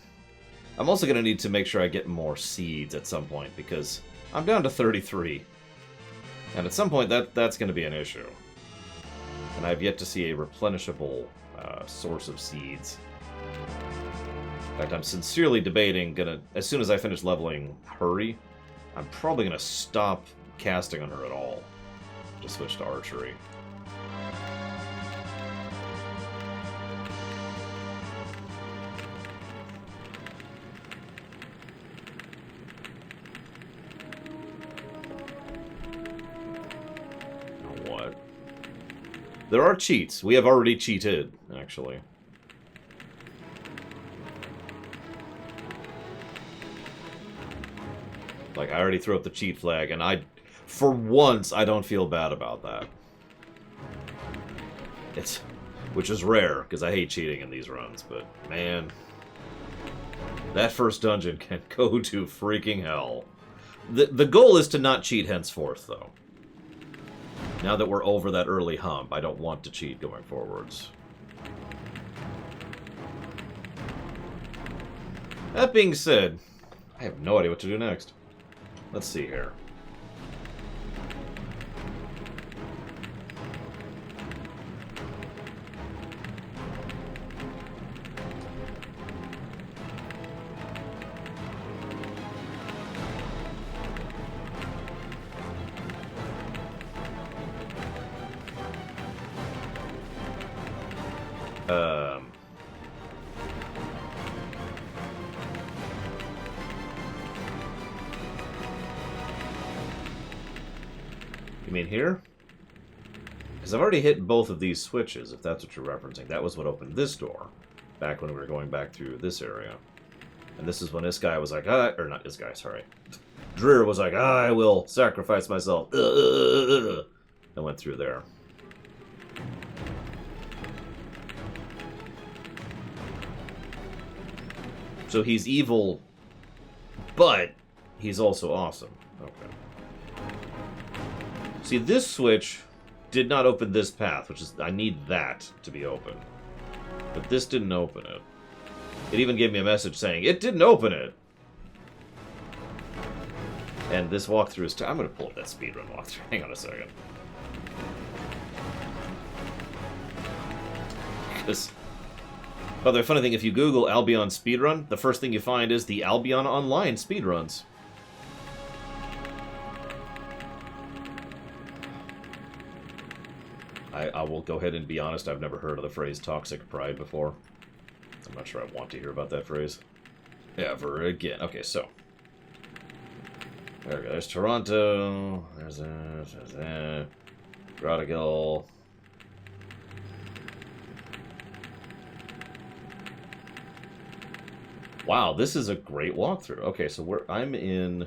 I'm also going to need to make sure I get more seeds at some point, because I'm down to 33. And at some point, that's going to be an issue. And I've yet to see a replenishable source of seeds. In fact, I'm sincerely debating, as soon as I finish leveling Hurry, I'm probably going to stop casting on her at all. Just switch to archery. What? There are cheats. We have already cheated, actually. Like, I already threw up the cheat flag, and for once, I don't feel bad about that. Which is rare, because I hate cheating in these runs, but, man, that first dungeon can go to freaking hell. The goal is to not cheat henceforth, though. Now that we're over that early hump, I don't want to cheat going forwards. That being said, I have no idea what to do next. Let's see here. You mean here? Because I've already hit both of these switches, if that's what you're referencing. That was what opened this door, back when we were going back through this area. And this is when this guy was like, or not this guy, sorry. Dreer was like, I will sacrifice myself. I went through there. So he's evil, but he's also awesome. Okay. See, this switch did not open this path, which is, I need that to be open. But this didn't open it. It even gave me a message saying, it didn't open it! And this walkthrough is... I'm going to pull up that speedrun walkthrough. Hang on a second. Because... By the way, funny thing, if you Google Albion speedrun, the first thing you find is the Albion Online speedruns. I will go ahead and be honest, I've never heard of the phrase toxic pride before. I'm not sure I want to hear about that phrase. Ever again. Okay, so. There we go. There's Toronto. There's that. Grottigal. Wow, this is a great walkthrough. Okay, so I'm in...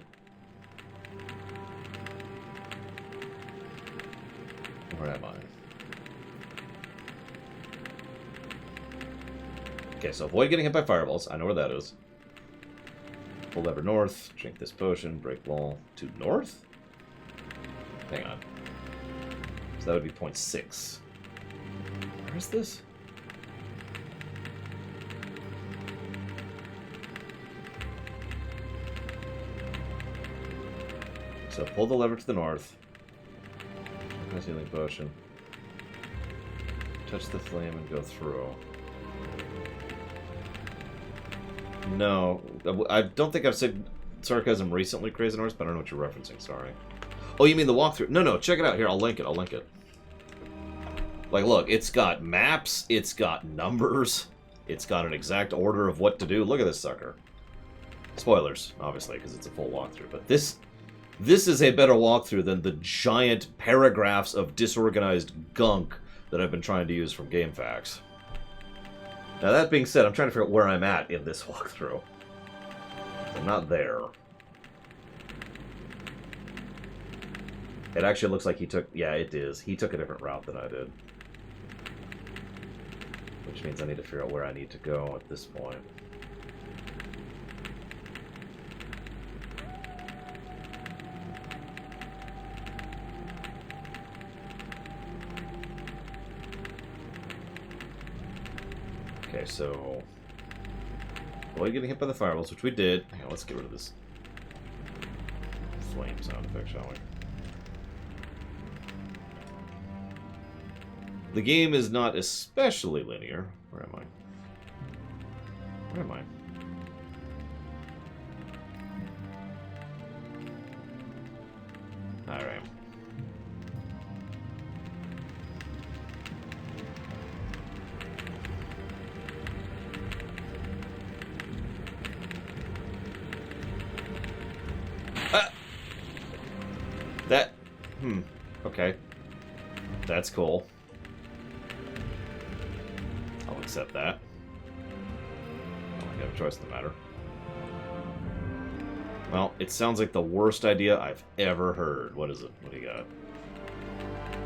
Where am I? Okay, so avoid getting hit by fireballs. I know where that is. Pull lever north. Drink this potion. Break wall. To north? Hang on. So that would be point 6. Where is this? So pull the lever to the north. Drink my healing potion. Touch the flame and go through. No, I don't think I've said sarcasm recently, Crazy Norse, but I don't know what you're referencing, sorry. Oh, you mean the walkthrough? No, check it out. Here, I'll link it. Like, look, it's got maps, it's got numbers, it's got an exact order of what to do. Look at this sucker. Spoilers, obviously, because it's a full walkthrough, but this is a better walkthrough than the giant paragraphs of disorganized gunk that I've been trying to use from GameFAQs. Now, that being said, I'm trying to figure out where I'm at in this walkthrough. I'm not there. It actually looks like he took... Yeah, it is. He took a different route than I did. Which means I need to figure out where I need to go at this point. Okay, so... Avoid getting hit by the fireballs, which we did. Hang on, let's get rid of this flame sound effect, shall we? The game is not especially linear. Where am I? Where am I? Alright. Okay. That's cool. I'll accept that. I don't have a choice in the matter. Well, it sounds like the worst idea I've ever heard. What is it? What do you got?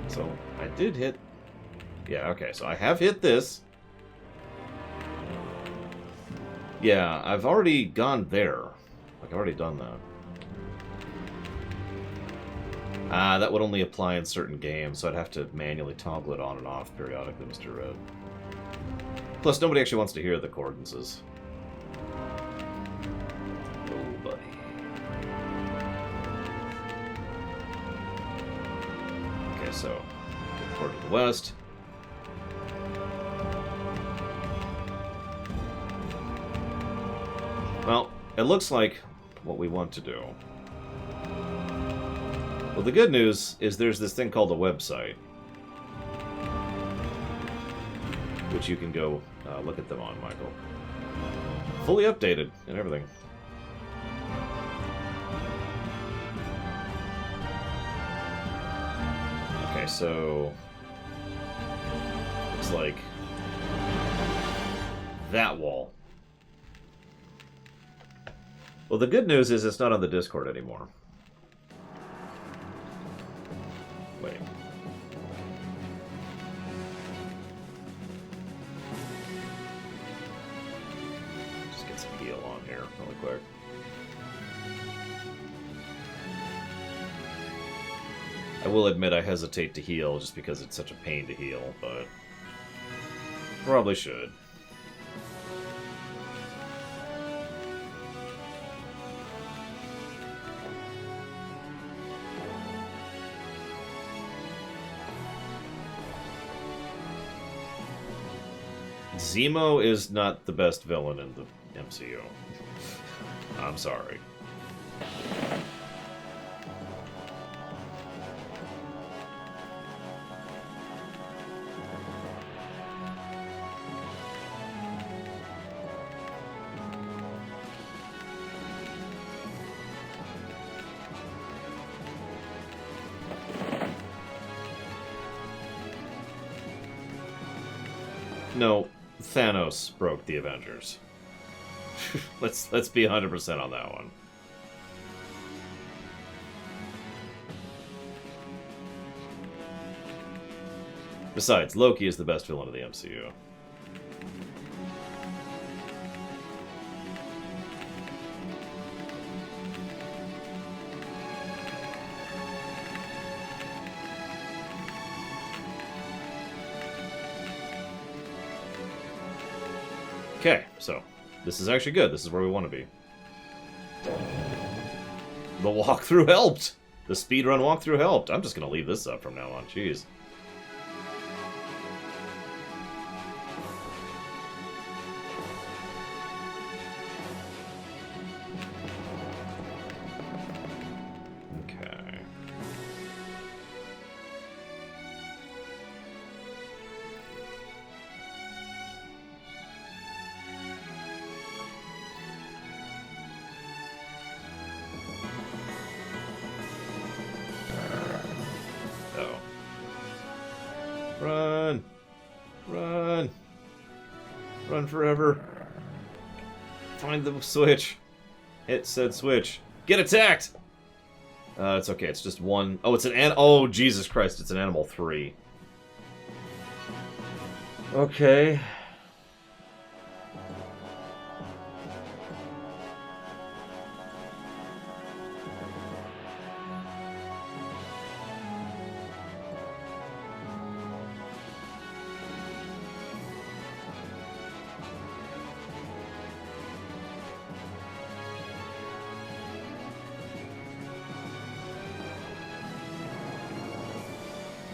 So, I did hit... Yeah, okay, so I have hit this. Yeah, I've already gone there. Like, I've already done that. That would only apply in certain games, so I'd have to manually toggle it on and off periodically, Mr. Red. Plus, nobody actually wants to hear the accordances. Oh, buddy. so get toward the west. Well, it looks like what we want to do. Well, the good news is there's this thing called a website, which you can go look at them on, Michael. Fully updated and everything. Okay, so looks like that wall. Well, the good news is it's not on the Discord anymore. Wait. Just get some heal on here really quick. I will admit I hesitate to heal just because it's such a pain to heal, but probably should. Zemo is not the best villain in the MCU. I'm sorry. No, Thanos broke the Avengers. let's be 100% on that one. Besides, Loki is the best villain of the MCU. Okay, so this is actually good. This is where we want to be. The walkthrough helped. The speedrun walkthrough helped. I'm just going to leave this up from now on. Jeez. Okay. Run! Run! Run forever! Find the switch! Hit said switch. Get attacked! It's okay, it's just one... Oh, it's an oh, Jesus Christ, it's an animal 3. Okay.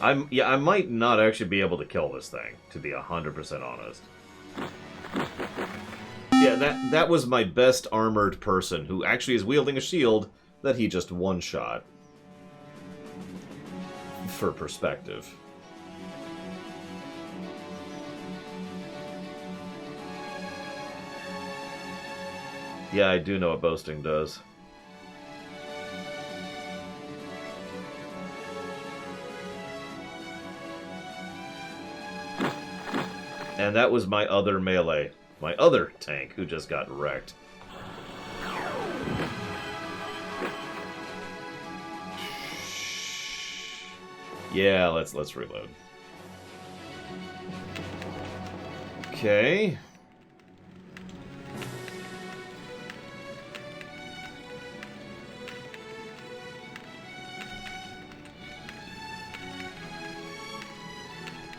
I might not actually be able to kill this thing, to be 100% honest. Yeah, that was my best armored person, who actually is wielding a shield that he just one-shot. For perspective. Yeah, I do know what boasting does. And that was my other melee. My other tank who just got wrecked. Yeah, let's reload. Okay.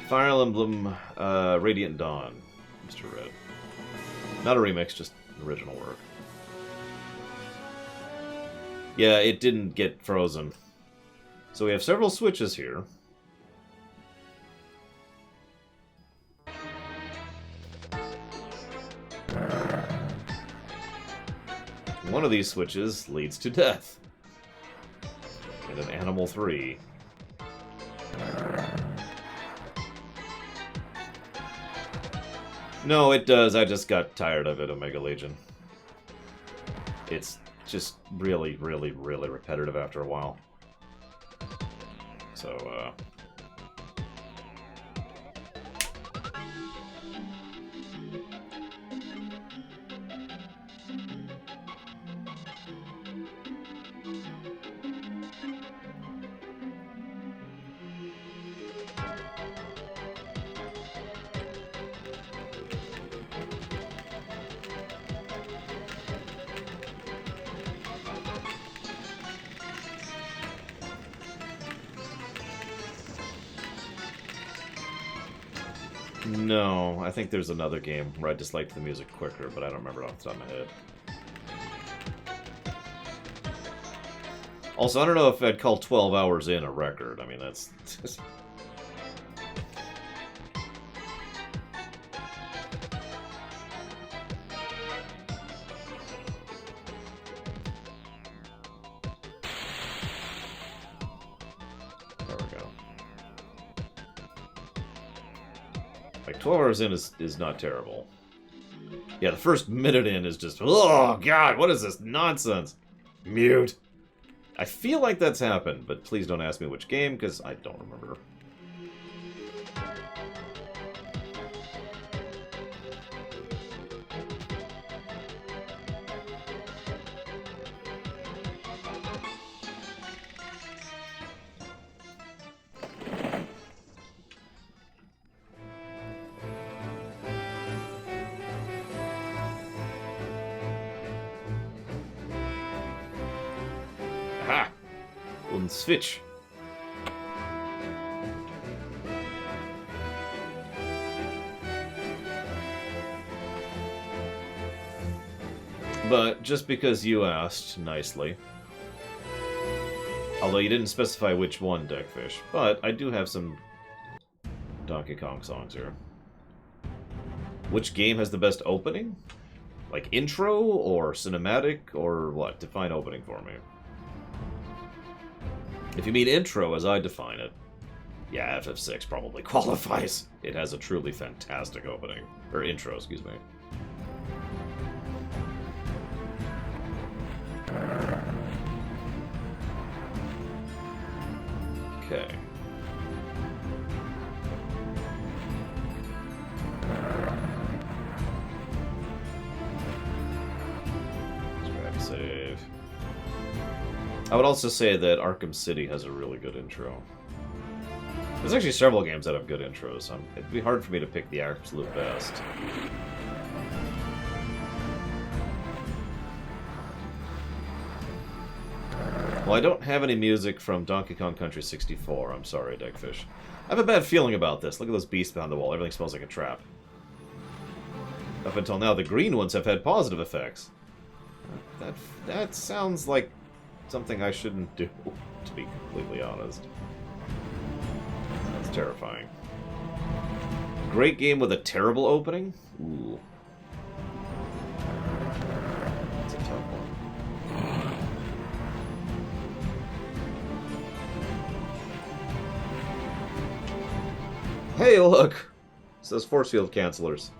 Fire Emblem Radiant Dawn, Mr. Red. Not a remix, just original work. Yeah, it didn't get frozen. So we have several switches here. One of these switches leads to death. In an Animal 3. No, it does. I just got tired of it, Omega Legion. It's just really, really, really repetitive after a while. So, no, I think there's another game where I just liked the music quicker, but I don't remember off the top of my head. Also, I don't know if I'd call 12 hours in a record. I mean, that's... There we go. Like, 12 hours in is not terrible. Yeah, the first minute in is just, oh god, what is this nonsense? Mute. I feel like that's happened, but please don't ask me which game, because I don't remember. Aha! Und switch. But just because you asked nicely, although you didn't specify which one, Deckfish, but I do have some Donkey Kong songs here. Which game has the best opening? Like intro or cinematic or what? Define opening for me. If you mean intro as I define it, yeah, FF6 probably qualifies. It has a truly fantastic opening. Or intro, excuse me. Okay. Let's grab save. I would also say that Arkham City has a really good intro. There's actually several games that have good intros. It'd be hard for me to pick the absolute best. Well, I don't have any music from Donkey Kong Country 64. I'm sorry, Deckfish. I have a bad feeling about this. Look at those beasts behind the wall. Everything smells like a trap. Up until now, the green ones have had positive effects. That sounds like something I shouldn't do, to be completely honest. That's terrifying. Great game with a terrible opening? Ooh. That's a tough one. Hey, look! It says force field cancelers.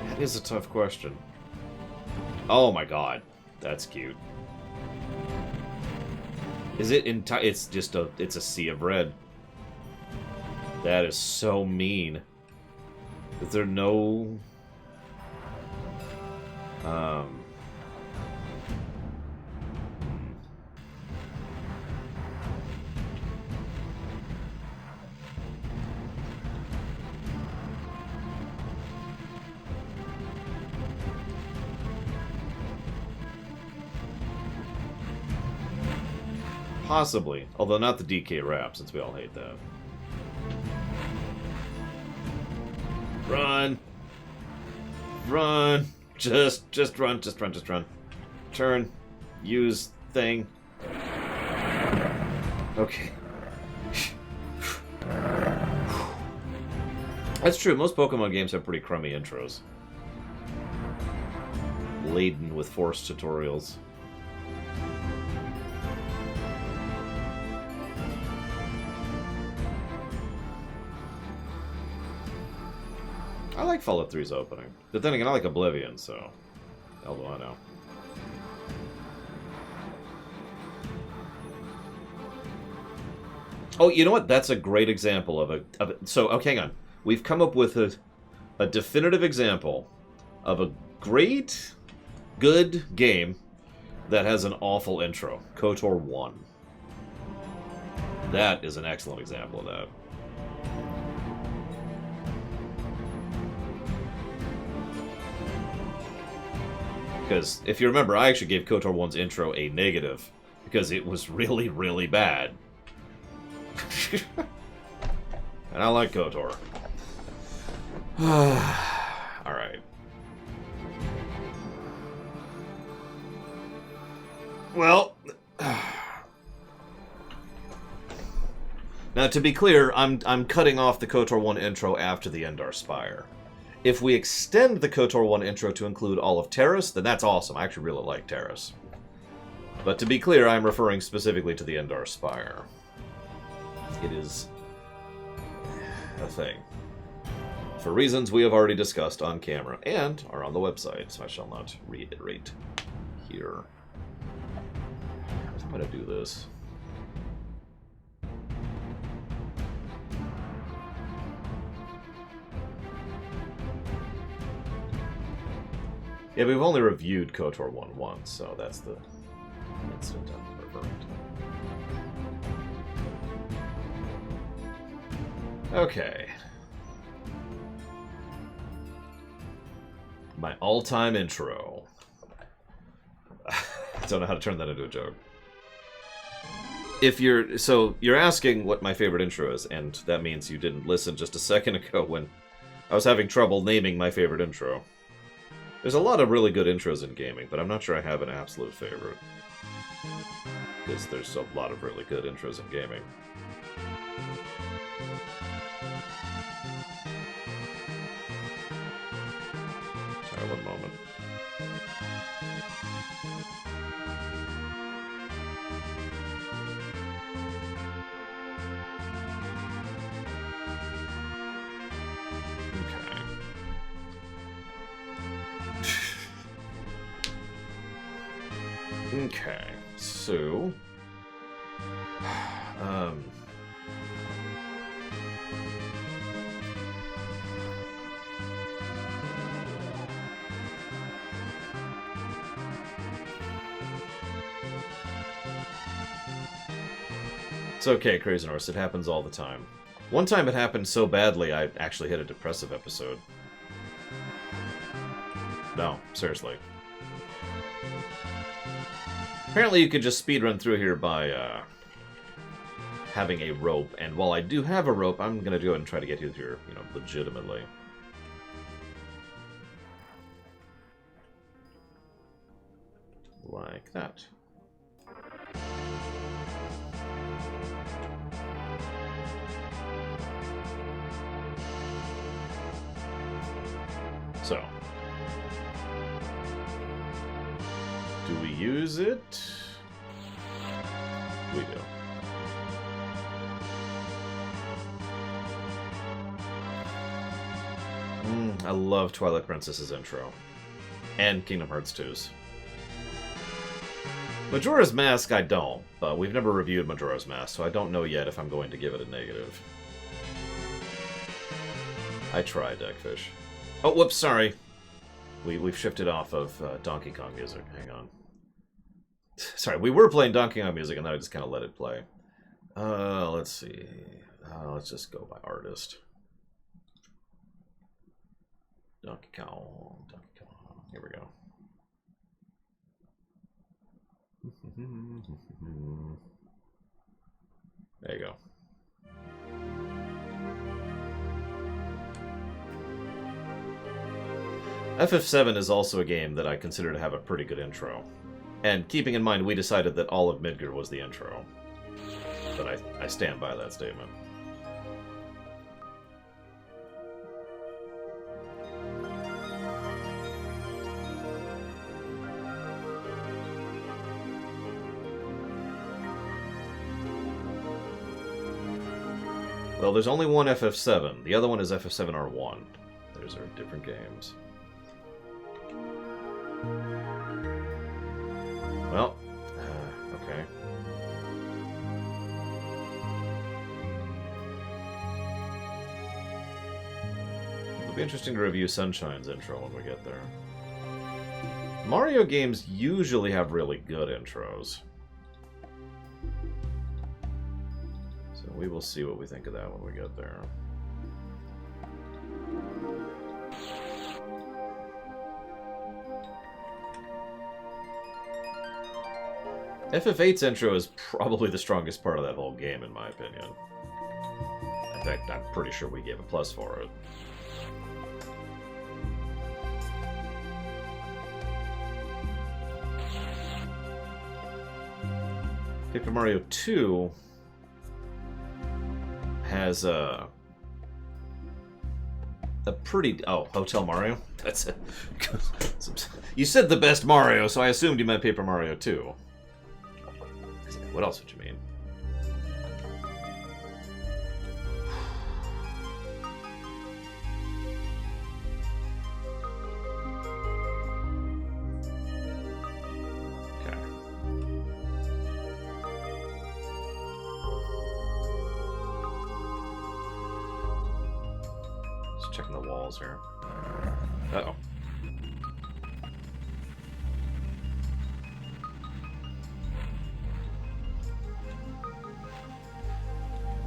That is a tough question. Oh my god, that's cute. Is it it's just it's a sea of red. That is so mean. Is there no possibly, although not the DK rap, since we all hate that. Run! Run. Run. Just run. Just run. Turn. Use thing. Okay. That's true. Most Pokemon games have pretty crummy intros. Laden with forced tutorials. I like Fallout 3's opening. But then again, I like Oblivion, so... hell do I know. Oh, you know what? That's a great example of it. So, okay, hang on. We've come up with a definitive example of a great, good game that has an awful intro. KOTOR 1. That is an excellent example of that. Because, if you remember, I actually gave KOTOR 1's intro a negative, because it was really, really bad. And I like KOTOR. Alright. Well... now, to be clear, I'm cutting off the KOTOR 1 intro after the Endar Spire. If we extend the KOTOR 1 intro to include all of Terrace, then that's awesome. I actually really like Terrace. But to be clear, I'm referring specifically to the Endar Spire. It is a thing. For reasons we have already discussed on camera and are on the website, so I shall not reiterate here. I'm going to do this. Yeah, we've only reviewed KOTOR 1 once, so that's the instant I'm referring to. Okay. My all-time intro. I don't know how to turn that into a joke. If you're asking what my favorite intro is, and that means you didn't listen just a second ago when I was having trouble naming my favorite intro. There's a lot of really good intros in gaming, but I'm not sure I have an absolute favorite. Because there's a lot of really good intros in gaming. Sorry, one moment. Okay, so... It's okay, Crazy Norse, it happens all the time. One time it happened so badly I actually hit a depressive episode. No, seriously. Apparently you could just speedrun through here by having a rope, and while I do have a rope, I'm gonna go ahead and try to get you here, you know, legitimately. Like that. So. Do we use it? We do. I love Twilight Princess's intro. And Kingdom Hearts 2's. Majora's Mask I don't, but we've never reviewed Majora's Mask, so I don't know yet if I'm going to give it a negative. I tried, Deckfish. Oh, whoops, sorry. We've shifted off of Donkey Kong music. Hang on. Sorry, we were playing Donkey Kong music, and then I just kind of let it play. Let's see. Let's just go by artist. Donkey Kong. Here we go. There you go. FF7 is also a game that I consider to have a pretty good intro. And keeping in mind, we decided that all of Midgar was the intro. But I stand by that statement. Well, there's only one FF7. The other one is FF7R1. Those are different games. Well, okay. It'll be interesting to review Sunshine's intro when we get there. Mario games usually have really good intros. So we will see what we think of that when we get there. FF8's intro is probably the strongest part of that whole game, in my opinion. In fact, I'm pretty sure we gave a plus for it. Paper Mario 2 has a pretty... Oh, Hotel Mario? That's it. You said the best Mario, so I assumed you meant Paper Mario 2. What else would you mean? Okay. Just checking the walls here. Uh-oh.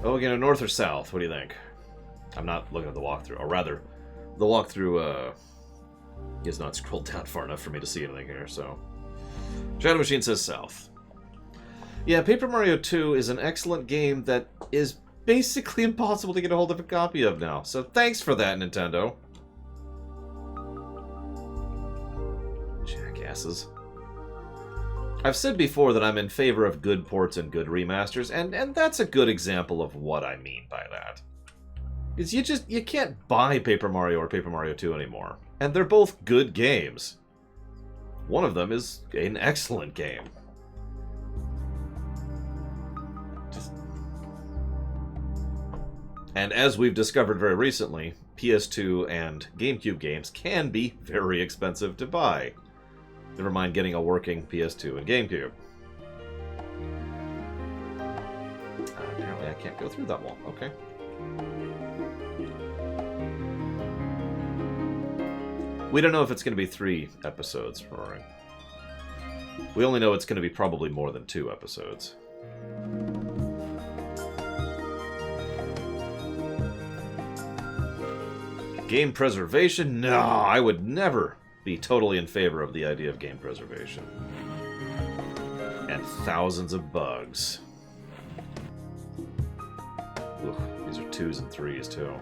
Oh, again, north or south? What do you think? I'm not looking at the walkthrough. Or rather, the walkthrough is not scrolled down far enough for me to see anything here, so... Shadow Machine says south. Yeah, Paper Mario 2 is an excellent game that is basically impossible to get a hold of a copy of now. So thanks for that, Nintendo. Jackasses. I've said before that I'm in favor of good ports and good remasters, and that's a good example of what I mean by that. Is you can't buy Paper Mario or Paper Mario 2 anymore. And they're both good games. One of them is an excellent game. And as we've discovered very recently, PS2 and GameCube games can be very expensive to buy. Never mind getting a working PS2 and GameCube. Apparently I can't go through that wall. Okay. We don't know if it's going to be 3 episodes, Roaring. We only know it's going to be probably more than 2 episodes. Game preservation? No, I would never be totally in favor of the idea of game preservation. And thousands of bugs. Ugh, these are 2s and 3s, too.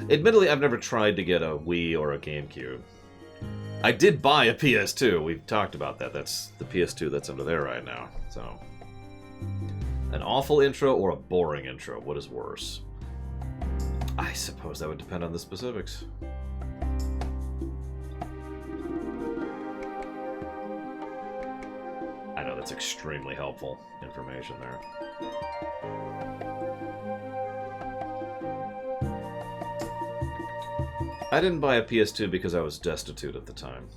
Admittedly, I've never tried to get a Wii or a GameCube. I did buy a PS2. We've talked about that. That's the PS2 that's under there right now. So, an awful intro or a boring intro? What is worse? I suppose that would depend on the specifics. I know that's extremely helpful information there. I didn't buy a PS2 because I was destitute at the time.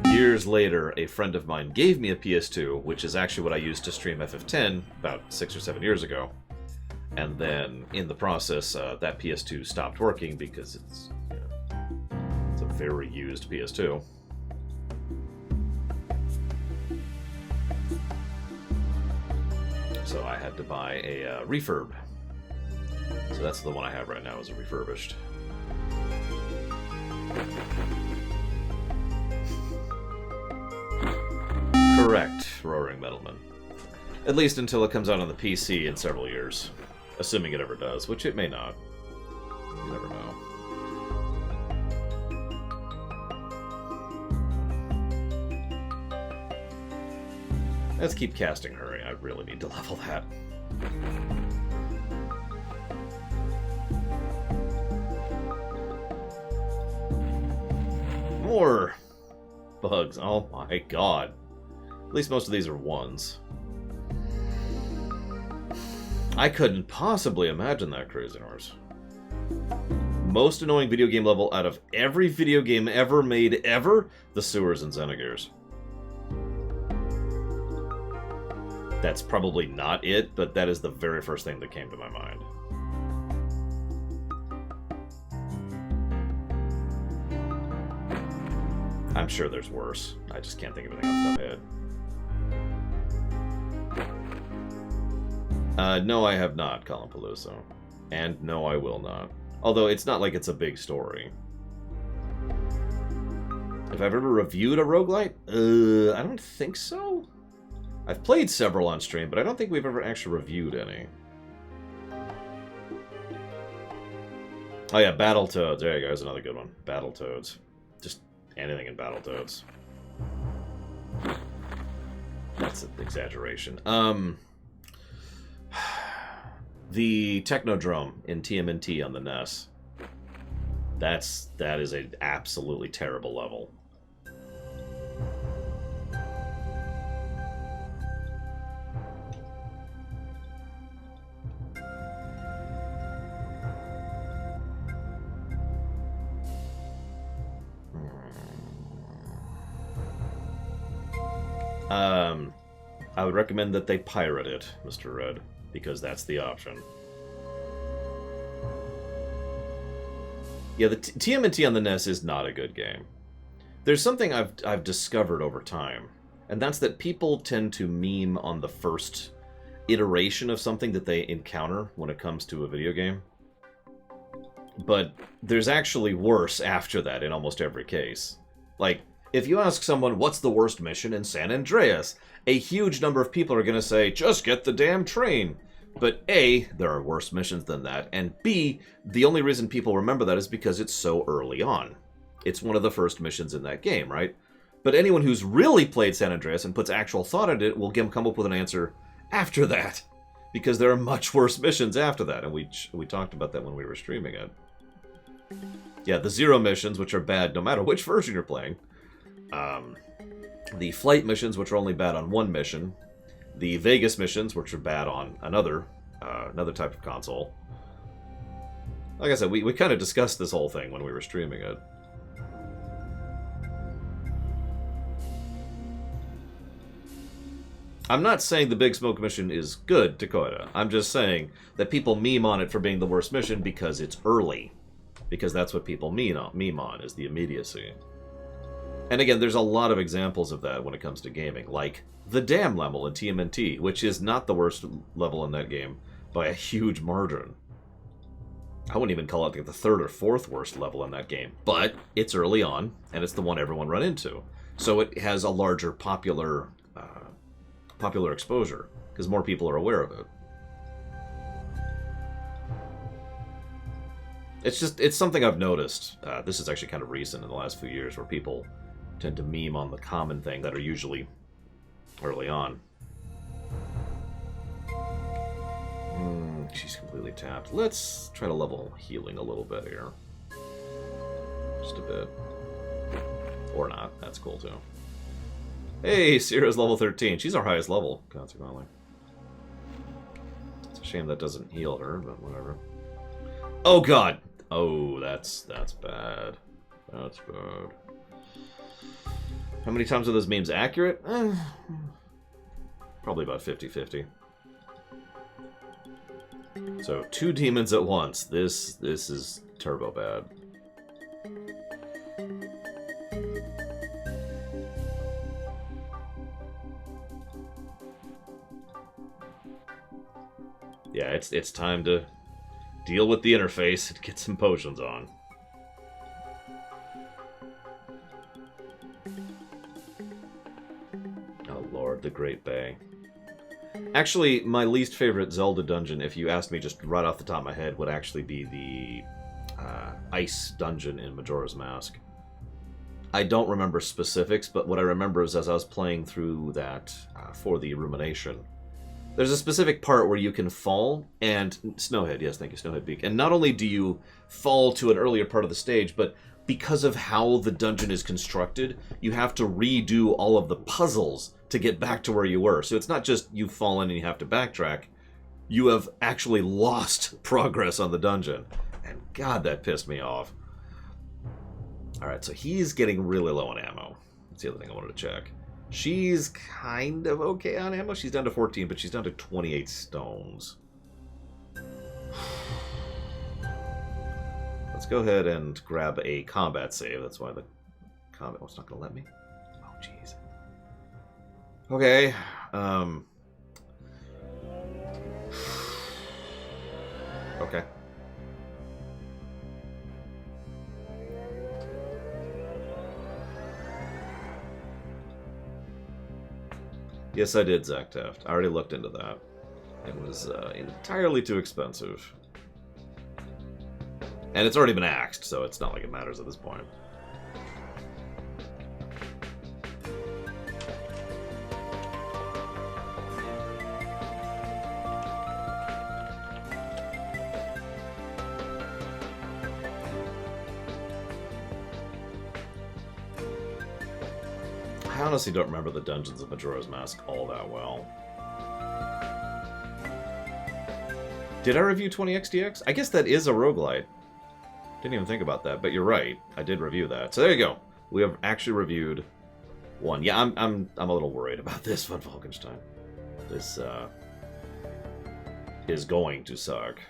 Years later, a friend of mine gave me a PS2, which is actually what I used to stream FF10 about 6 or 7 years ago. And then, in the process, that PS2 stopped working because it's a very used PS2. So I had to buy a refurb. So that's the one I have right now, is a refurbished. Correct, Roaring Metalman. At least until it comes out on the PC in several years. Assuming it ever does, which it may not. You never know. Let's keep casting her. I really need to level that. More bugs. Oh my god. At least most of these are ones. I couldn't possibly imagine that, Crazy Horse. Most annoying video game level out of every video game ever made ever? The sewers in Xenogears. That's probably not it, but that is the very first thing that came to my mind. I'm sure there's worse. I just can't think of anything off the top of my head. No, I have not, Colin Peluso. And no, I will not. Although, it's not like it's a big story. If I've ever reviewed a roguelite? I don't think so. I've played several on stream, but I don't think we've ever actually reviewed any. Oh yeah, Battletoads. There you go, there's another good one. Battletoads. Just anything in Battletoads. That's an exaggeration. The Technodrome in TMNT on the NES. That is an absolutely terrible level. I would recommend that they pirate it, Mr. Red, because that's the option. Yeah, the TMNT on the NES is not a good game. There's something I've discovered over time, and that's that people tend to meme on the first iteration of something that they encounter when it comes to a video game. But there's actually worse after that in almost every case. Like, if you ask someone, what's the worst mission in San Andreas? A huge number of people are going to say, just get the damn train. But A, there are worse missions than that, and B, the only reason people remember that is because it's so early on. It's one of the first missions in that game, right? But anyone who's really played San Andreas and puts actual thought into it will come up with an answer after that. Because there are much worse missions after that, and we talked about that when we were streaming it. Yeah, the Zero missions, which are bad no matter which version you're playing. The flight missions, which are only bad on one mission. The Vegas missions, which are bad on another type of console. Like I said, we kind of discussed this whole thing when we were streaming it. I'm not saying the Big Smoke mission is good, Dakota. I'm just saying that people meme on it for being the worst mission because it's early. Because that's what people meme on, is the immediacy. And again, there's a lot of examples of that when it comes to gaming, like the Dam level in TMNT, which is not the worst level in that game by a huge margin. I wouldn't even call it like the third or fourth worst level in that game, but it's early on, and it's the one everyone run into. So it has a larger popular exposure, because more people are aware of it. It's something I've noticed. This is actually kind of recent in the last few years, where people tend to meme on the common thing that are usually early on. She's completely tapped. Let's try to level healing a little bit here. Just a bit. Or not. That's cool, too. Hey, Sierra's level 13. She's our highest level, consequently. It's a shame that doesn't heal her, but whatever. Oh, God! Oh, that's bad. That's bad. How many times are those memes accurate? Probably about 50-50. So, 2 demons at once. This is turbo bad. Yeah, it's time to deal with the interface and get some potions on. Oh Lord, the Great Bay. Actually, my least favorite Zelda dungeon, if you asked me just right off the top of my head, would actually be the ice dungeon in Majora's Mask. I don't remember specifics, but what I remember is as I was playing through that for the Rumination, there's a specific part where you can fall, and Snowhead, yes, thank you, Snowhead Beak. And not only do you fall to an earlier part of the stage, but because of how the dungeon is constructed, you have to redo all of the puzzles to get back to where you were. So it's not just you've fallen and you have to backtrack. You have actually lost progress on the dungeon. And God, that pissed me off. Alright, so he's getting really low on ammo. That's the other thing I wanted to check. She's kind of okay on ammo. She's down to 14, but she's down to 28 stones. Let's go ahead and grab a combat save. That's why the combat... Oh, it's not going to let me? Oh, jeez. Okay. Okay. Yes, I did, Zach Taft. I already looked into that. It was entirely too expensive. And it's already been axed, so it's not like it matters at this point. I honestly don't remember the dungeons of Majora's Mask all that well. Did I review 20XDX? I guess that is a roguelite. Didn't even think about that, but you're right. I did review that. So there you go. We have actually reviewed one. Yeah, I'm a little worried about this one, Wolkenstein. This is going to suck.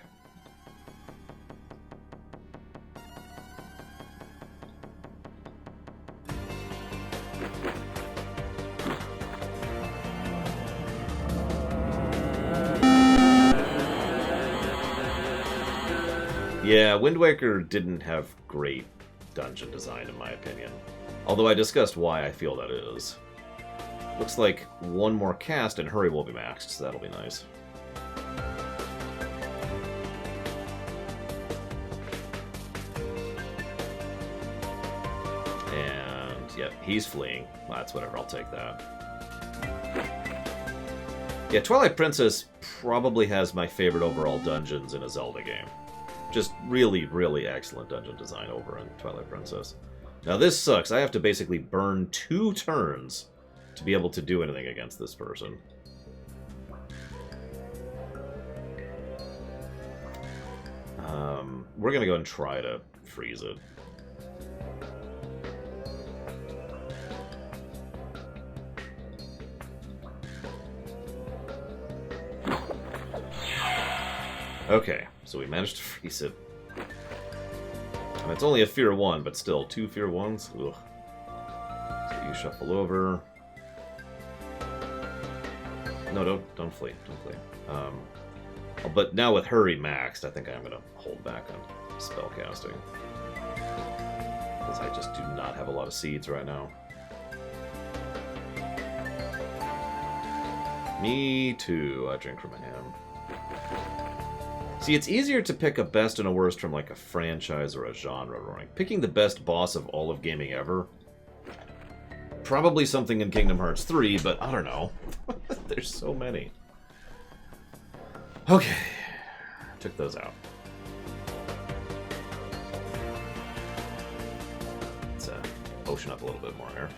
Yeah, Wind Waker didn't have great dungeon design, in my opinion. Although I discussed why I feel that is. Looks like one more cast and Hurry will be maxed, so that'll be nice. And, yeah, he's fleeing. Well, that's whatever, I'll take that. Yeah, Twilight Princess probably has my favorite overall dungeons in a Zelda game. Just really, really excellent dungeon design over in Twilight Princess. Now this sucks. I have to basically burn 2 turns to be able to do anything against this person. We're gonna go and try to freeze it. Okay, so we managed to freeze it. And it's only a Fear 1, but still, 2 Fear 1s? Ugh. So you shuffle over. No, don't flee. Don't flee. But now with Hurry maxed, I think I'm going to hold back on spellcasting. Because I just do not have a lot of seeds right now. Me too. I drink from a hand. See, it's easier to pick a best and a worst from like a franchise or a genre, Roaring. Picking the best boss of all of gaming ever. Probably something in Kingdom Hearts 3, but I don't know. There's so many. Okay. Took those out. Let's potion up a little bit more here.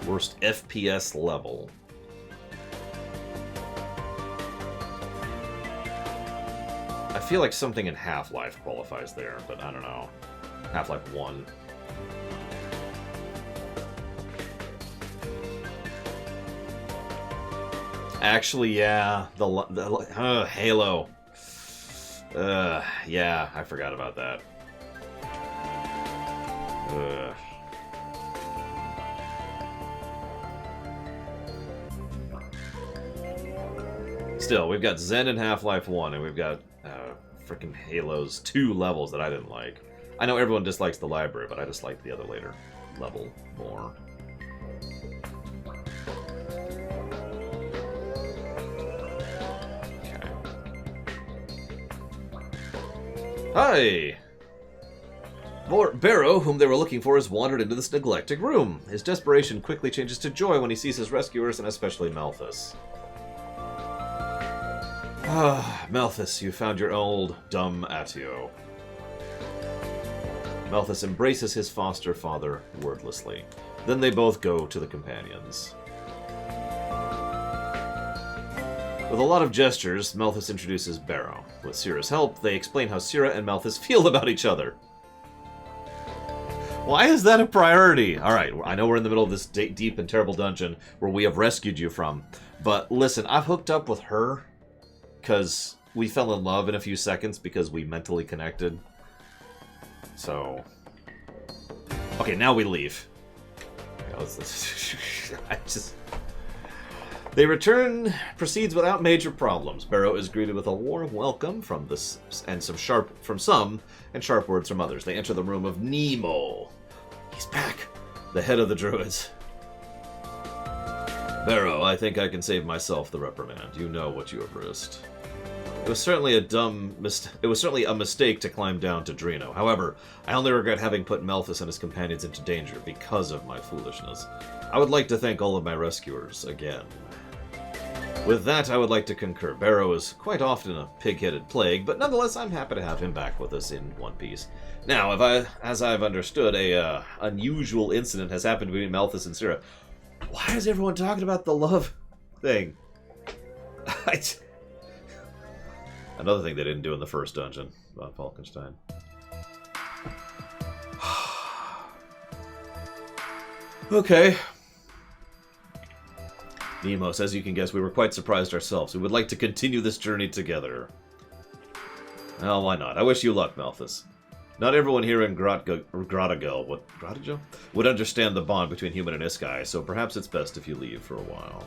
Worst FPS level. I feel like something in Half-Life qualifies there, but I don't know. Half-Life 1. Actually, yeah. Halo. Yeah, I forgot about that. Still, we've got Zen in Half-Life 1, and we've got freaking Halo's 2 levels that I didn't like. I know everyone dislikes the library, but I just liked the other later level more. Hi! Barrow, whom they were looking for, has wandered into this neglected room. His desperation quickly changes to joy when he sees his rescuers, and especially Malthus. Ah, Malthus, you found your old, dumb Attio. Malthus embraces his foster father wordlessly. Then they both go to the companions. With a lot of gestures, Malthus introduces Barrow. With Syrah's help, they explain how Syrah and Malthus feel about each other. Why is that a priority? Alright, I know we're in the middle of this deep and terrible dungeon where we have rescued you from. But listen, I've hooked up with her because we fell in love in a few seconds because we mentally connected. So... Okay, now we leave. They return, proceeds without major problems. Barrow is greeted with a warm welcome from some sharp words from others. They enter the room of Nemo. He's back, the head of the druids. Barrow, I think I can save myself the reprimand. You know what you have risked. It was certainly a mistake to climb down to Drino. However, I only regret having put Malthus and his companions into danger because of my foolishness. I would like to thank all of my rescuers again. With that, I would like to concur. Barrow is quite often a pig-headed plague, but nonetheless, I'm happy to have him back with us in one piece. Now, as I've understood, a unusual incident has happened between Malthus and Syrah. Why is everyone talking about the love thing? Another thing they didn't do in the first dungeon about Falkenstein. Okay. Nemos, as you can guess, we were quite surprised ourselves. We would like to continue this journey together. Well, why not? I wish you luck, Malthus. Not everyone here in Grotagel would understand the bond between human and Iskai, so perhaps it's best if you leave for a while.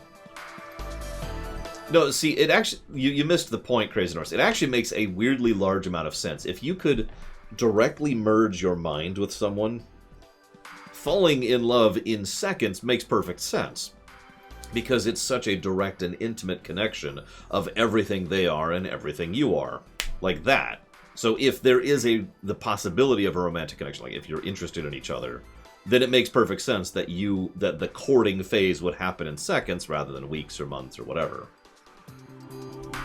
No, see, it actually... You missed the point, Crazy Norse. It actually makes a weirdly large amount of sense. If you could directly merge your mind with someone, falling in love in seconds makes perfect sense. Because it's such a direct and intimate connection of everything they are and everything you are. Like that. So if there is the possibility of a romantic connection, like if you're interested in each other, then it makes perfect sense that the courting phase would happen in seconds rather than weeks or months or whatever.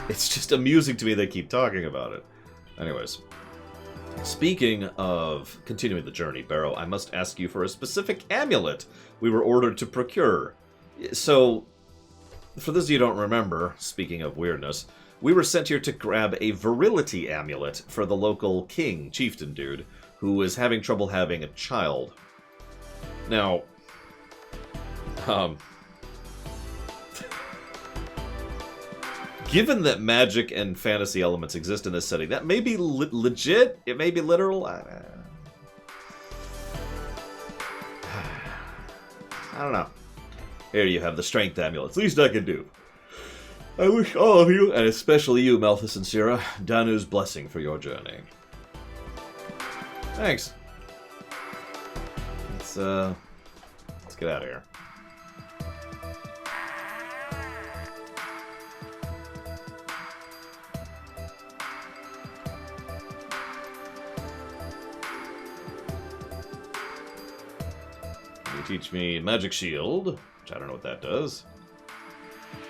It's just amusing to me they keep talking about it. Anyways. Speaking of continuing the journey, Barrow, I must ask you for a specific amulet we were ordered to procure. So, for those of you who don't remember, speaking of weirdness, we were sent here to grab a virility amulet for the local king, chieftain dude, who is having trouble having a child. Now, given that magic and fantasy elements exist in this setting, that may be legit, it may be literal. I don't know. Here you have the strength amulet. It's the least I can do. I wish all of you, and especially you, Malthus and Syrah, Danu's blessing for your journey. Thanks. Let's get out of here. You teach me Magic Shield. I don't know what that does.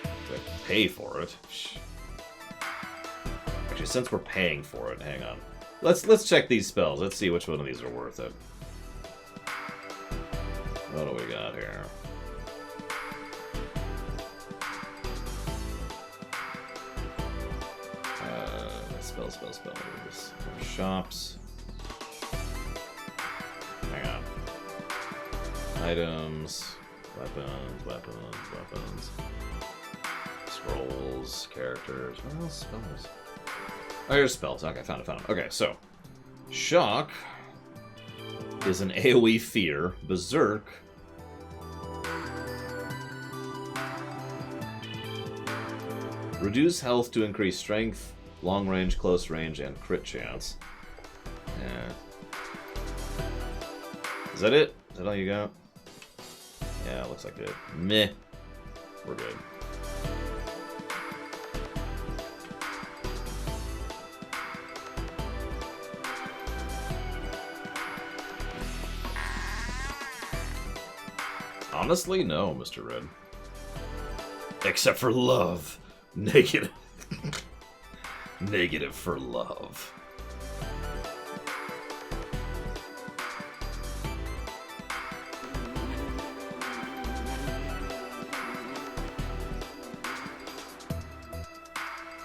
I pay for it. Actually, since we're paying for it, hang on. Let's check these spells. Let's see which one of these are worth it. What do we got here? Spells. Shops. Hang on. Items. Weapons. Scrolls, characters. What else? Spells. Oh, here's spells. Okay, found it. Okay, so. Shock is an AoE fear. Berserk. Reduce health to increase strength, long range, close range, and crit chance. Yeah. Is that it? Is that all you got? Yeah, looks like it. Meh. We're good. Honestly, no, Mr. Red. Except for love. Negative. Negative for love.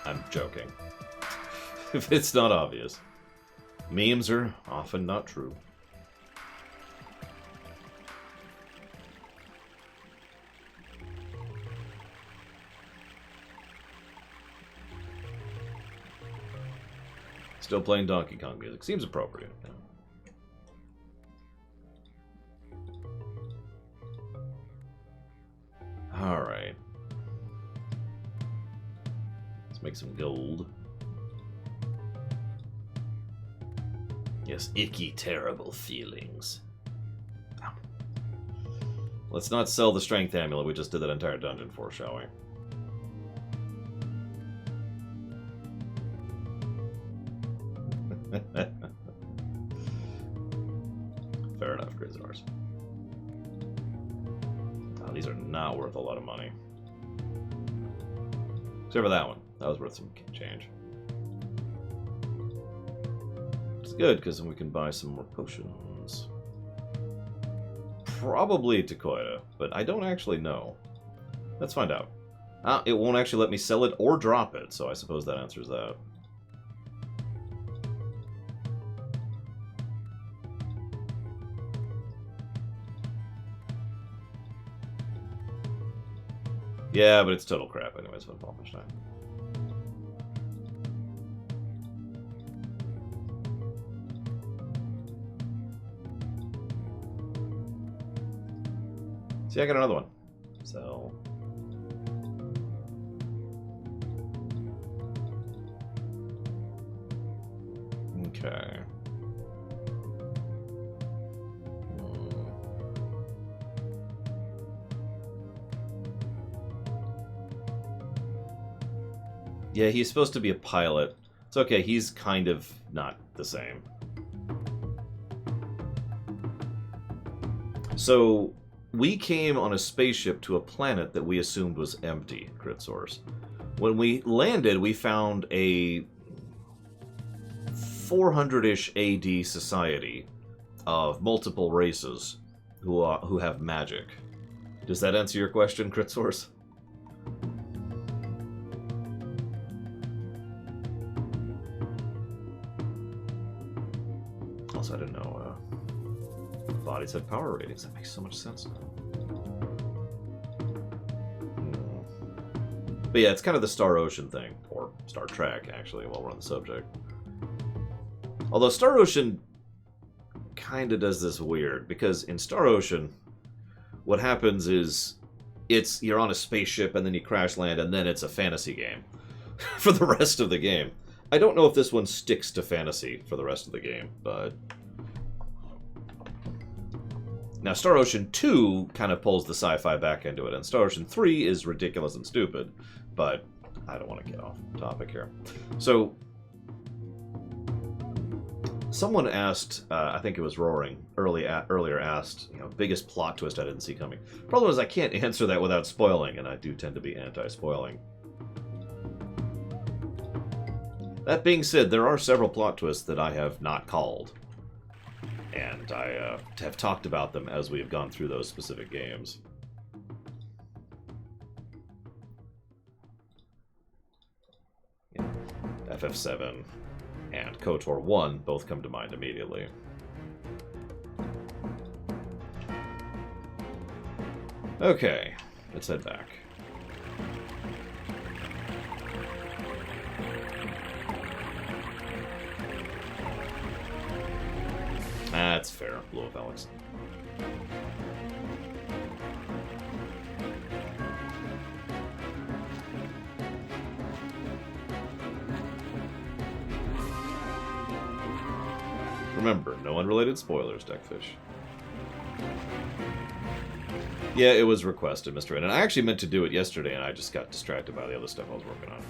I'm joking. If it's not obvious. Memes are often not true. Still playing Donkey Kong music. Seems appropriate. Yeah. Alright. Let's make some gold. Yes, icky, terrible feelings. Let's not sell the strength amulet we just did that entire dungeon for, shall we? Fair enough, Grizzars. Oh, these are not worth a lot of money. Except for that one. That was worth some change. It's good, because then we can buy some more potions. Probably Takoida, but I don't actually know. Let's find out. It won't actually let me sell it or drop it, so I suppose that answers that. Yeah, but it's total crap anyways for Wolfenstein. See, I got another one. So... Okay. Yeah, he's supposed to be a pilot. It's okay, he's kind of not the same. So, we came on a spaceship to a planet that we assumed was empty, Crit Source. When we landed, we found a 400-ish AD society of multiple races who have magic. Does that answer your question, Crit Source? Also, I didn't know bodies had power ratings. That makes so much sense now. But yeah, it's kind of the Star Ocean thing, or Star Trek, actually, while we're on the subject. Although Star Ocean kind of does this weird, because in Star Ocean, what happens is you're on a spaceship and then you crash land, and then it's a fantasy game for the rest of the game. I don't know if this one sticks to fantasy for the rest of the game, but... Now, Star Ocean 2 kind of pulls the sci-fi back into it, and Star Ocean 3 is ridiculous and stupid, but I don't want to get off topic here. So, someone asked, I think it was Roaring, earlier asked, biggest plot twist I didn't see coming. Problem is I can't answer that without spoiling, and I do tend to be anti-spoiling. That being said, there are several plot twists that I have not called. And I have talked about them as we have gone through those specific games. Yeah. FF7 and KOTOR 1 both come to mind immediately. Okay, let's head back. That's fair. Blow up Alex. Remember, no unrelated spoilers, Deckfish. Yeah, it was requested, Mr. Ed. And I actually meant to do it yesterday, and I just got distracted by the other stuff I was working on.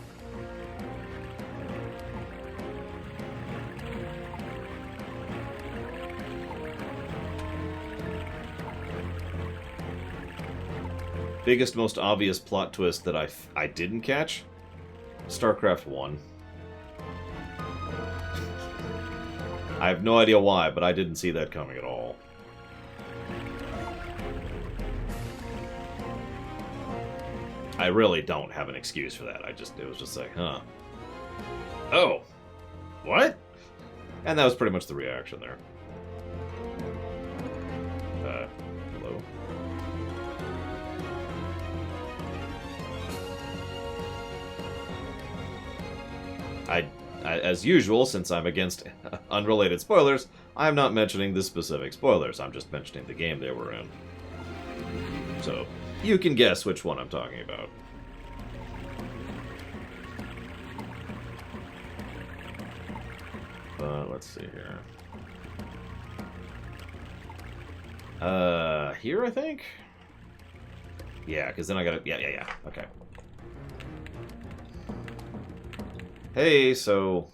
Biggest, most obvious plot twist that I didn't catch? StarCraft 1. I have no idea why, but I didn't see that coming at all. I really don't have an excuse for that. It was just like, huh. Oh. What? And that was pretty much the reaction there. Hello? As usual, since I'm against unrelated spoilers, I'm not mentioning the specific spoilers. I'm just mentioning the game they were in. So, you can guess which one I'm talking about. Let's see here. Here, I think? Yeah, because then I gotta... Yeah. Okay. Hey, so...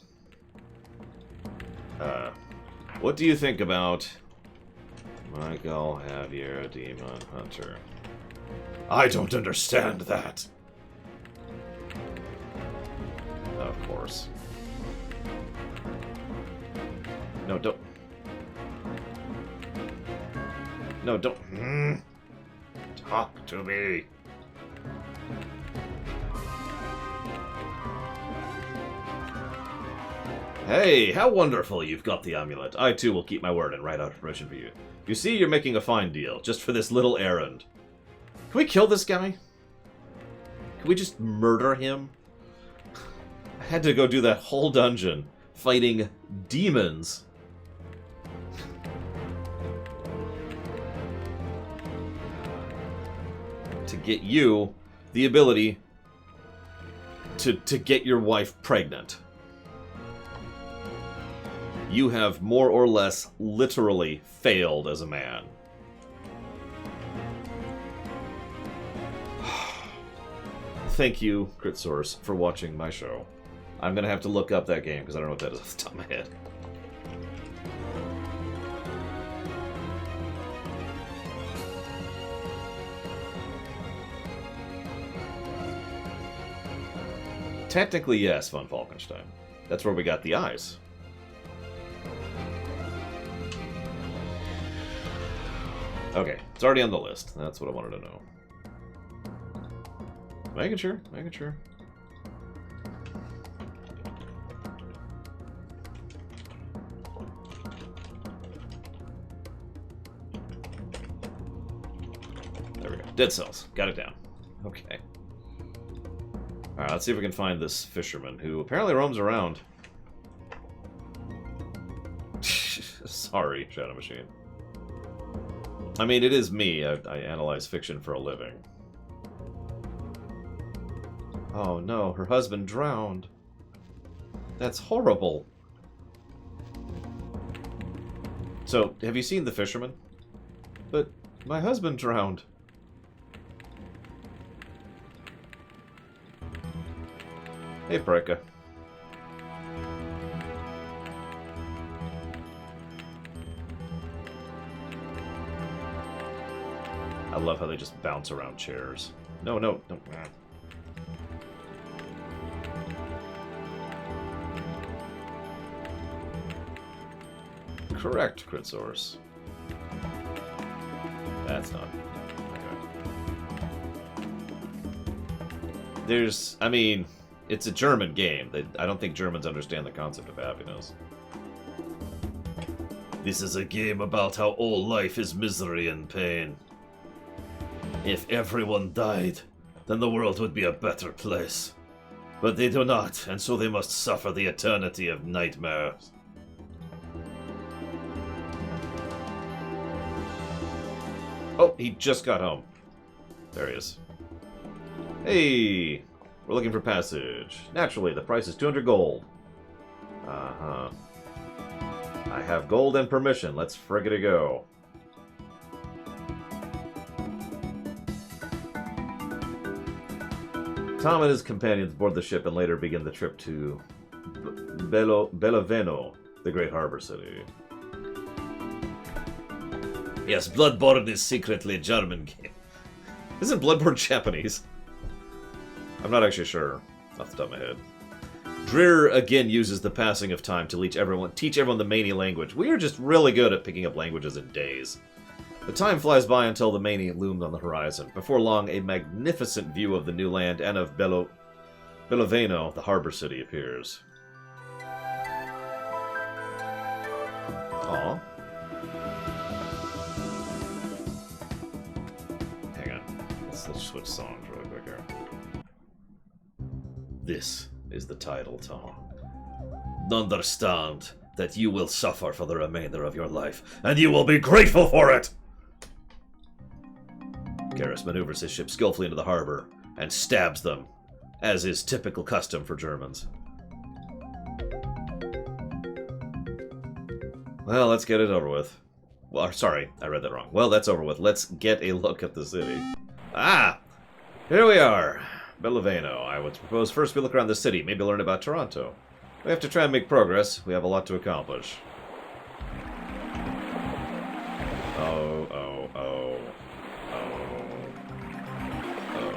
what do you think about... Michael Javier Demon Hunter? I don't understand that! Of course. No, don't... No, don't... Talk to me! Hey, how wonderful you've got the amulet. I too will keep my word and write out a promotion for you. You see, you're making a fine deal, just for this little errand. Can we kill this guy? Can we just murder him? I had to go do that whole dungeon, fighting demons. To get you the ability to get your wife pregnant. You have more or less literally failed as a man. Thank you, Crit Source, for watching my show. I'm gonna have to look up that game because I don't know what that is off the top of my head. Technically, yes, Von Falkenstein. That's where we got the eyes. Okay, it's already on the list. That's what I wanted to know. Making sure, making sure. There we go. Dead cells. Got it down. Okay. Alright, let's see if we can find this fisherman who apparently roams around. Sorry, Shadow Machine. I mean, it is me. I analyze fiction for a living. Oh no, her husband drowned. That's horrible. So, have you seen The Fisherman? But my husband drowned. Hey, Preka. I love how they just bounce around chairs. No, no, no. Correct, Crit Source. That's not... Okay. There's... I mean, it's a German game. I don't think Germans understand the concept of happiness. This is a game about how all life is misery and pain. If everyone died, then the world would be a better place. But they do not, and so they must suffer the eternity of nightmares. Oh, he just got home. There he is. Hey! We're looking for passage. Naturally, the price is 200 gold. Uh-huh. I have gold and permission. Let's friggin' go. Tom and his companions board the ship and later begin the trip to Bellaveno, the great harbor city. Yes, Bloodborne is secretly a German game. Isn't Bloodborne Japanese? I'm not actually sure off the top of my head. Dreer again uses the passing of time to teach everyone the Mani language. We are just really good at picking up languages in days. The time flies by until the Mani loomed on the horizon. Before long, a magnificent view of the new land and of Beloveno, the harbor city, appears. Aw. Hang on. Let's switch songs really quick here. This is the title song. Understand that you will suffer for the remainder of your life, and you will be grateful for it! Garrus maneuvers his ship skillfully into the harbor and stabs them, as is typical custom for Germans. Well, let's get it over with. Well, sorry, I read that wrong. Well, that's over with. Let's get a look at the city. Ah! Here we are. Beloveno. I would propose first we look around the city, maybe learn about Toronto. We have to try and make progress. We have a lot to accomplish. Oh, oh, oh. Oh. Oh.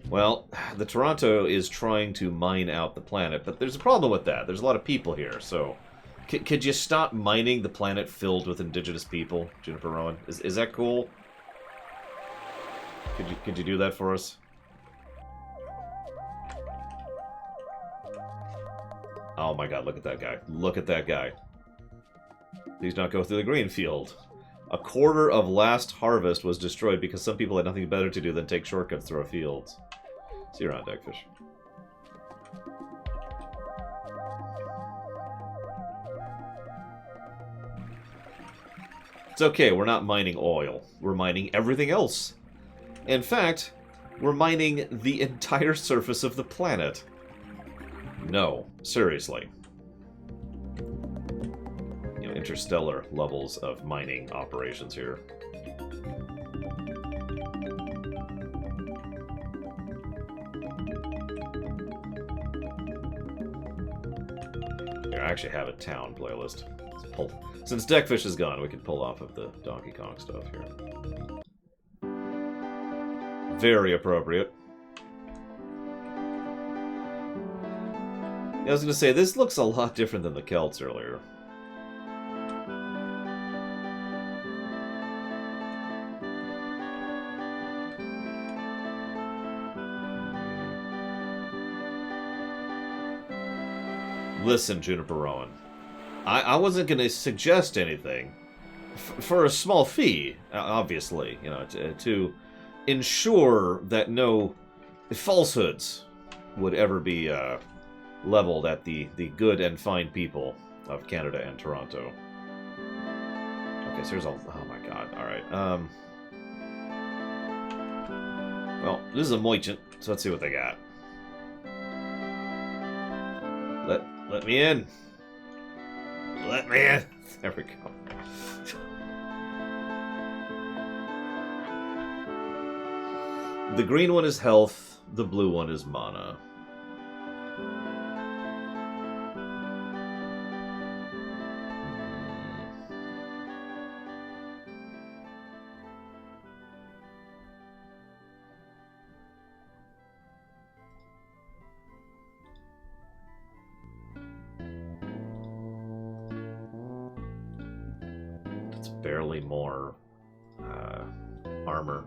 Well, the Toronto is trying to mine out the planet, but there's a problem with that. There's a lot of people here, so... Could you stop mining the planet filled with indigenous people, Juniper Rowan? Is that cool? Could you do that for us? Oh my god, look at that guy. Look at that guy. Please not go through the green field. A quarter of last harvest was destroyed because some people had nothing better to do than take shortcuts through our fields. See you around, Deckfish. It's okay, we're not mining oil. We're mining everything else. In fact, we're mining the entire surface of the planet. No, seriously. You know, interstellar levels of mining operations here. Here, I actually have a town playlist. Since Deckfish is gone, we can pull off of the Donkey Kong stuff here. Very appropriate. I was going to say, this looks a lot different than the Celts earlier. Listen, Juniper Rowan. I wasn't going to suggest anything. For a small fee, obviously, you know, to ensure that no falsehoods would ever be leveled at the good and fine people of Canada and Toronto. Okay, so here's all... Oh my god, alright. Well, this is a merchant, so let's see what they got. Let me in. Let me in. There we go. The green one is health, the blue one is mana. Barely more armor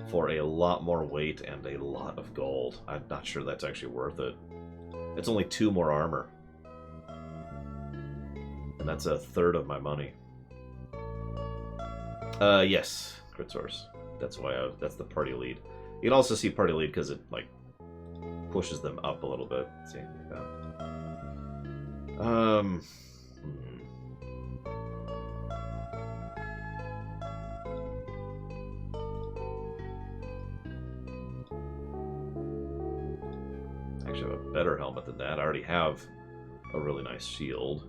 for a lot more weight and a lot of gold. I'm not sure that's actually worth it. It's only 2 more armor. And that's a third of my money. Yes, crit source. That's why that's the party lead. You can also see party lead because it like pushes them up a little bit. See like that. I have a better helmet than that. I already have a really nice shield.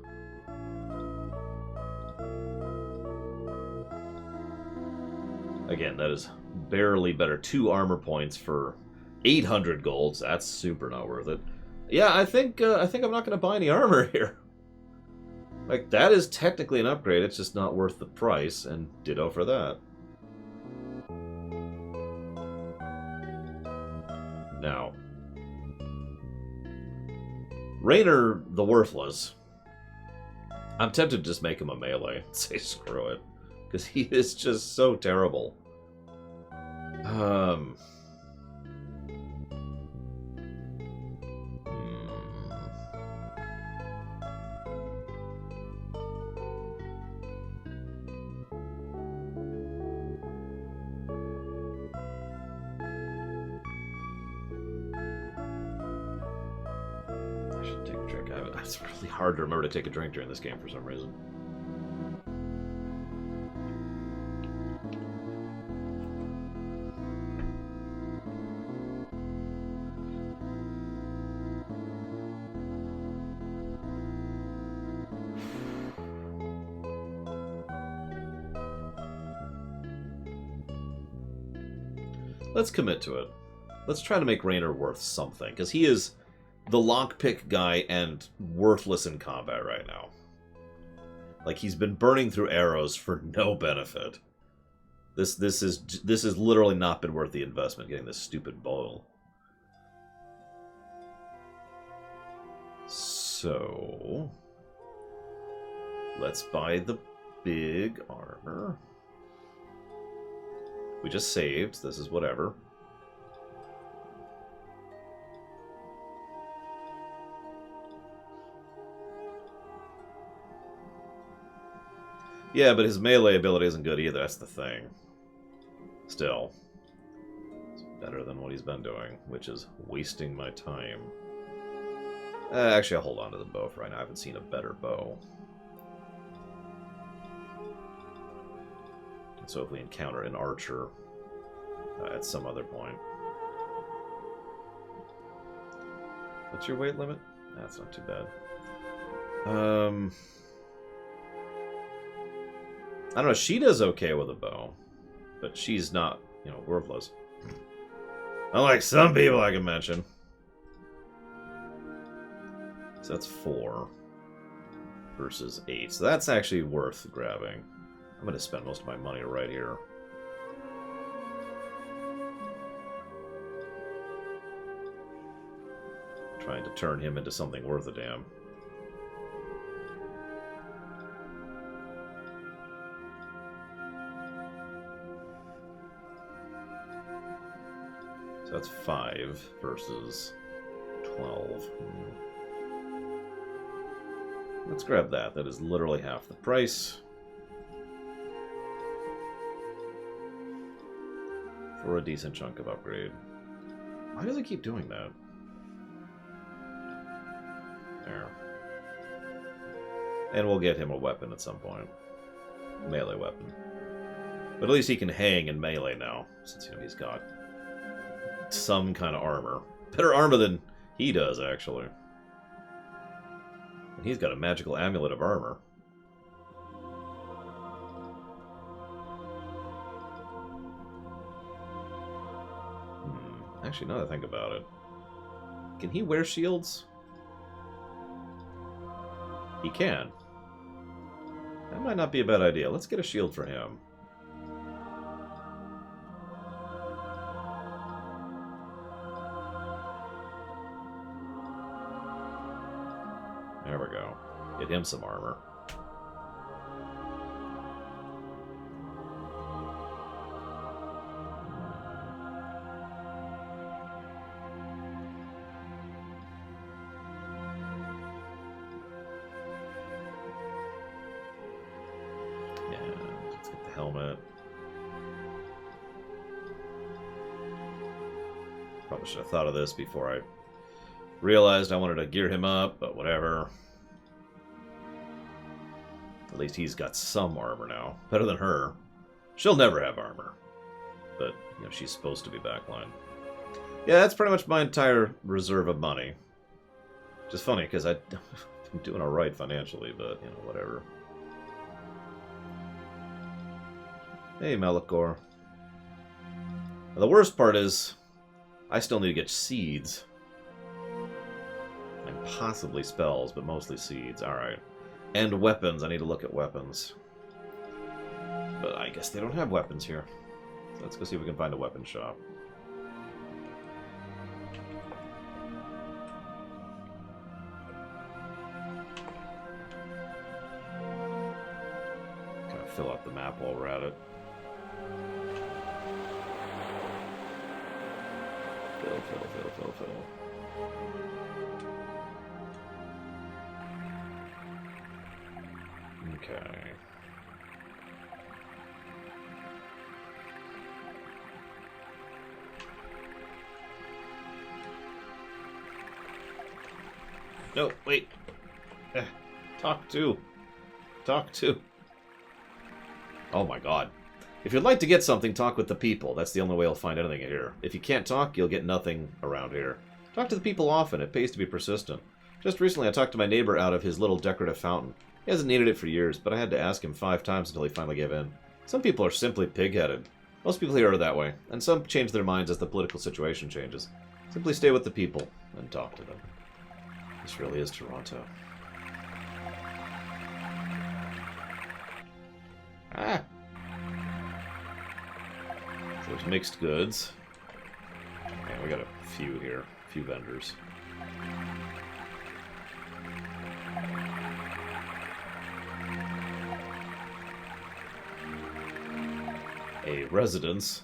Again, that is barely better. 2 armor points for 800 golds. That's super not worth it. Yeah, I think I'm not going to buy any armor here. Like, that is technically an upgrade, it's just not worth the price, and ditto for that. Now, Raynor the Worthless. I'm tempted to just make him a melee. Say screw it. Because he is just so terrible. I should take a drink. It's really hard to remember to take a drink during this game for some reason. Let's commit to it. Let's try to make Raynor worth something, because he is the lockpick guy and worthless in combat right now. Like, he's been burning through arrows for no benefit. This has literally not been worth the investment, getting this stupid bow. So, let's buy the big armor. We just saved. This is whatever. Yeah, but his melee ability isn't good either. That's the thing. Still. It's better than what he's been doing, which is wasting my time. Actually, I'll hold on to the bow for right now. I haven't seen a better bow. So if we encounter an archer at some other point. What's your weight limit? That's not too bad. I don't know. She does okay with a bow, but she's not, you know, worthless. Unlike some people I can mention. So that's 4 versus 8. So that's actually worth grabbing. I'm going to spend most of my money right here. Trying to turn him into something worth a damn. So that's 5 versus 12. Let's grab that. That is literally half the price. For a decent chunk of upgrade. Why does it keep doing that? There. And we'll get him a weapon at some point. A melee weapon. But at least he can hang in melee now, since, you know, he's got some kind of armor. Better armor than he does, actually. And he's got a magical amulet of armor. Actually, now that I think about it, can he wear shields? He can. That might not be a bad idea. Let's get a shield for him. There we go. Get him some armor. Helmet. Probably should have thought of this before I realized I wanted to gear him up, but whatever. At least he's got some armor now. Better than her. She'll never have armor. But, you know, she's supposed to be backline. Yeah, that's pretty much my entire reserve of money. Just funny, because I'm doing alright financially, but, you know, whatever. Hey, Melikor. The worst part is, I still need to get seeds. possibly spells, but mostly seeds. Alright. And weapons. I need to look at weapons. But I guess they don't have weapons here. So let's go see if we can find a weapon shop. Kind of fill out the map while we're at it. Fill. Okay. No, wait. Talk to. Oh my god. If you'd like to get something, talk with the people. That's the only way you'll find anything here. If you can't talk, you'll get nothing around here. Talk to the people often. It pays to be persistent. Just recently, I talked to my neighbor out of his little decorative fountain. He hasn't needed it for years, but I had to ask him 5 times until he finally gave in. Some people are simply pig-headed. Most people here are that way, and some change their minds as the political situation changes. Simply stay with the people and talk to them. This really is Toronto. Ah! So there's mixed goods. And we got a few here. A few vendors. A residence.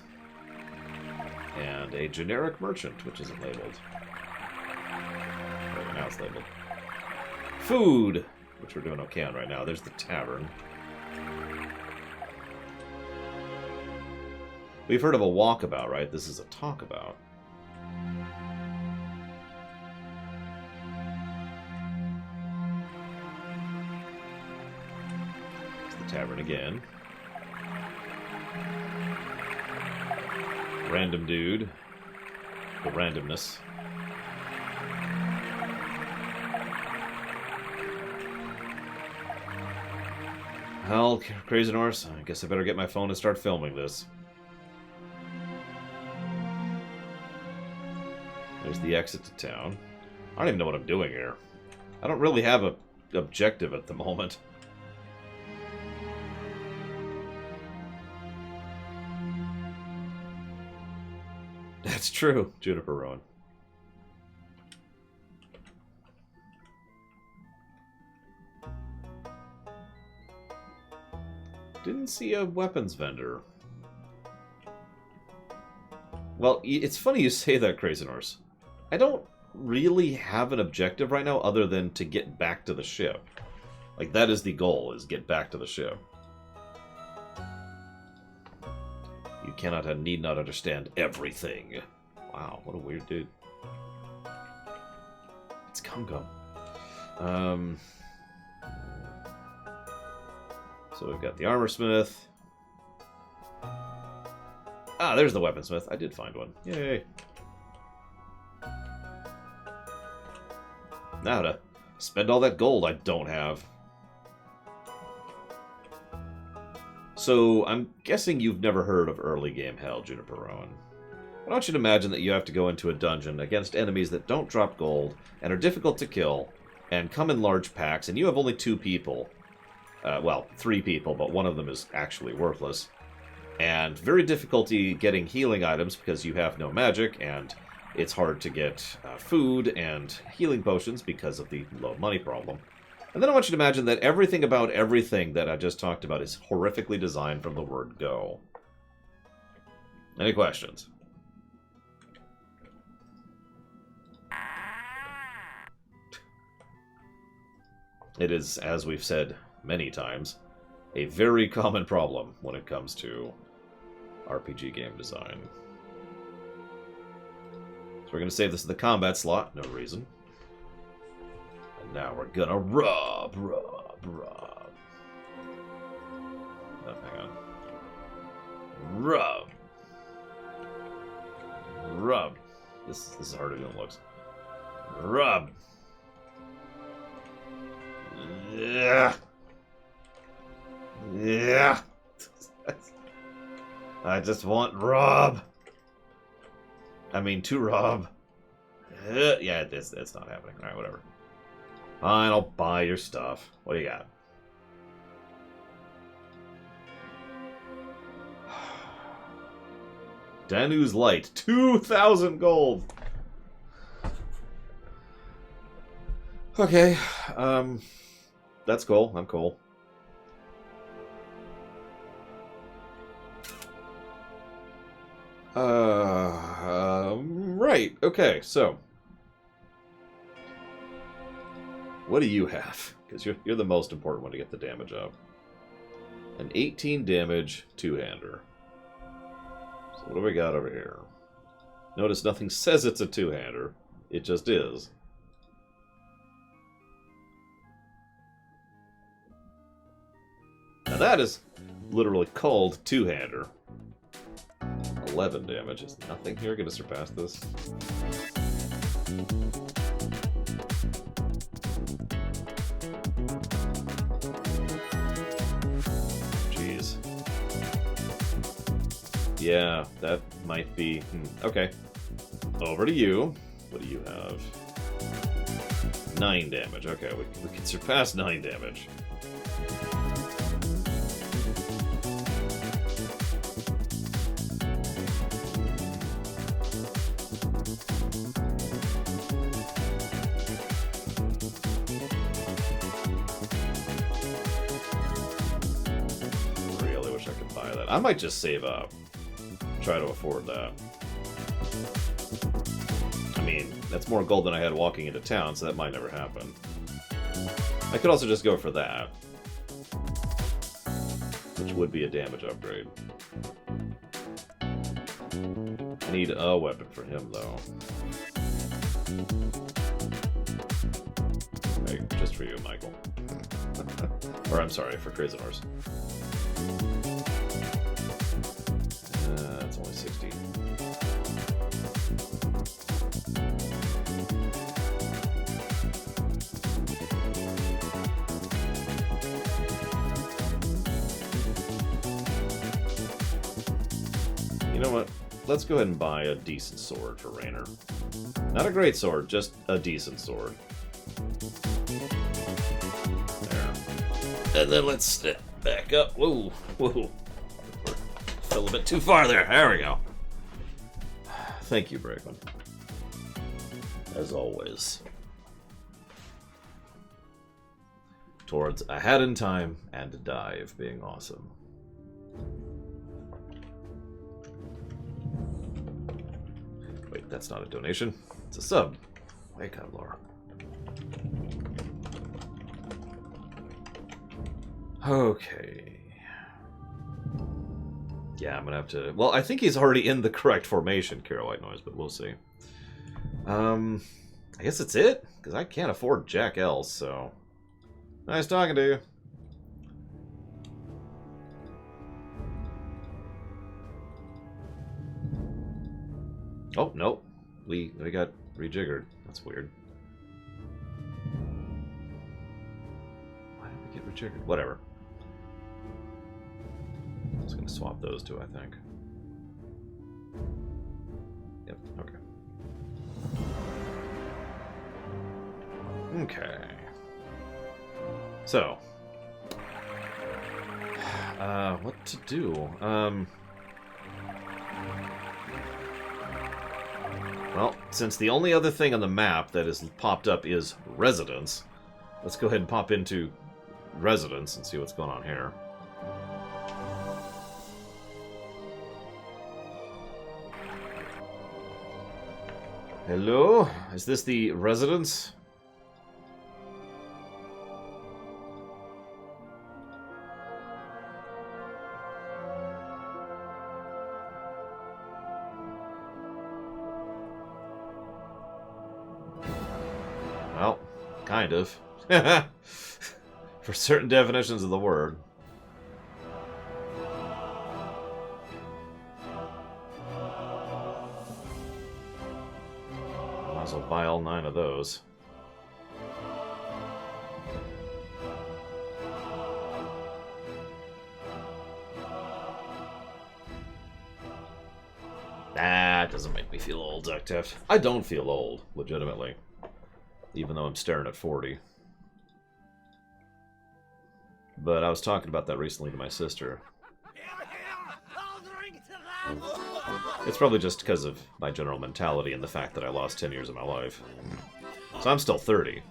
And a generic merchant, which isn't labeled. Right now it's labeled. Food! Which we're doing okay on right now. There's the tavern. We've heard of a walkabout, right? This is a talkabout. It's the tavern again. Random dude. The randomness. Well, Crazy Norse, I guess I better get my phone and start filming this. There's the exit to town. I don't even know what I'm doing here. I don't really have an objective at the moment. That's true, Juniper Rowan. Didn't see a weapons vendor. Well, it's funny you say that, Crazy Norse. I don't really have an objective right now other than to get back to the ship. Like, that is the goal, is get back to the ship. You cannot and need not understand everything. Wow, what a weird dude. It's Gum Gum. So we've got the armorsmith. Ah, there's the weaponsmith. I did find one. Yay. Now to spend all that gold I don't have. So, I'm guessing you've never heard of early game hell, Juniper Rowan. I want you to imagine that you have to go into a dungeon against enemies that don't drop gold and are difficult to kill and come in large packs, and you have only 2 people. Well, 3 people, but one of them is actually worthless. And very difficulty getting healing items because you have no magic, and it's hard to get food and healing potions because of the low money problem. And then I want you to imagine that everything about everything that I just talked about is horrifically designed from the word go. Any questions? It is, as we've said many times, a very common problem when it comes to RPG game design. So we're going to save this in the combat slot, no reason. And now we're gonna rub. Oh, hang on. Rub. This is harder than it looks. Rub. Yeah. I just want Rob. I mean, to Rob. Yeah, it's not happening. Alright, whatever. Fine, I'll buy your stuff. What do you got? Danu's Light. 2,000 gold. Okay. That's cool. I'm cool. Right. Okay, so. What do you have? Because you're the most important one to get the damage up. An 18 damage two-hander. So what do we got over here? Notice nothing says it's a two-hander. It just is. Now that is literally called two-hander. 11 damage. Is nothing here going to surpass this? Jeez. Yeah, that might be... Okay. Over to you. What do you have? 9 damage. Okay, we can surpass 9 damage. I might just save up. Try to afford that. I mean, that's more gold than I had walking into town, so that might never happen. I could also just go for that. Which would be a damage upgrade. I need a weapon for him, though. Hey, just for you, Michael. Or, I'm sorry, for Crazy Horse. It's only 60. You know what? Let's go ahead and buy a decent sword for Raynor. Not a great sword, just a decent sword. There. And then let's step back up. Whoa, whoa. Fell a bit too far there. There we go. Thank you, Brakeman. As always. Towards a hat in time and a dive being awesome. Wait, that's not a donation. It's a sub. Wake up, Laura. Okay. Yeah, I'm gonna have to... Well, I think he's already in the correct formation, Carol White Noise, but we'll see. I guess that's it? Because I can't afford jack else, so... Nice talking to you. Oh, nope. We got rejiggered. That's weird. Why did we get rejiggered? Whatever. I'm just going to swap those two, I think. Yep, okay. Okay. So. What to do? Well, since the only other thing on the map that is popped up is residence, let's go ahead and pop into residence and see what's going on here. Hello? Is this the residence? Well, kind of. For certain definitions of the word. Might as well buy all 9 of those. That doesn't make me feel old, Duckteft. I don't feel old, legitimately. Even though I'm staring at 40. But I was talking about that recently to my sister. It's probably just because of my general mentality and the fact that I lost 10 years of my life. So I'm still 30.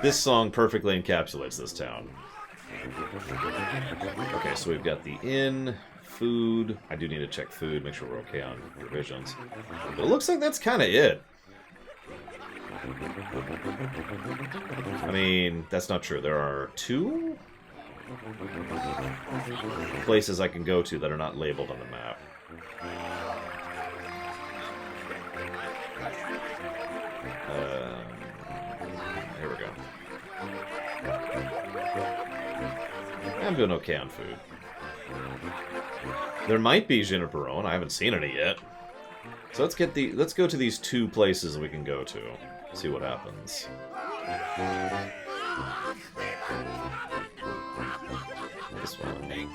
This song perfectly encapsulates this town. Okay, so we've got the inn, food. I do need to check food, make sure we're okay on provisions. But it looks like that's kind of it. I mean, that's not true. There are 2 places I can go to that are not labeled on the map. Here we go. I'm doing okay on food. There might be Juniperone. I haven't seen any yet. So let's go to these 2 places we can go to. See what happens. This one.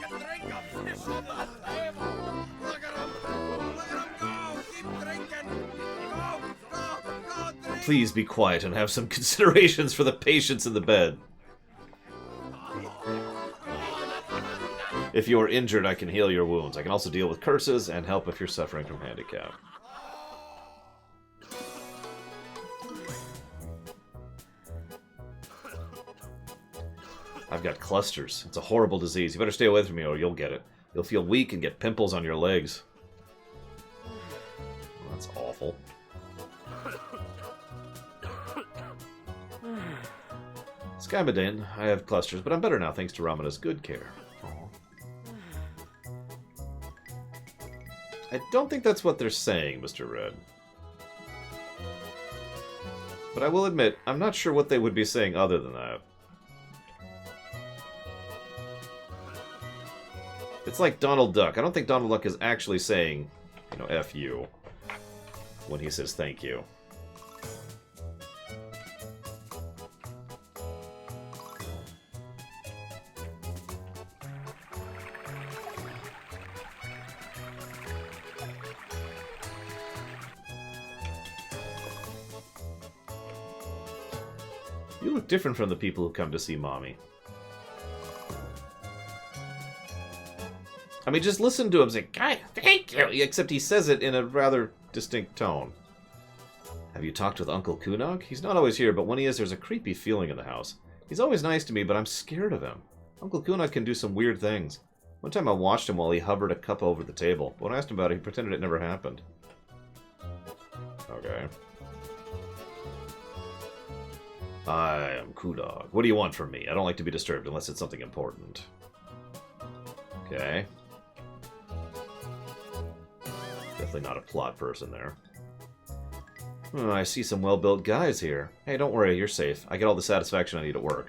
Please be quiet and have some considerations for the patients in the bed. If you are injured, I can heal your wounds. I can also deal with curses and help if you're suffering from handicap. I've got clusters. It's a horrible disease. You better stay away from me or you'll get it. You'll feel weak and get pimples on your legs. That's awful. Skybadin, I have clusters, but I'm better now thanks to Ramina's good care. I don't think that's what they're saying, Mr. Red. But I will admit, I'm not sure what they would be saying other than that. It's like Donald Duck. I don't think Donald Duck is actually saying, you know, F you, when he says thank you. You look different from the people who come to see Mommy. I mean, just listen to him say, "God, thank you!" Except he says it in a rather distinct tone. Have you talked with Uncle Kunog? He's not always here, but when he is, there's a creepy feeling in the house. He's always nice to me, but I'm scared of him. Uncle Kunog can do some weird things. One time I watched him while he hovered a cup over the table. But when I asked him about it, he pretended it never happened. Okay. I am Kunog. What do you want from me? I don't like to be disturbed unless it's something important. Okay. Definitely not a plot person there. Oh, I see some well-built guys here. Hey, don't worry, you're safe. I get all the satisfaction I need at work.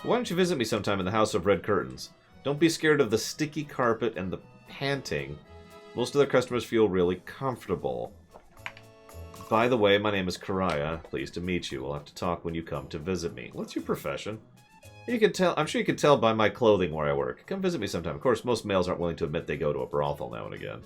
Why don't you visit me sometime in the House of Red Curtains? Don't be scared of the sticky carpet and the panting. Most of their customers feel really comfortable. By the way, my name is Karaya. Pleased to meet you. We'll have to talk when you come to visit me. What's your profession? You can tell. I'm sure you can tell by my clothing where I work. Come visit me sometime. Of course, most males aren't willing to admit they go to a brothel now and again.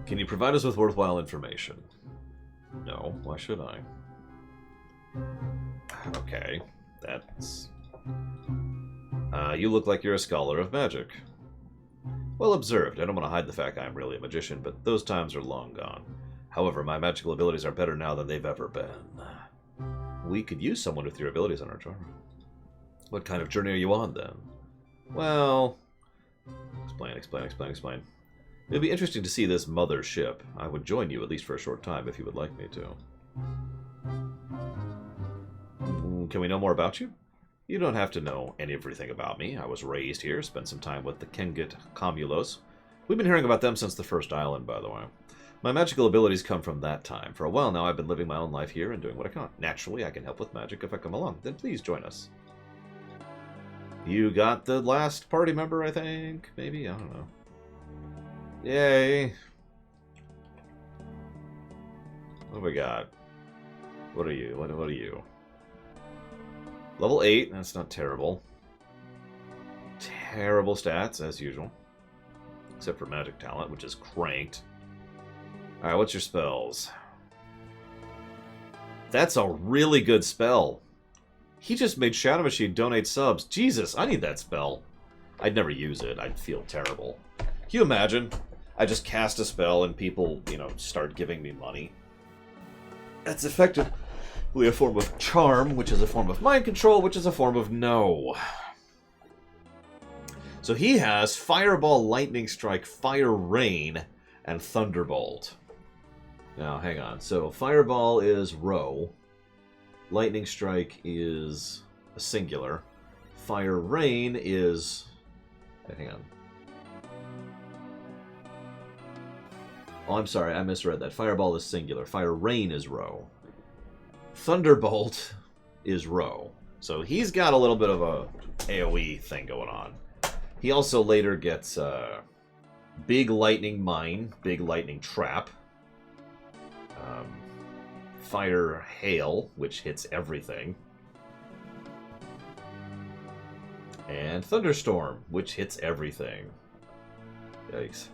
Can you provide us with worthwhile information? No, why should I? Okay, that's... you look like you're a scholar of magic. Well observed. I don't want to hide the fact I'm really a magician, but those times are long gone. However, my magical abilities are better now than they've ever been. We could use someone with your abilities on our charm. What kind of journey are you on, then? Well... Explain. It'd be interesting to see this mother ship. I would join you, at least for a short time, if you would like me to. can we know more about you? You don't have to know everything about me. I was raised here, spent some time with the Kengut Comulos. We've been hearing about them since the first island, by the way. My magical abilities come from that time. For a while now, I've been living my own life here and doing what I can. Naturally, I can help with magic if I come along. Then please join us. You got the last party member, I think? Maybe? I don't know. Yay. What do we got? What are you? What are you? Level 8. That's not terrible. Terrible stats, as usual. Except for magic talent, which is cranked. Alright, what's your spells? That's a really good spell. He just made Shadow Machine donate subs. Jesus, I need that spell. I'd never use it. I'd feel terrible. Can you imagine? I just cast a spell and people, you know, start giving me money. That's effectively a form of charm, which is a form of mind control, which is a form of no. So he has Fireball, Lightning Strike, Fire Rain, and Thunderbolt. Now, hang on. So, Fireball is row. Lightning Strike is a singular. Fire Rain is... hang on. Oh, I'm sorry. I misread that. Fireball is singular. Fire Rain is row. Thunderbolt is row. So, he's got a little bit of a AoE thing going on. He also later gets Big Lightning Mine, Big Lightning Trap. Fire Hail, which hits everything. And Thunderstorm, which hits everything. Yikes.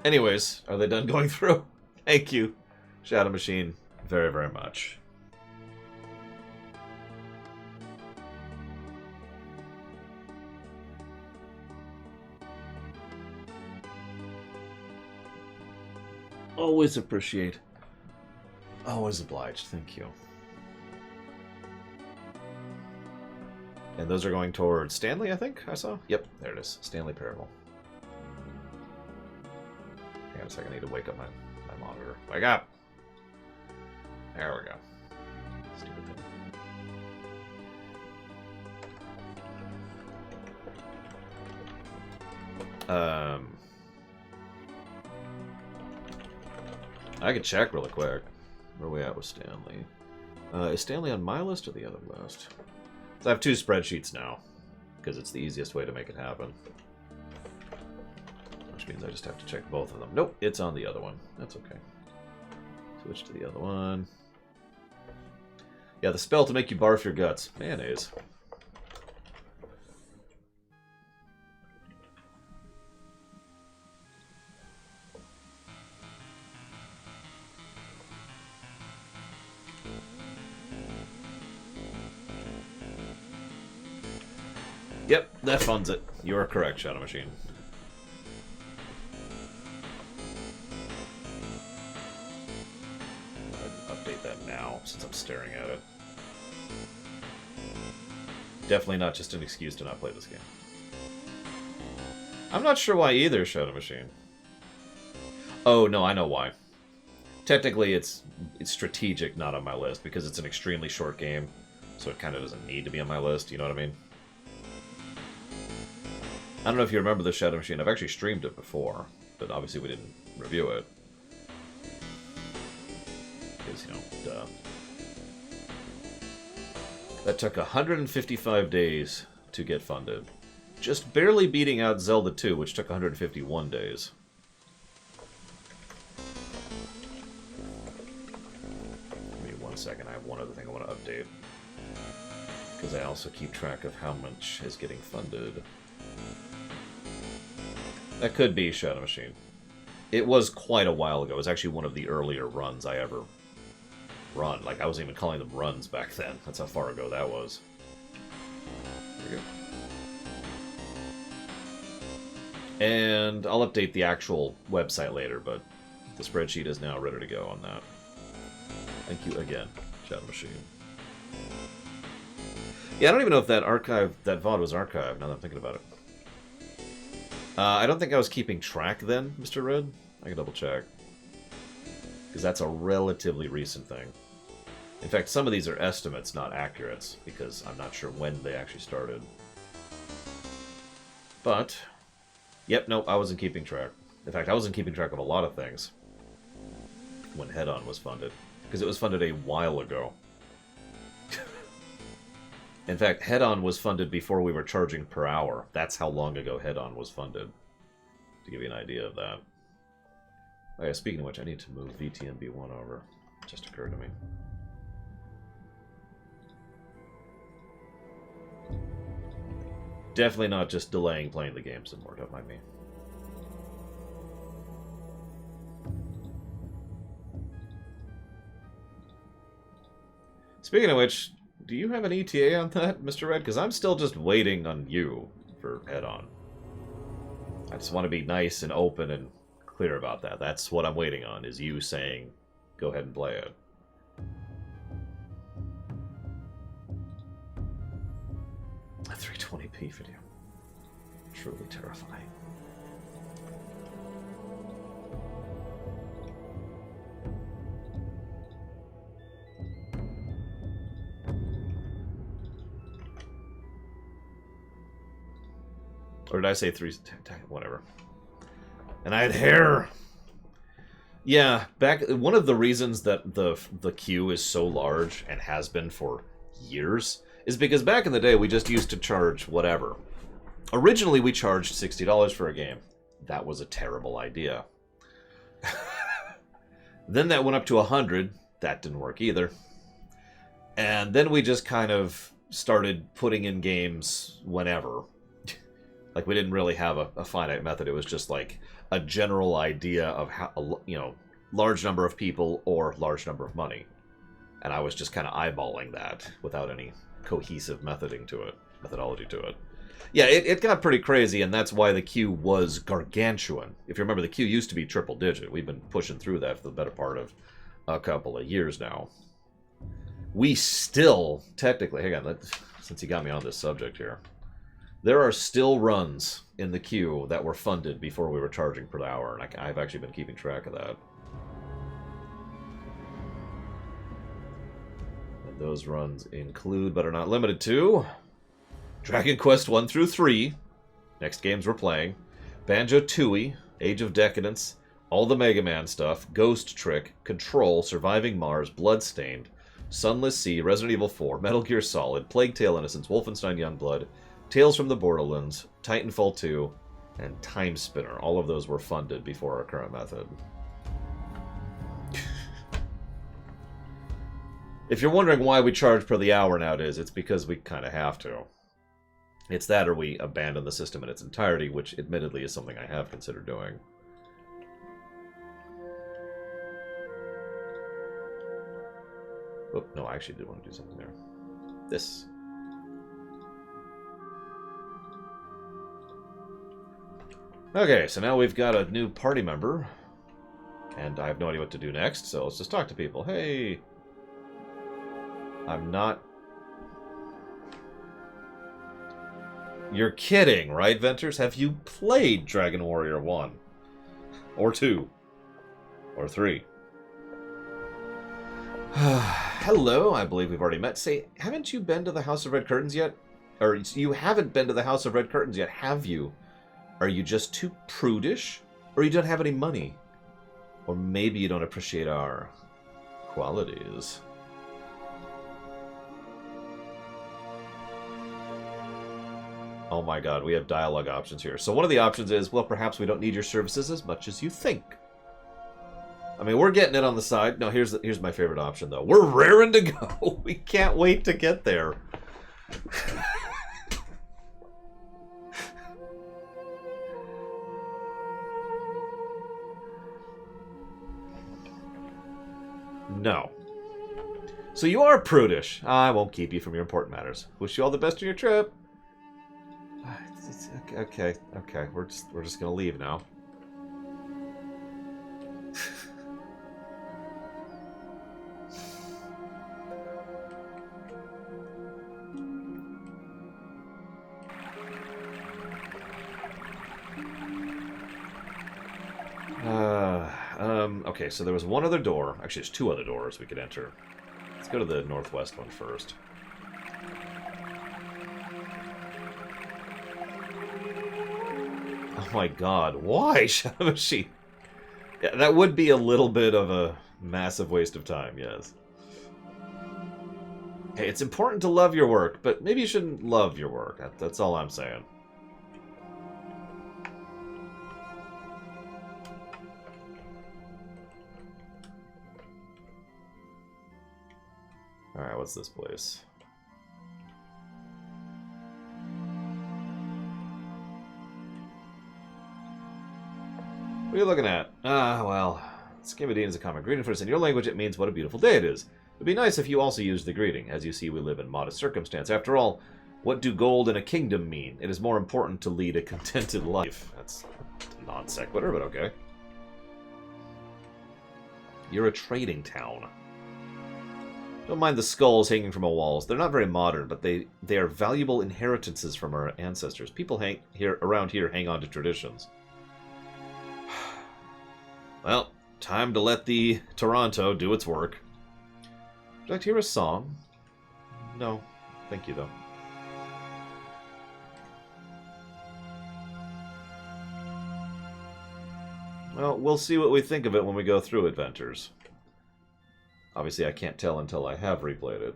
Anyways, are they done going through? Thank you, Shadow Machine, very, very much. Always appreciate. Always obliged. Thank you. And those are going towards Stanley, I think I saw? Yep, there it is. Stanley Parable. Hang on a second, I need to wake up my monitor. Wake up! There we go. Stupid thing. I could check really quick. Where are we at with Stanley? Is Stanley on my list or the other list? So I have two spreadsheets now, because it's the easiest way to make it happen. Which means I just have to check both of them. Nope, it's on the other one. That's okay. Switch to the other one. Yeah, the spell to make you barf your guts. Mayonnaise. Yep, that funds it. You are correct, Shadow Machine. I'll update that now, since I'm staring at it. Definitely not just an excuse to not play this game. I'm not sure why either, Shadow Machine. Oh, no, I know why. Technically, it's strategic, not on my list, because it's an extremely short game, so it kind of doesn't need to be on my list, you know what I mean? I don't know if you remember the Shadow Machine. I've actually streamed it before, but obviously we didn't review it. Because, you know, duh. That took 155 days to get funded. Just barely beating out Zelda 2, which took 151 days. Give me 1 second. I have one other thing I want to update. Because I also keep track of how much is getting funded. That could be Shadow Machine. It was quite a while ago. It was actually one of the earlier runs I ever run. Like, I wasn't even calling them runs back then. That's how far ago that was. There we go. And I'll update the actual website later, but the spreadsheet is now ready to go on that. Thank you again, Shadow Machine. Yeah, I don't even know if that VOD was archived, now that I'm thinking about it. I don't think I was keeping track then, Mr. Red. I can double check. Because that's a relatively recent thing. In fact, some of these are estimates, not accurates, because I'm not sure when they actually started. But, yep, nope, I wasn't keeping track. In fact, I wasn't keeping track of a lot of things when Head-On was funded. Because it was funded a while ago. In fact, Head-On was funded before we were charging per hour. That's how long ago Head-On was funded. To give you an idea of that. Oh yeah, speaking of which, I need to move VTMB1 over. Just occurred to me. Definitely not just delaying playing the game some more, don't mind me. Speaking of which, do you have an ETA on that, Mr. Red? Because I'm still just waiting on you for Head-On. I just want to be nice and open and clear about that. That's what I'm waiting on, is you saying, go ahead and play it. A 320p video. Truly terrifying. Or did I say whatever. And I had hair! Yeah, one of the reasons that the queue is so large, and has been for years, is because back in the day we just used to charge whatever. Originally we charged $60 for a game. That was a terrible idea. Then that went up to $100. That didn't work either. And then we just kind of started putting in games whenever. Like, we didn't really have a finite method. It was just like a general idea of how, you know, large number of people or large number of money. And I was just kind of eyeballing that without any cohesive methodology to it. Yeah, it got pretty crazy, and that's why the queue was gargantuan. If you remember, the queue used to be triple digit. We've been pushing through that for the better part of a couple of years now. We still, technically, hang on, since you got me on this subject here. There are still runs in the queue that were funded before we were charging per hour, and I've actually been keeping track of that. And those runs include, but are not limited to, Dragon Quest 1 through 3, next games we're playing, Banjo-Tooie, Age of Decadence, all the Mega Man stuff, Ghost Trick, Control, Surviving Mars, Bloodstained, Sunless Sea, Resident Evil 4, Metal Gear Solid, Plague Tale Innocence, Wolfenstein Youngblood, Tales from the Borderlands, Titanfall 2, and Time Spinner. All of those were funded before our current method. If you're wondering why we charge per the hour nowadays, it's because we kind of have to. It's that or we abandon the system in its entirety, which admittedly is something I have considered doing. Oh, no, I actually did want to do something there. This. Okay, so now we've got a new party member. And I have no idea what to do next, so let's just talk to people. Hey! I'm not... You're kidding, right, Venters? Have you played Dragon Warrior 1? Or 2? Or 3? Hello, I believe we've already met. Say, haven't you been to the House of Red Curtains yet? Or you haven't been to the House of Red Curtains yet, have you? Are you just too prudish? Or you don't have any money? Or maybe you don't appreciate our qualities? Oh my god, we have dialogue options here. So one of the options is, well, perhaps we don't need your services as much as you think. I mean, we're getting it on the side. No, here's my favorite option, though. We're raring to go. We can't wait to get there. No. So you are prudish. I won't keep you from your important matters. Wish you all the best on your trip. Okay. We're just gonna leave now. Okay, so there was one other door. Actually, there's two other doors we could enter. Let's go to the northwest one first. Oh my god, why, Shadowshi? Yeah, that would be a little bit of a massive waste of time, yes. Hey, it's important to love your work, but maybe you shouldn't love your work. That's all I'm saying. Alright, what's this place? What are you looking at? Ah, well, Skivadine is a common greeting for us. In your language, it means what a beautiful day it is. It would be nice if you also used the greeting. As you see, we live in modest circumstance. After all, what do gold and a kingdom mean? It is more important to lead a contented life. That's non sequitur, but okay. You're a trading town. Don't mind the skulls hanging from our walls. They're not very modern, but they are valuable inheritances from our ancestors. People around here hang on to traditions. Well, time to let the Toronto do its work. Would you like to hear a song? No. Thank you, though. Well, we'll see what we think of it when we go through Adventures. Obviously, I can't tell until I have replayed it.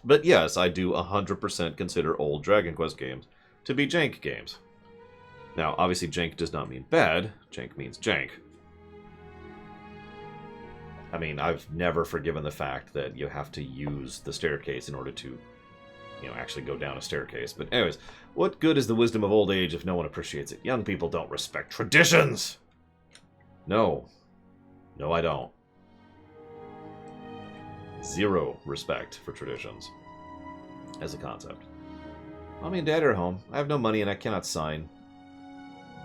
But yes, I do 100% consider old Dragon Quest games to be jank games. Now, obviously, jank does not mean bad. Jank means jank. I mean, I've never forgiven the fact that you have to use the staircase in order to, actually go down a staircase. But anyways, what good is the wisdom of old age if no one appreciates it? Young people don't respect traditions! No. No, I don't. Zero respect for traditions as a concept. Mommy and Dad are home. I have no money and I cannot sign.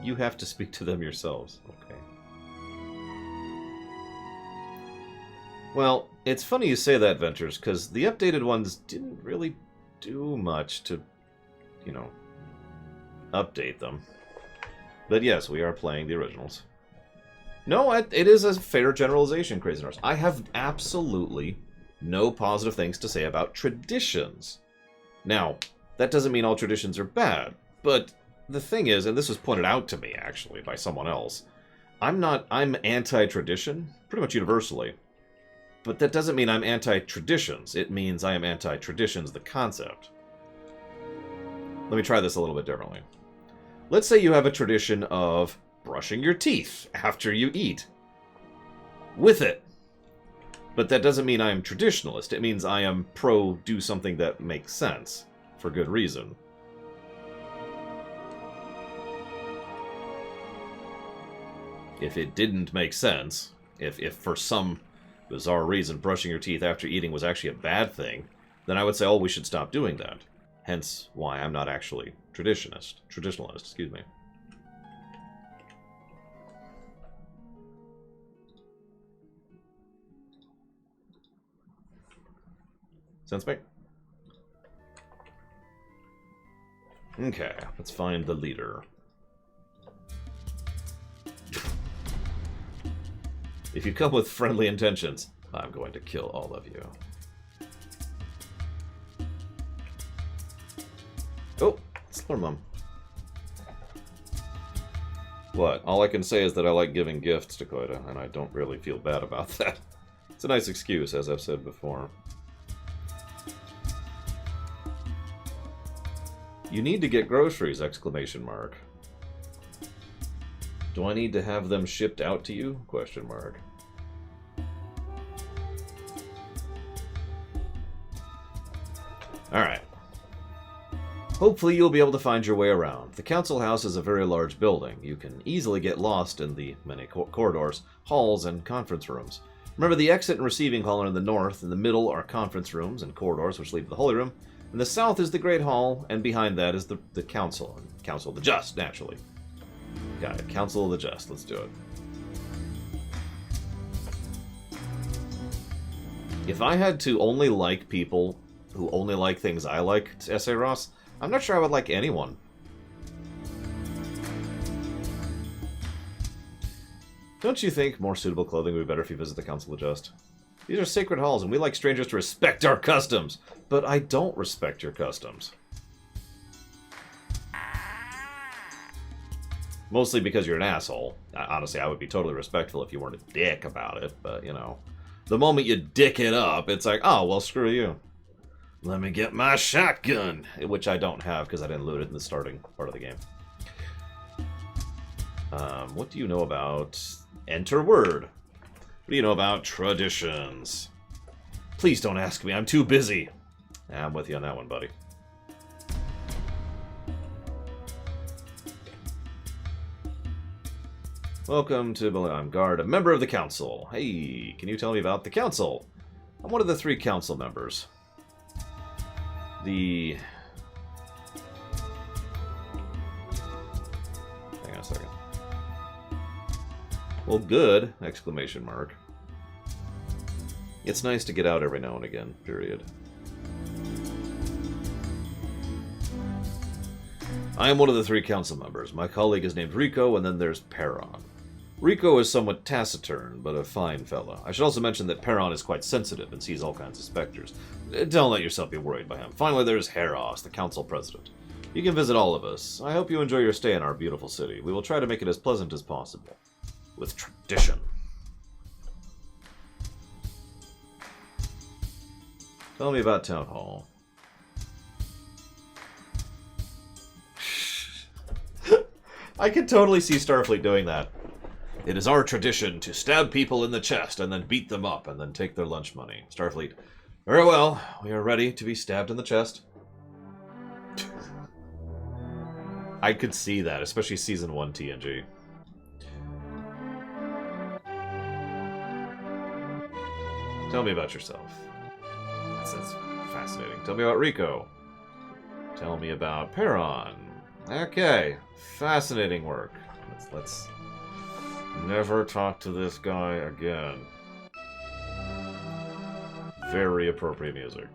You have to speak to them yourselves. Okay. Well, it's funny you say that, Ventures, because the updated ones didn't really do much to, update them. But yes, we are playing the originals. No, it is a fair generalization, Crazy Norse. I have absolutely no positive things to say about traditions. Now, that doesn't mean all traditions are bad, but the thing is, and this was pointed out to me, actually, by someone else, I'm anti-tradition, pretty much universally, but that doesn't mean I'm anti-traditions. It means I am anti-traditions, the concept. Let me try this a little bit differently. Let's say you have a tradition of brushing your teeth after you eat. With it. But that doesn't mean I am traditionalist. It means I am pro do something that makes sense. For good reason. If it didn't make sense, if for some bizarre reason brushing your teeth after eating was actually a bad thing, then I would say, oh, we should stop doing that. Hence why I'm not actually traditionalist, excuse me. Sense mate? Okay, let's find the leader. If you come with friendly intentions, I'm going to kill all of you. Oh, Slurmum. What? All I can say is that I like giving gifts to Koida, and I don't really feel bad about that. It's a nice excuse, as I've said before. You need to get groceries! Exclamation mark. Do I need to have them shipped out to you? Question mark. Alright. Hopefully you'll be able to find your way around. The council house is a very large building. You can easily get lost in the many corridors, halls, and conference rooms. Remember, the exit and receiving hall are in the north. In the middle are conference rooms and corridors which lead to the Holy Room. In the south is the Great Hall, and behind that is the Council. Council of the Just, naturally. Got it. Council of the Just. Let's do it. If I had to only like people who only like things I like, S.A. Ross, I'm not sure I would like anyone. Don't you think more suitable clothing would be better if you visit the Council of Just? These are sacred halls, and we like strangers to respect our customs. But I don't respect your customs. Mostly because you're an asshole. Honestly, I would be totally respectful if you weren't a dick about it, but, you know. The moment you dick it up, it's like, oh, well, screw you. Let me get my shotgun, which I don't have because I didn't loot it in the starting part of the game. What do you know about... Enter word. What do you know about traditions? Please don't ask me, I'm too busy. I'm with you on that one, buddy. Welcome to I'm Guard, a member of the council. Hey, can you tell me about the council? I'm one of the 3 council members. Hang on a second. Well, good! Exclamation mark. It's nice to get out every now and again, period. I am one of the 3 council members. My colleague is named Rico, and then there's Perron. Rico is somewhat taciturn, but a fine fellow. I should also mention that Perron is quite sensitive and sees all kinds of specters. Don't let yourself be worried by him. Finally, there's Heros, the council president. You can visit all of us. I hope you enjoy your stay in our beautiful city. We will try to make it as pleasant as possible. With tradition. Tell me about Town Hall. I could totally see Starfleet doing that. It is our tradition to stab people in the chest and then beat them up and then take their lunch money. Starfleet. Very well. We are ready to be stabbed in the chest. I could see that, especially Season 1 TNG. Tell me about yourself. That's fascinating. Tell me about Rico. Tell me about Perron. Okay. Fascinating work. Let's never talk to this guy again. Very appropriate music.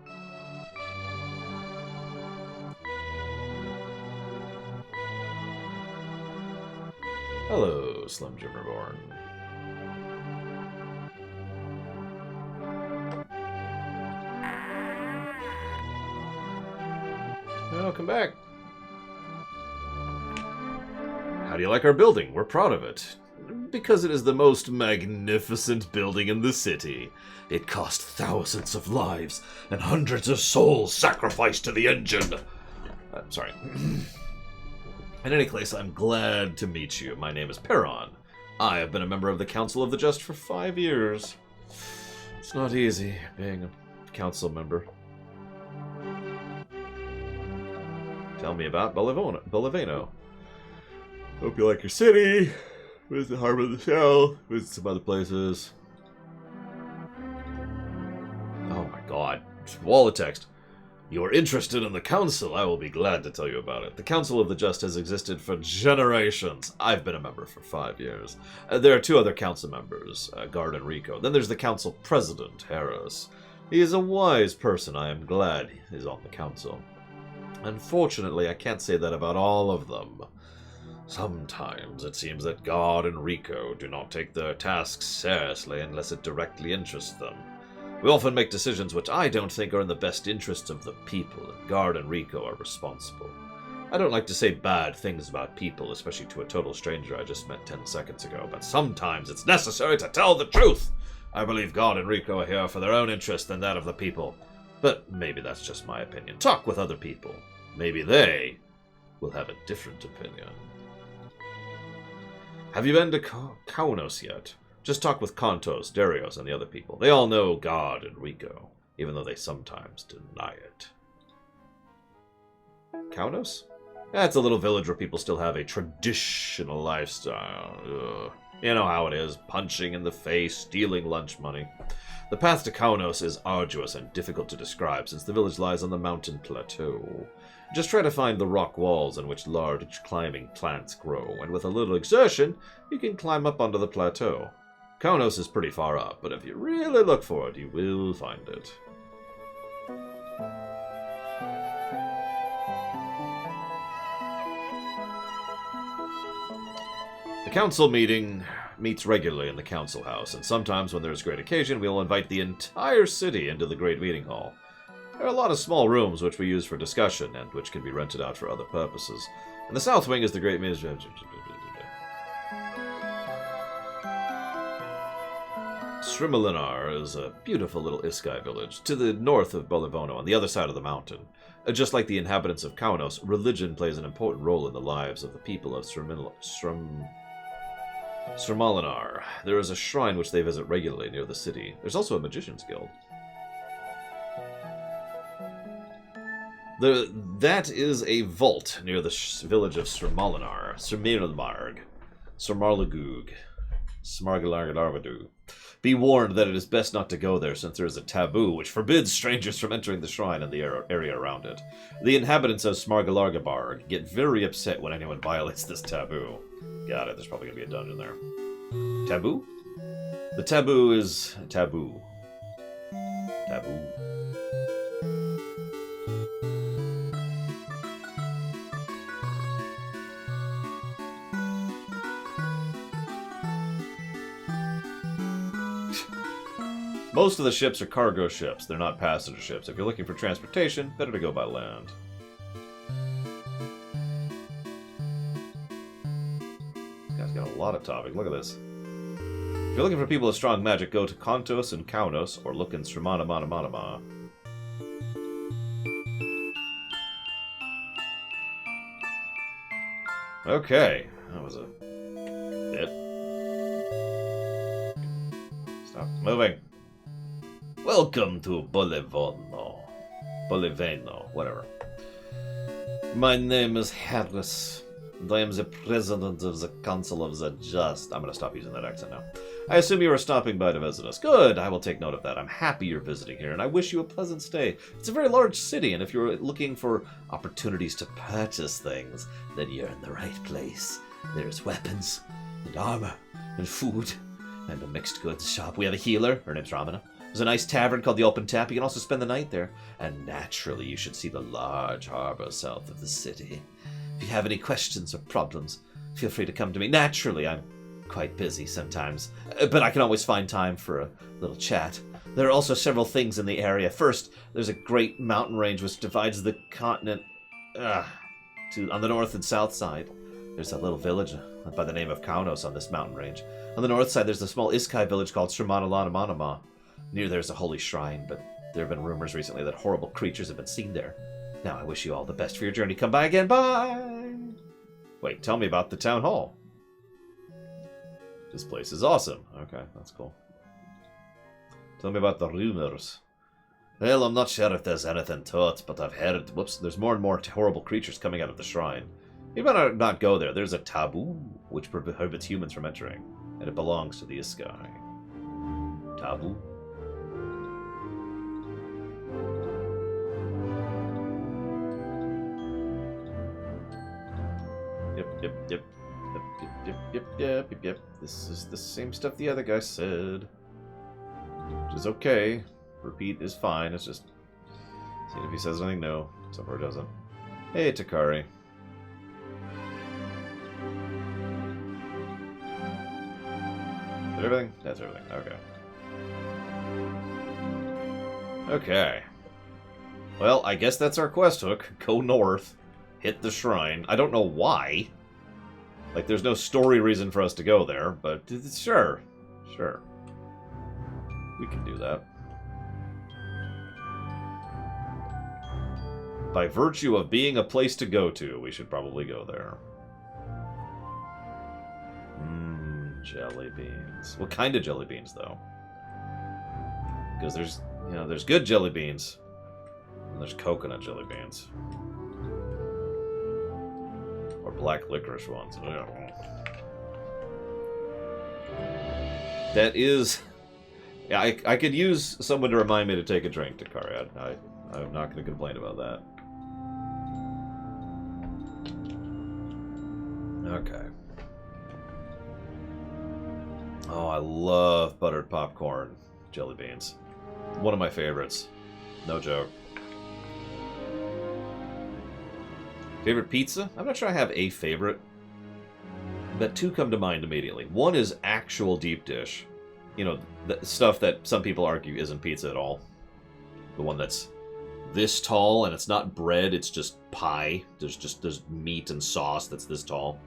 Hello, Slim Jimmerborn. Welcome back. How do you like our building? We're proud of it. Because it is the most magnificent building in the city. It cost thousands of lives and hundreds of souls sacrificed to the engine. Sorry. In any case, I'm glad to meet you. My name is Perron. I have been a member of the Council of the Just for 5 years. It's not easy being a council member. Tell me about Bolivano. Hope you like your city. Visit the Harbor of the South. Visit some other places. Oh my god. Wall of text. You are interested in the Council. I will be glad to tell you about it. The Council of the Just has existed for generations. I've been a member for 5 years. There are 2 other council members, Guard and Rico. Then there's the council president, Heros. He is a wise person. I am glad he's on the council. Unfortunately, I can't say that about all of them. Sometimes it seems that Guard and Rico do not take their tasks seriously unless it directly interests them. We often make decisions which I don't think are in the best interests of the people, and Guard and Rico are responsible. I don't like to say bad things about people, especially to a total stranger I just met 10 seconds ago, but sometimes it's necessary to tell the truth! I believe Guard and Rico are here for their own interest than that of the people. But maybe that's just my opinion. Talk with other people. Maybe they will have a different opinion. Have you been to Kaunos yet? Just talk with Kontos, Darius, and the other people. They all know God and Rico, even though they sometimes deny it. Kaunos? That's a little village where people still have a traditional lifestyle. Ugh. You know how it is, punching in the face, stealing lunch money. The path to Kaunos is arduous and difficult to describe since the village lies on the mountain plateau. Just try to find the rock walls on which large climbing plants grow, and with a little exertion, you can climb up onto the plateau. Kaunos is pretty far up, but if you really look for it, you will find it. The council meeting meets regularly in the council house, and sometimes when there's great occasion, we will invite the entire city into the great meeting hall. There are a lot of small rooms which we use for discussion, and which can be rented out for other purposes. And the south wing is the great meeting... Srimalinar is a beautiful little Iskai village, to the north of Bolivono, on the other side of the mountain. Just like the inhabitants of Kaunos, religion plays an important role in the lives of the people of Srimalinar. There is a shrine which they visit regularly near the city. There's also a magician's guild. That is a vault near the village of Srimalinar. Smarlagug. Smargalargadarvadu. Be warned that it is best not to go there, since there is a taboo which forbids strangers from entering the shrine and the area around it. The inhabitants of Smargalargabarg get very upset when anyone violates this taboo. Got it, there's probably going to be a dungeon there. Taboo? The taboo is... taboo. Taboo. Most of the ships are cargo ships. They're not passenger ships. If you're looking for transportation, better to go by land. This guy's got a lot of topic. Look at this. If you're looking for people with strong magic, go to Kontos and Kaunos, or look in Srimanamanama. Okay. That was a bit. Stop moving. Welcome to Bolivano. Whatever. My name is Harris, and I am the president of the Council of the Just. I'm going to stop using that accent now. I assume you are stopping by to visit us. Good, I will take note of that. I'm happy you're visiting here, and I wish you a pleasant stay. It's a very large city, and if you're looking for opportunities to purchase things, then you're in the right place. There's weapons, and armor, and food, and a mixed goods shop. We have a healer. Her name's Ramana. There's a nice tavern called the Open Tap. You can also spend the night there. And naturally, you should see the large harbor south of the city. If you have any questions or problems, feel free to come to me. Naturally, I'm quite busy sometimes, but I can always find time for a little chat. There are also several things in the area. First, there's a great mountain range which divides the continent on the north and south side. There's a little village by the name of Kaunos on this mountain range. On the north side, there's a small Iskai village called Srimanalanamana. Near there's a holy shrine, but there have been rumors recently that horrible creatures have been seen there. Now I wish you all the best for your journey. Come by again. Bye! Wait, tell me about the town hall. This place is awesome. Okay, that's cool. Tell me about the rumors. Well, I'm not sure if there's anything to it, but I've heard... Whoops, there's more and more horrible creatures coming out of the shrine. You better not go there. There's a taboo which prohibits humans from entering, and it belongs to the Iskai. Taboo? Yep. This is the same stuff the other guy said. Which is okay. Repeat is fine. It's just... see if he says anything new. So far it doesn't. Hey, Takari. Is that everything? That's everything. Okay. Okay. Well, I guess that's our quest hook. Go north. Hit the shrine. I don't know why. Like, there's no story reason for us to go there, but sure. Sure. We can do that. By virtue of being a place to go to, we should probably go there. Jelly beans. What kind of jelly beans, though? Because there's, you know, there's good jelly beans. And there's coconut jelly beans. Or black licorice ones. That is... yeah, I could use someone to remind me to take a drink, Takari. I'm not going to complain about that. Okay. Oh, I love buttered popcorn jelly beans. One of my favorites. No joke. Favorite pizza? I'm not sure I have a favorite. But two come to mind immediately. One is actual deep dish. You know, the stuff that some people argue isn't pizza at all. The one that's this tall, and it's not bread, it's just pie. There's meat and sauce that's this tall.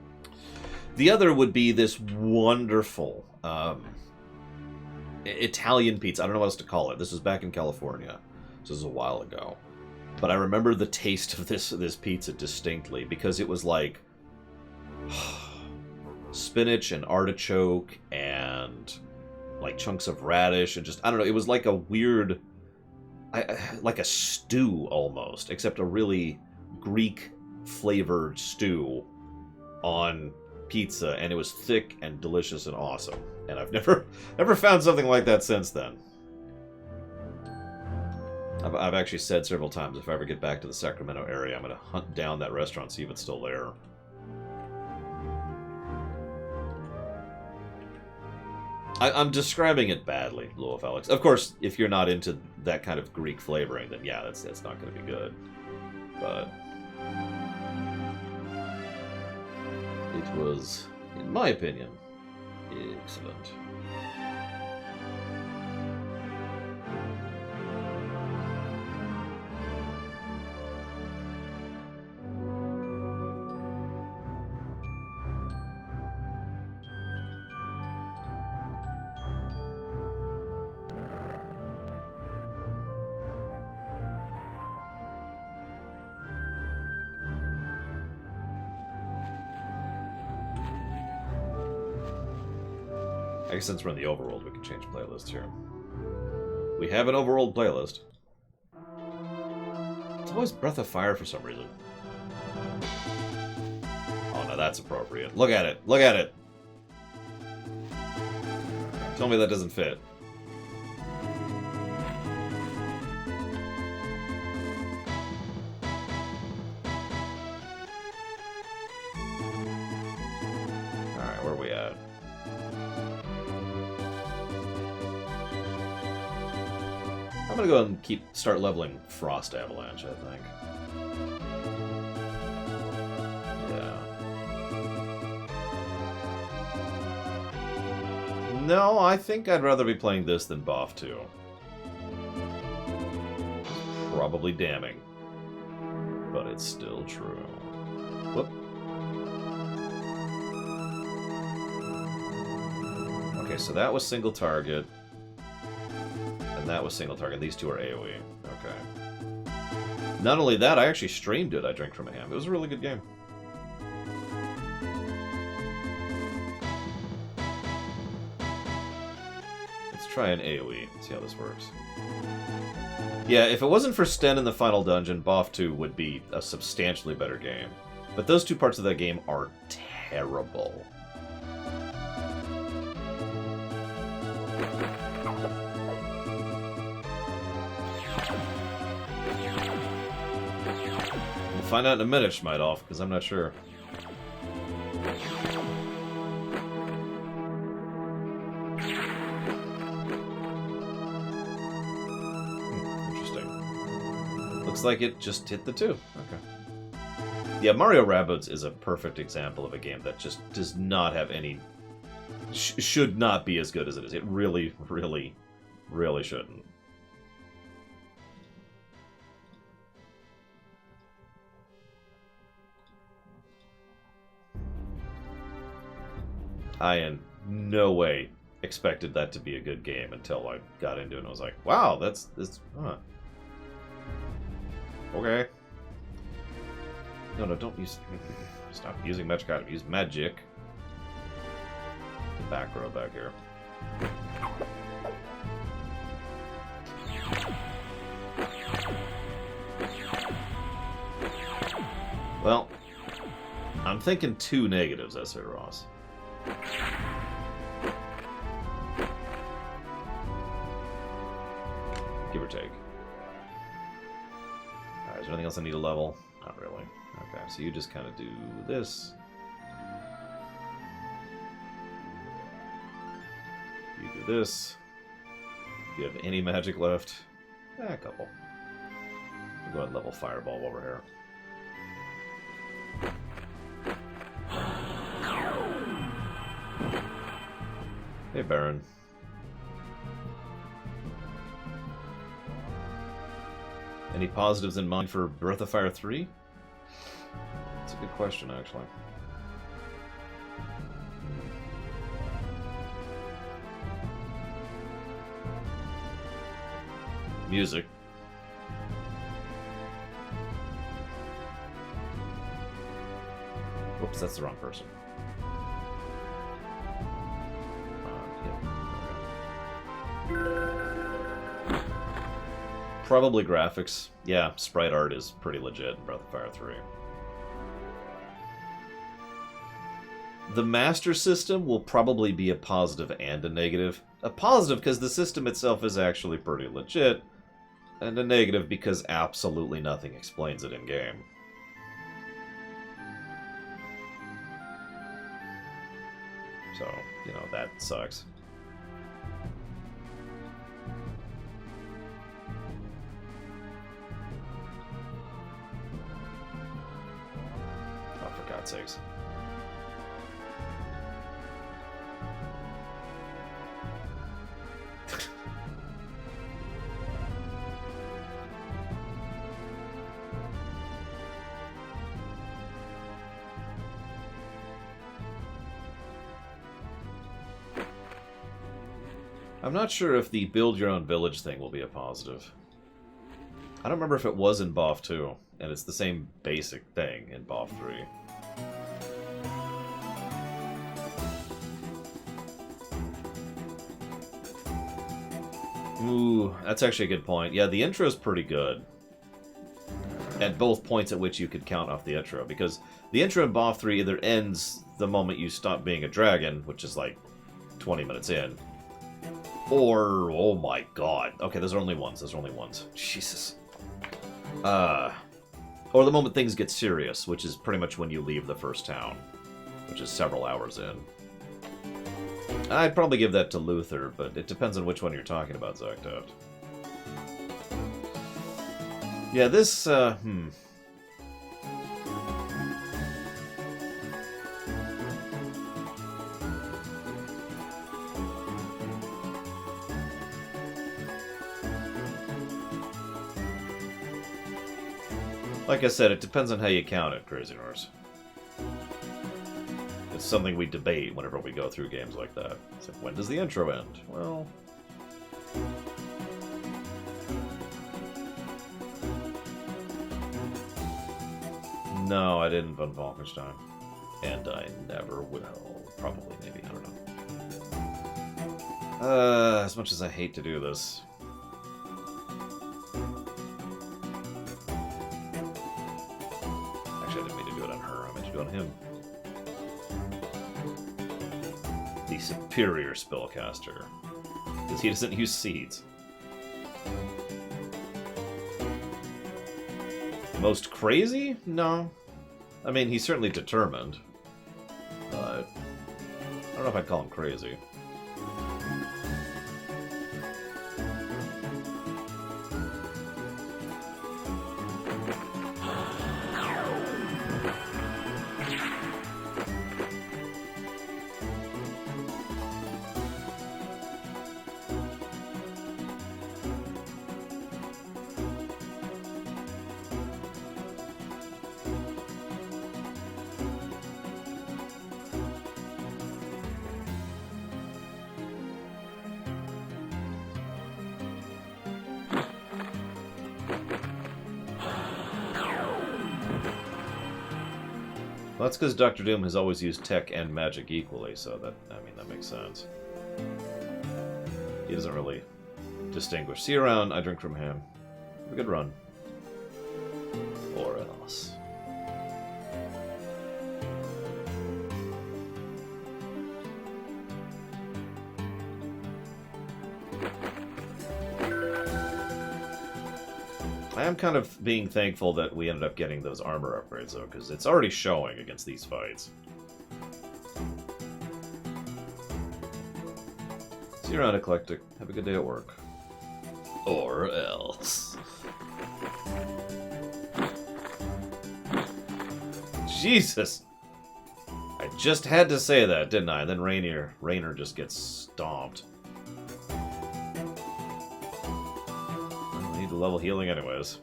The other would be this wonderful Italian pizza. I don't know what else to call it. This was back in California. This was a while ago. But I remember the taste of this pizza distinctly, because it was like spinach and artichoke and like chunks of radish and just, I don't know, it was like a weird, like a stew almost, except a really Greek flavored stew on pizza, and it was thick and delicious and awesome. And I've never found something like that since then. I've actually said several times, if I ever get back to the Sacramento area, I'm going to hunt down that restaurant, see if it's still there. I'm describing it badly, Blue Wolf Alex. Of course, if you're not into that kind of Greek flavoring, then yeah, that's not going to be good. But it was, in my opinion, excellent. I guess since we're in the overworld, we can change playlists here. We have an overworld playlist. It's always Breath of Fire for some reason. Oh, no, that's appropriate. Look at it. Look at it. Tell me that doesn't fit. Alright, where are we at? I'm gonna go ahead and start leveling Frost Avalanche, I think. Yeah. No, I think I'd rather be playing this than BoF 2. Probably damning. But it's still true. Whoop. Okay, so that was single target. And that was single target. These two are AoE. Okay. Not only that, I actually streamed it, I Drink From a Ham. It was a really good game. Let's try an AoE, see how this works. Yeah, if it wasn't for Sten in the final dungeon, BoF 2 would be a substantially better game. But those two parts of that game are terrible. Find out in a minute, Schmeidoff, because I'm not sure. Interesting. Looks like it just hit the two. Okay. Yeah, Mario Rabbids is a perfect example of a game that just does not have any... should not be as good as it is. It really, really, really shouldn't. I in no way expected that to be a good game until I got into it and I was like, wow, that's huh. Okay. No, don't use... Stop using magic item. Use magic. The back row back here. Well, I'm thinking 2 negatives, S.A. Ross. Give or take. Alright, is there anything else I need to level? Not really. Okay, so you just kind of do this. You do this. Do you have any magic left? A couple. We'll go ahead and level Fireball while we're here. Hey, Baron. Any positives in mind for Breath of Fire 3? That's a good question, actually. Music. Whoops, that's the wrong person. Probably graphics. Yeah, sprite art is pretty legit in Breath of Fire 3. The Master System will probably be a positive and a negative. A positive because the system itself is actually pretty legit, and a negative because absolutely nothing explains it in-game. So, you know, that sucks. Oh, for God's sakes. I'm not sure if the build your own village thing will be a positive. I don't remember if it was in BoF 2, and it's the same basic thing in BoF 3. Ooh, that's actually a good point. Yeah, the intro is pretty good. At both points at which you could count off the intro, because the intro in BoF 3 either ends the moment you stop being a dragon, which is like 20 minutes in, or, oh my god. Okay, those are only ones. Those are only ones. Jesus. Or the moment things get serious, which is pretty much when you leave the first town, which is several hours in. I'd probably give that to Luther, but it depends on which one you're talking about, Zoctoft. Yeah, this, Like I said, it depends on how you count it, Crazy Horse. It's something we debate whenever we go through games like that. It's like, when does the intro end? Well... No, I didn't von Wolfenstein. And I never will. Probably, maybe, I don't know. As much as I hate to do this. Actually, I didn't mean to do it on her. I meant to do it on him. The superior spellcaster. Because he doesn't use seeds. Most crazy? No. I mean, he's certainly determined. But I don't know if I'd call him crazy. Well, that's because Dr. Doom has always used tech and magic equally, so that, I mean, that makes sense. He doesn't really distinguish. See you around, I drink from him. Have a good run. Or else. I am kind of being thankful that we ended up getting those armor upgrades, though, because it's already showing against these fights. See you around, Eclectic. Have a good day at work. Or else. Jesus! I just had to say that, didn't I? And then Raynor just gets stomped. Well, we need to level healing anyways.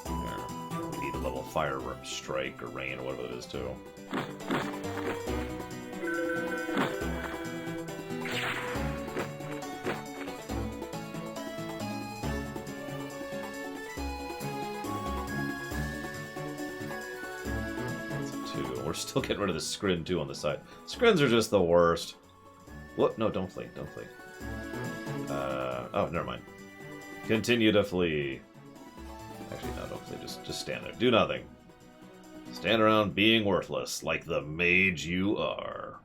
There. We need a level fire strike or rain or whatever it is too. We're still getting rid of the scrin too on the side. Scrins are just the worst. What? No, don't flee. Don't flee. Oh, never mind. Continue to flee. Actually, no, don't flee. Just stand there. Do nothing. Stand around being worthless, like the mage you are.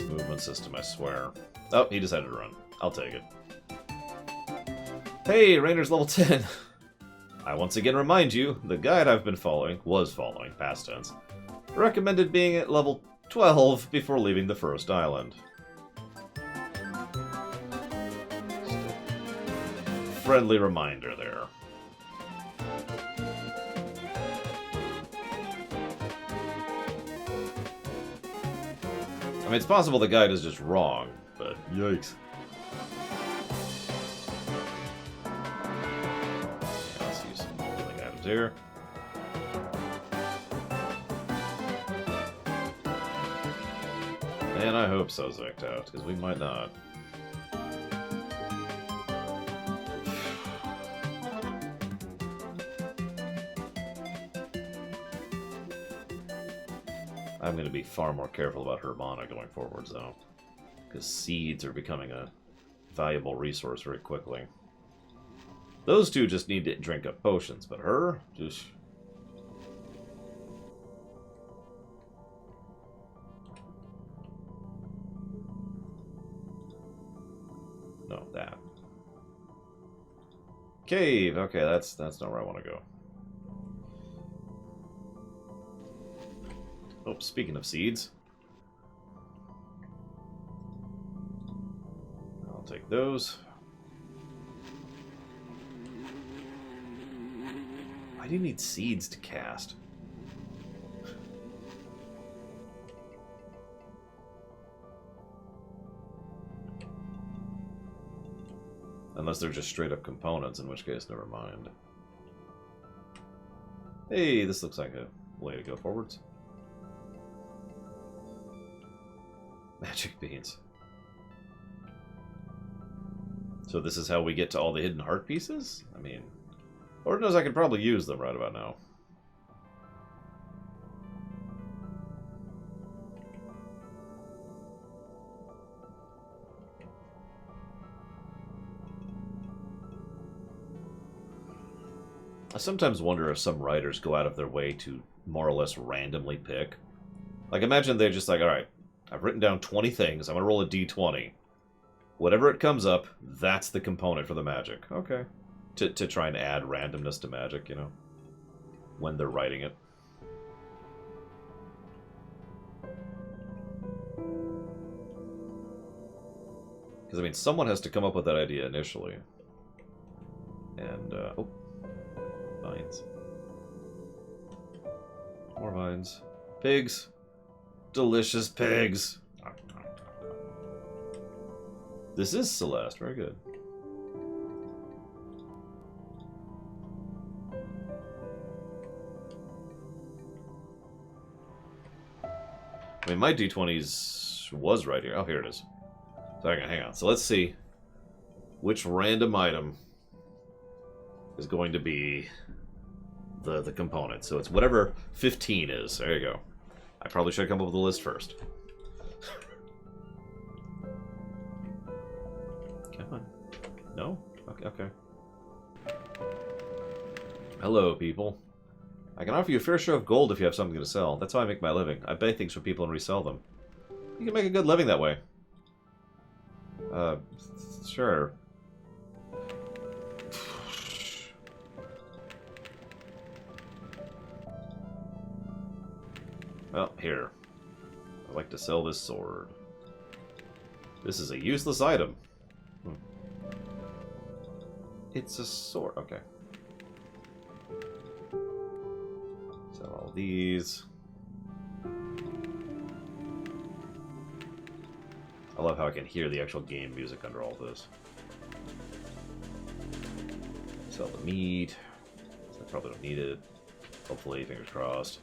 Movement system, I swear. Oh, he decided to run. I'll take it. Hey, Rainer's level 10. I once again remind you, the guide I've been following, past tense, recommended being at level 12 before leaving the first island. Just a friendly reminder there. I mean, it's possible the guide is just wrong, but yikes. Let's use some healing items here. And I hope so, Zect out, because we might not. I'm going to be far more careful about her mana going forwards, though. Because seeds are becoming a valuable resource very quickly. Those two just need to drink up potions, but her, just... No, that. Cave! Okay, that's not where I want to go. Oh, speaking of seeds. I'll take those. Why do you need seeds to cast? Unless they're just straight up components, in which case, never mind. Hey, this looks like a way to go forwards. Magic beans. So this is how we get to all the hidden heart pieces? I mean, Lord knows I could probably use them right about now. I sometimes wonder if some writers go out of their way to more or less randomly pick. Like, imagine they're just like, alright, I've written down 20 things. I'm going to roll a d20. Whatever it comes up, that's the component for the magic. Okay. To try and add randomness to magic, you know? When they're writing it. Because, I mean, someone has to come up with that idea initially. And, oh. Vines. More vines. Pigs. Delicious pigs. This is Celeste. Very good. I mean, my D20s was right here. Oh, here it is. So hang on. So let's see which random item is going to be the component. So it's whatever 15 is. There you go. I probably should come up with a list first. Come on. No? Okay. Hello, people. I can offer you a fair share of gold if you have something to sell. That's how I make my living. I buy things from people and resell them. You can make a good living that way. Sure. Well, here. I'd like to sell this sword. This is a useless item. It's a sword. Okay. Sell all these. I love how I can hear the actual game music under all this. Sell the meat. So I probably don't need it. Hopefully, fingers crossed.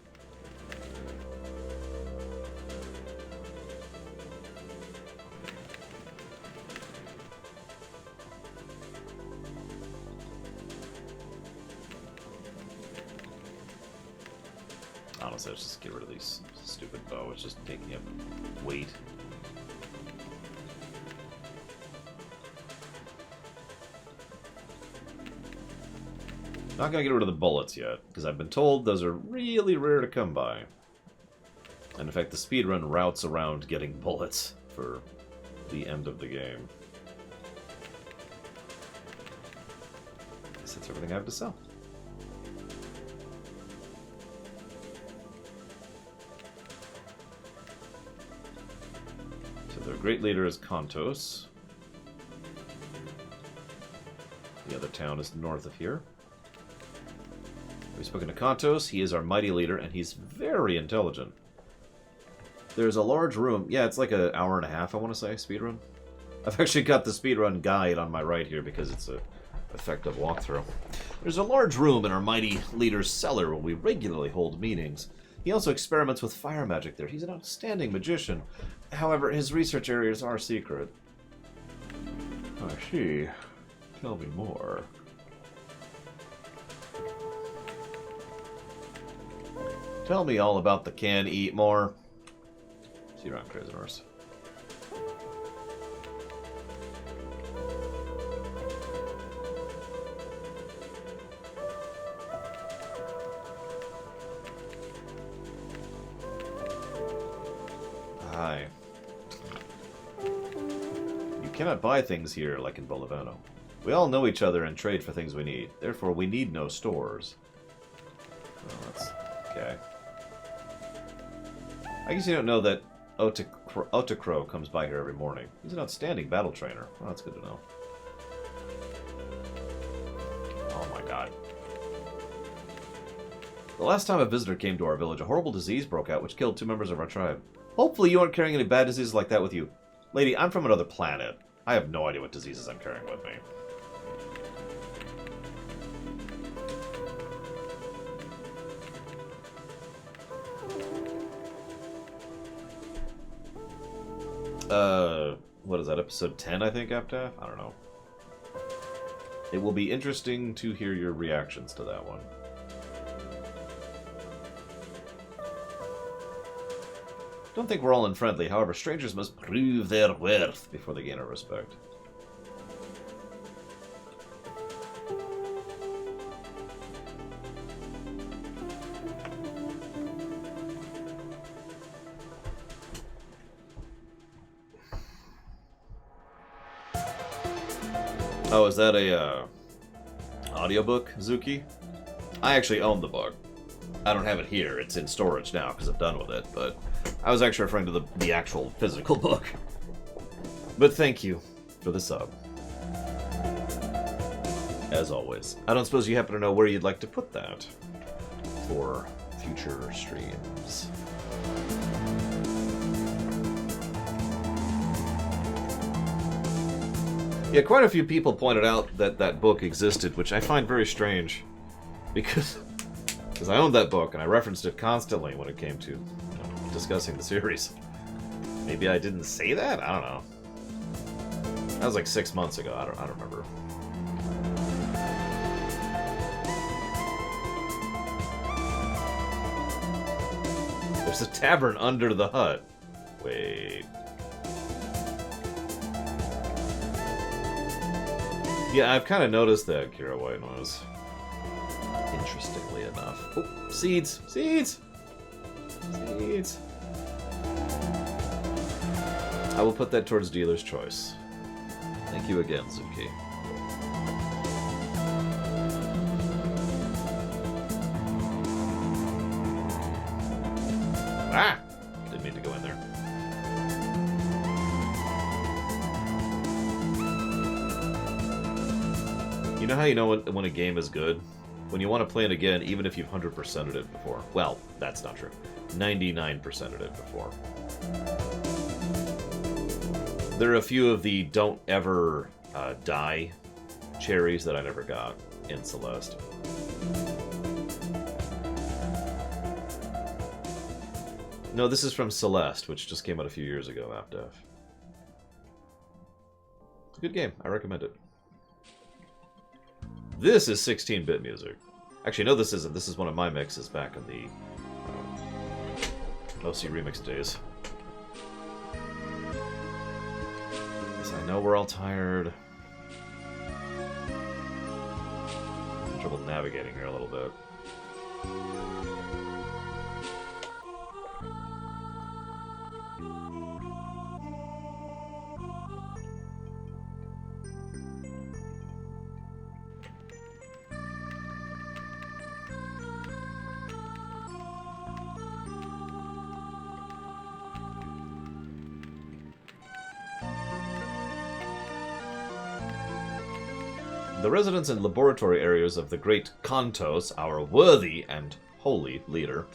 Honestly, let's just get rid of these stupid bow. It's just taking up weight. Not gonna get rid of the bullets yet, because I've been told those are really rare to come by. And in fact, the speedrun routes around getting bullets for the end of the game. I guess that's everything I have to sell. So their great leader is Kantos. The other town is north of here. We've spoken to Kantos. He is our mighty leader, and he's very intelligent. There's a large room. Yeah, it's like an hour and a half, I want to say, speedrun. I've actually got the speedrun guide on my right here because it's an effective walkthrough. There's a large room in our mighty leader's cellar where we regularly hold meetings. He also experiments with fire magic there. He's an outstanding magician. However, his research areas are secret. I see. Tell me more. Tell me all about the can eat more. See you around, Crazy Horse. Hi. You cannot buy things here like in Bolivano. We all know each other and trade for things we need. Therefore, we need no stores. Well, that's okay. I guess you don't know that Otacro comes by here every morning. He's an outstanding battle trainer. Well, that's good to know. Oh my god. The last time a visitor came to our village, a horrible disease broke out which killed 2 members of our tribe. Hopefully you aren't carrying any bad diseases like that with you. Lady, I'm from another planet. I have no idea what diseases I'm carrying with me. What is that, episode 10, I think, Aptaf? I don't know. It will be interesting to hear your reactions to that one. Don't think we're all unfriendly, however, strangers must prove their worth before they gain our respect. Oh, is that a audiobook, Zuki? I actually own the book. I don't have it here. It's in storage now because I'm done with it, but I was actually referring to the actual physical book. But thank you for the sub. As always. I don't suppose you happen to know where you'd like to put that for future streams. Yeah, quite a few people pointed out that that book existed, which I find very strange. Because I owned that book, and I referenced it constantly when it came to discussing the series. Maybe I didn't say that? I don't know. That was like 6 months ago. I don't remember. There's a tavern under the hut. Wait. Yeah, I've kind of noticed that, Kira White Noise. Interestingly enough. Oh, seeds! Seeds! Seeds! I will put that towards dealer's choice. Thank you again, Zuki. Ah! Didn't mean to go in there. You know how you know when a game is good? When you want to play it again, even if you've 100%ed it before. Well, that's not true. 99%ed it before. There are a few of the don't ever die cherries that I never got in Celeste. No, this is from Celeste, which just came out a few years ago, AppDev. It's a good game. I recommend it. This is 16-bit music. Actually, no, this isn't. This is one of my mixes back in the OC Remix days. Yes, I know we're all tired. I'm having trouble navigating here a little bit. The residents and laboratory areas of the great Kantos, our worthy and holy leader,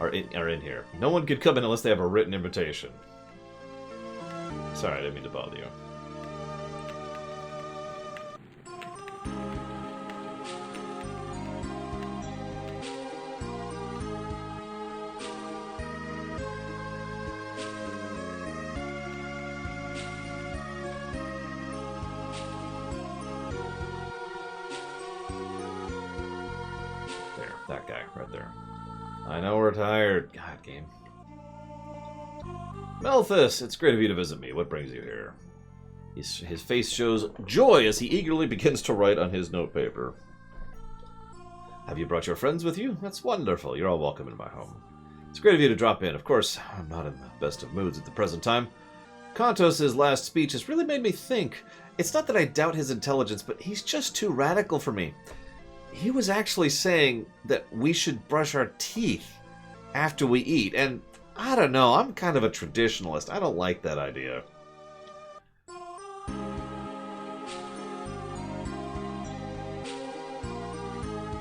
are in here. No one can come in unless they have a written invitation. Sorry, I didn't mean to bother you. That guy, right there. I know we're tired. God, game. Melthus, it's great of you to visit me. What brings you here? His face shows joy as he eagerly begins to write on his notepaper. Have you brought your friends with you? That's wonderful. You're all welcome in my home. It's great of you to drop in. Of course, I'm not in the best of moods at the present time. Kantos' last speech has really made me think. It's not that I doubt his intelligence, but he's just too radical for me. He was actually saying that we should brush our teeth after we eat, and I don't know, I'm kind of a traditionalist. I don't like that idea. I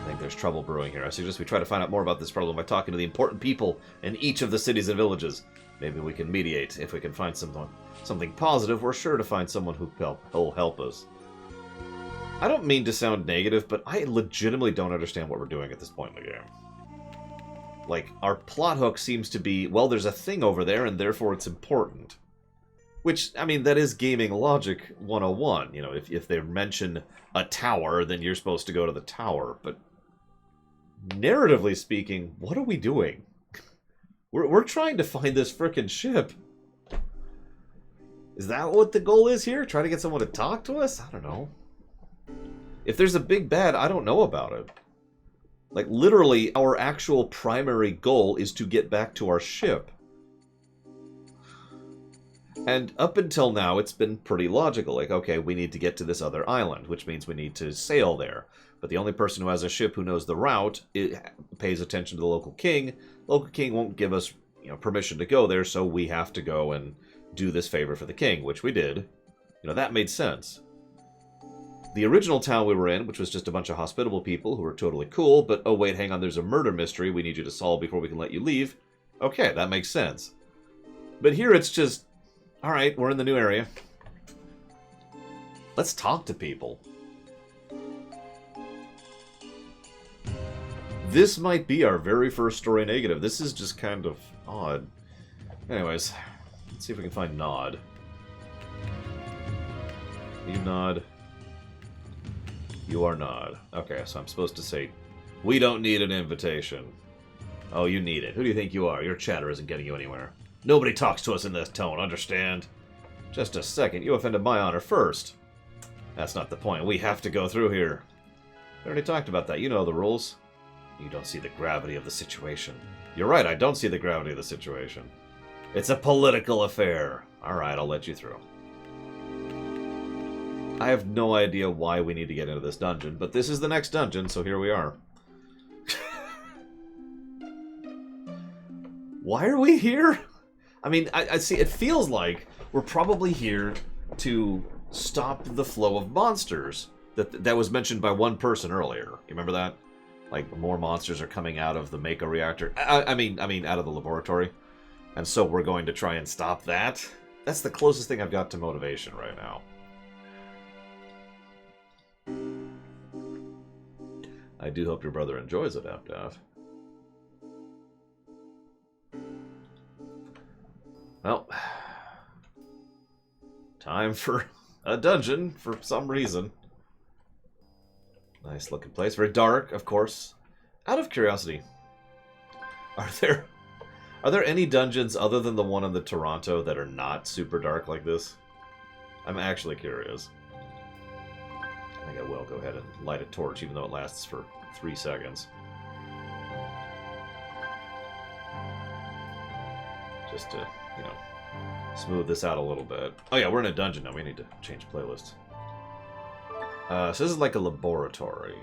think there's trouble brewing here. I suggest we try to find out more about this problem by talking to the important people in each of the cities and villages. Maybe we can mediate. If we can find something positive, we're sure to find someone who'll help us. I don't mean to sound negative, but I legitimately don't understand what we're doing at this point in the game. Like, our plot hook seems to be, well, there's a thing over there, and therefore it's important. Which, I mean, that is gaming logic 101. You know, if they mention a tower, then you're supposed to go to the tower. But, narratively speaking, what are we doing? We're trying to find this frickin' ship. Is that what the goal is here? Try to get someone to talk to us? I don't know. If there's a big bad, I don't know about it. Like, literally, our actual primary goal is to get back to our ship. And up until now, it's been pretty logical. Like, okay, we need to get to this other island, which means we need to sail there. But the only person who has a ship who knows the route pays attention to the local king. The local king won't give us, permission to go there, so we have to go and do this favor for the king, which we did. That made sense. The original town we were in, which was just a bunch of hospitable people who were totally cool, but oh wait, hang on, there's a murder mystery we need you to solve before we can let you leave. Okay, that makes sense. But here it's just, alright, we're in the new area. Let's talk to people. This might be our very first story negative. This is just kind of odd. Anyways, let's see if we can find Nod. You Nod. You are Nod. Okay, so I'm supposed to say, we don't need an invitation. Oh, you need it. Who do you think you are? Your chatter isn't getting you anywhere. Nobody talks to us in this tone, understand? Just a second, you offended my honor first. That's not the point. We have to go through here. We already talked about that. You know the rules. You don't see the gravity of the situation. You're right, I don't see the gravity of the situation. It's a political affair. Alright, I'll let you through. I have no idea why we need to get into this dungeon, but this is the next dungeon, so here we are. Why are we here? I mean, I see, it feels like we're probably here to stop the flow of monsters that was mentioned by one person earlier. You remember that? Like, more monsters are coming out of the Mako reactor. I mean, out of the laboratory. And so we're going to try and stop that? That's the closest thing I've got to motivation right now. I do hope your brother enjoys it, Apdav. Well, time for a dungeon for some reason. Nice looking place. Very dark, of course. Out of curiosity, are there any dungeons other than the one in the Toronto that are not super dark like this? I'm actually curious. I think I will go ahead and light a torch, even though it lasts for 3 seconds. Just to, you know, smooth this out a little bit. Oh yeah, we're in a dungeon now. We need to change playlists. So this is like a laboratory.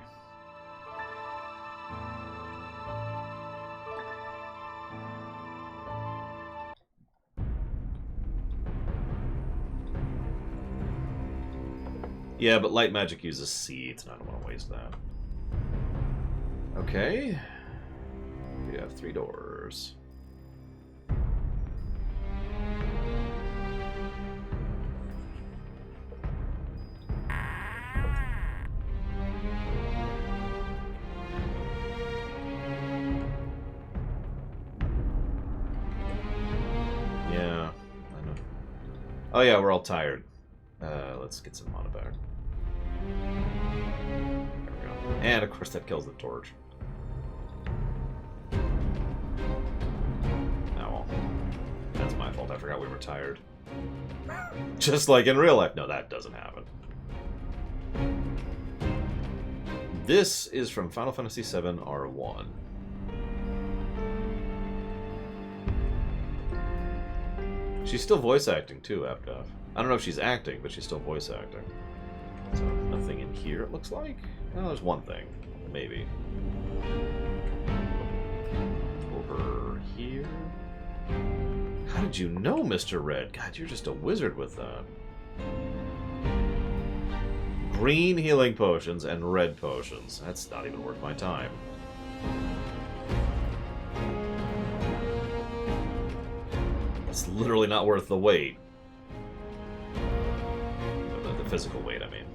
Yeah, but light magic uses seeds, and I don't want to waste that. Okay. We have 3 doors. Yeah, I know. Oh yeah, we're all tired. Let's get some mana back. There we go. And of course that kills the torch. Oh well. That's my fault. I forgot we were tired. Just like in real life. No, that doesn't happen. This is from Final Fantasy VII R1. She's still voice acting too, Apdav. I don't know if she's acting, but she's still voice acting. So, nothing in here, it looks like? Oh, there's one thing. Maybe. Over here? How did you know, Mr. Red? God, you're just a wizard with that. Green healing potions and red potions. That's not even worth my time. It's literally not worth the wait. The physical weight, I mean.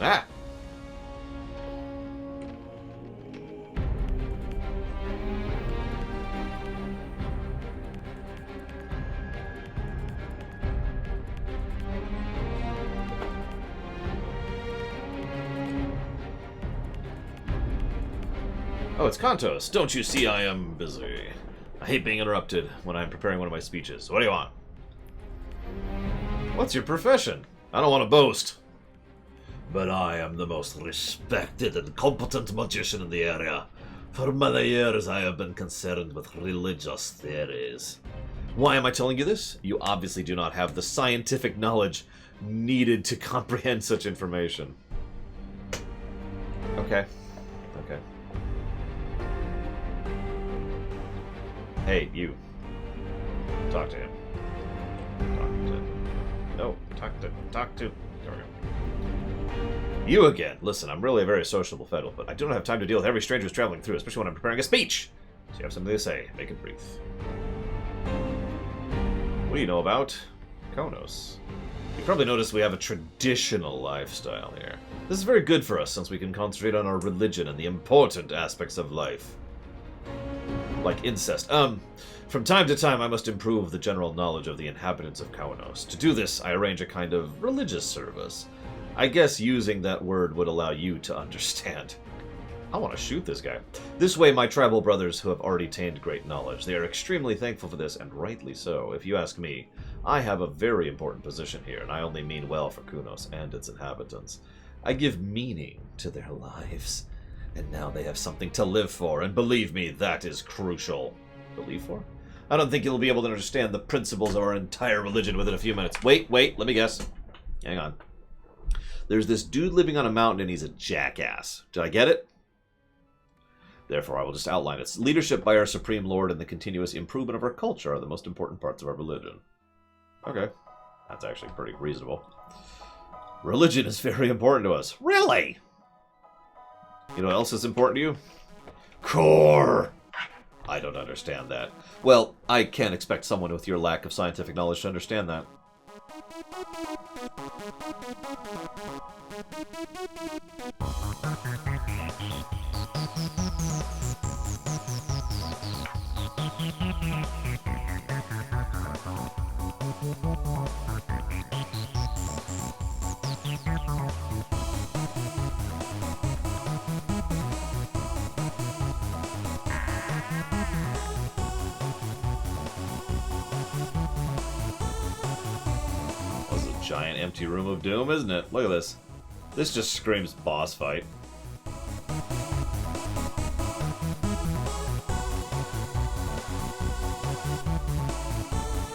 Ah! Oh, it's Kantos. Don't you see I am busy? I hate being interrupted when I'm preparing one of my speeches. What do you want? What's your profession? I don't want to boast. But I am the most respected and competent magician in the area. For many years I have been concerned with religious theories. Why am I telling you this? You obviously do not have the scientific knowledge needed to comprehend such information. Okay. Okay. Hey, you. Talk to him. No, talk to. There we go. You again. Listen, I'm really a very sociable fellow, but I do not have time to deal with every stranger who's traveling through, especially when I'm preparing a speech. So you have something to say. Make it brief. What do you know about Konos? You probably noticed we have a traditional lifestyle here. This is very good for us, since we can concentrate on our religion and the important aspects of life. Like incest. From time to time I must improve the general knowledge of the inhabitants of Kaunos. To do this, I arrange a kind of religious service. I guess using that word would allow you to understand. I want to shoot this guy. This way, my tribal brothers who have already attained great knowledge, they are extremely thankful for this, and rightly so. If you ask me, I have a very important position here, and I only mean well for Kunos and its inhabitants. I give meaning to their lives, and now they have something to live for, and believe me, that is crucial. Believe for? I don't think you'll be able to understand the principles of our entire religion within a few minutes. Wait, let me guess. Hang on. There's this dude living on a mountain, and he's a jackass. Did I get it? Therefore, I will just outline it. Leadership by our Supreme Lord and the continuous improvement of our culture are the most important parts of our religion. Okay. That's actually pretty reasonable. Religion is very important to us. Really? You know what else is important to you? Core! I don't understand that. Well, I can't expect someone with your lack of scientific knowledge to understand that. Giant empty room of doom, isn't it? Look at this. This just screams boss fight.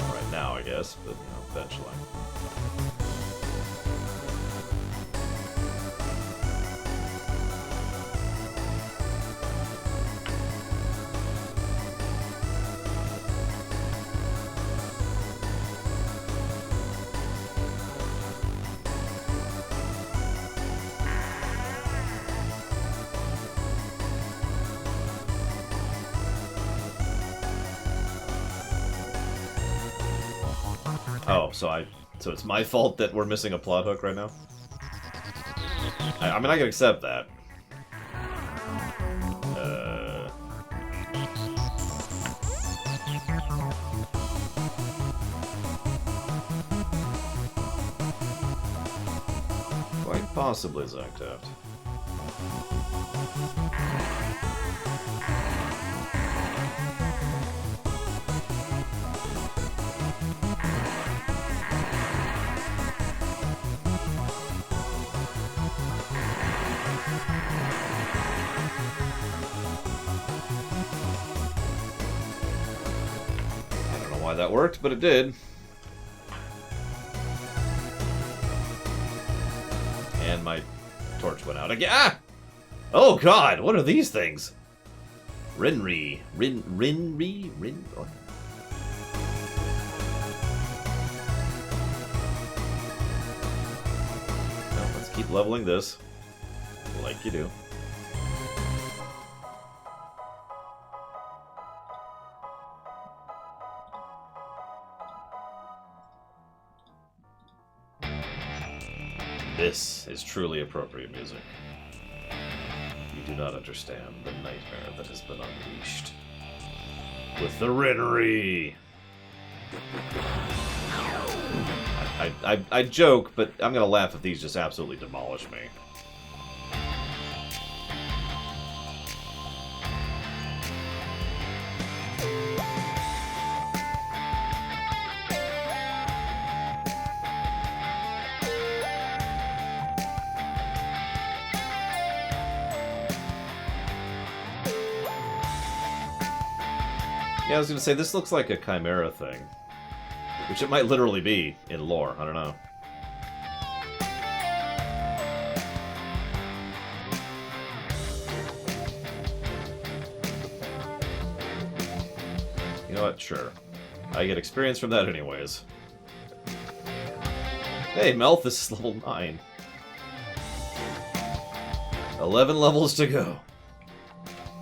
Right now, I guess, but you know, eventually. Oh, so it's my fault that we're missing a plot hook right now? I mean, I can accept that. Quite possibly, Zactaft. Why that worked, but it did. And my torch went out again. Ah! Oh god, what are these things? Rinri. Rinri? What? Well, let's keep leveling this. Like you do. This is truly appropriate music. You do not understand the nightmare that has been unleashed. With the Rinnery! I joke, but I'm gonna laugh if these just absolutely demolish me. Yeah, I was gonna say, this looks like a Chimera thing. Which it might literally be, in lore, I don't know. You know what, sure. I get experience from that anyways. Hey, Malthus is level 9. 11 levels to go.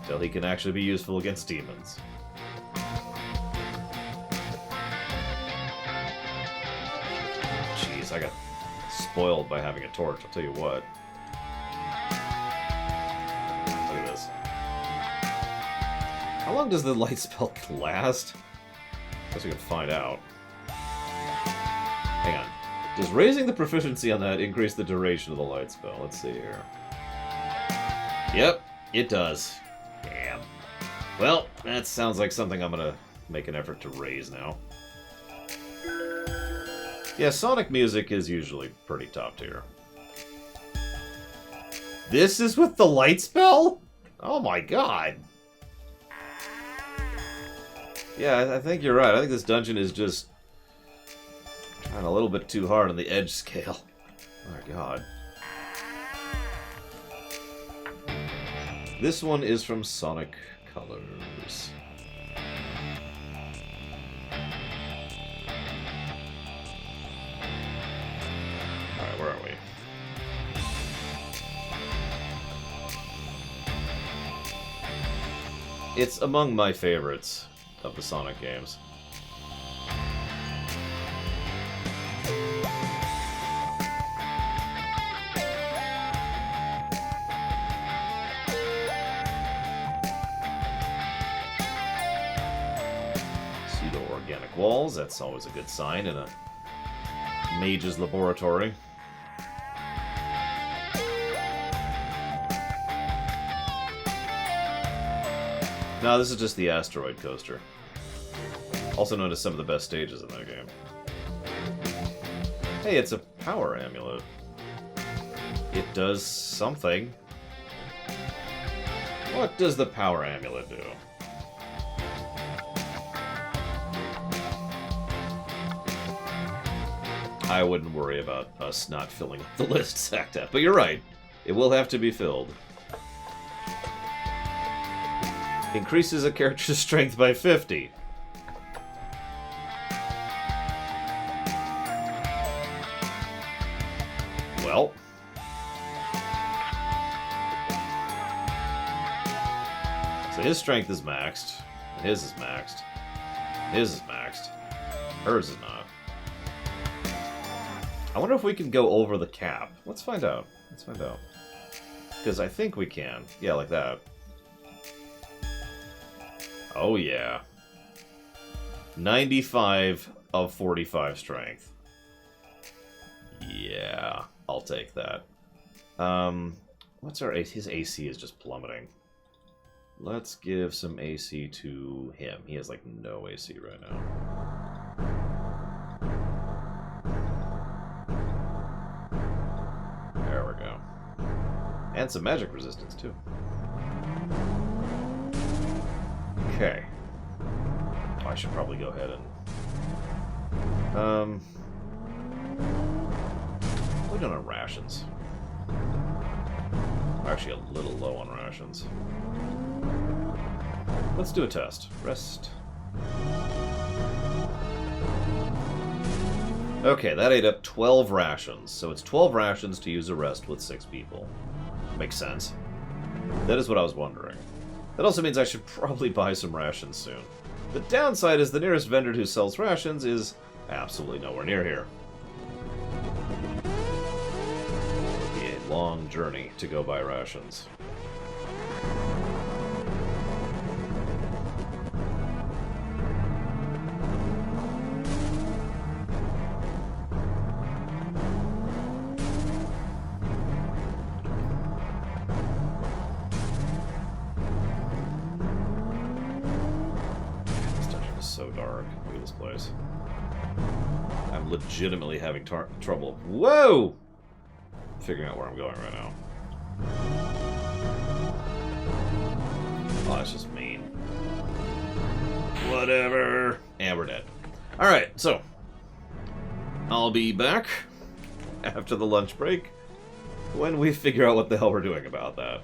Till he can actually be useful against demons. I got spoiled by having a torch, I'll tell you what. Look at this. How long does the light spell last? Guess we can find out. Hang on. Does raising the proficiency on that increase the duration of the light spell? Let's see here. Yep, it does. Damn. Well, that sounds like something I'm gonna make an effort to raise now. Yeah, Sonic music is usually pretty top tier. This is with the light spell? Oh my god. Yeah, I think you're right. I think this dungeon is just trying a little bit too hard on the edge scale. My god. This one is from Sonic Colors. Alright, where are we? It's among my favorites of the Sonic games. Pseudo-organic walls, that's always a good sign in a mage's laboratory. No, this is just the asteroid coaster. Also known as some of the best stages in that game. Hey, it's a power amulet. It does something. What does the power amulet do? I wouldn't worry about us not filling up the list, Sactat, but you're right. It will have to be filled. Increases a character's strength by 50. Well. So his strength is maxed. His is maxed. His is maxed. Hers is not. I wonder if we can go over the cap. Let's find out. Let's find out. Because I think we can. Yeah, like that. Oh, yeah. 95 of 45 strength. Yeah, I'll take that. What's our AC? His AC is just plummeting. Let's give some AC to him. He has, like, no AC right now. There we go. And some magic resistance, too. Okay. Oh, I should probably go ahead and... We're doing on rations. We're actually a little low on rations. Let's do a test. Rest. Okay, that ate up 12 rations. So it's 12 rations to use a rest with 6 people. Makes sense. That is what I was wondering. That also means I should probably buy some rations soon. The downside is the nearest vendor who sells rations is absolutely nowhere near here. It'll be a long journey to go buy rations. So dark. Look at this place. I'm legitimately having trouble. Whoa! Figuring out where I'm going right now. Oh, that's just mean. Whatever. And we're dead. Alright, so. I'll be back after the lunch break when we figure out what the hell we're doing about that.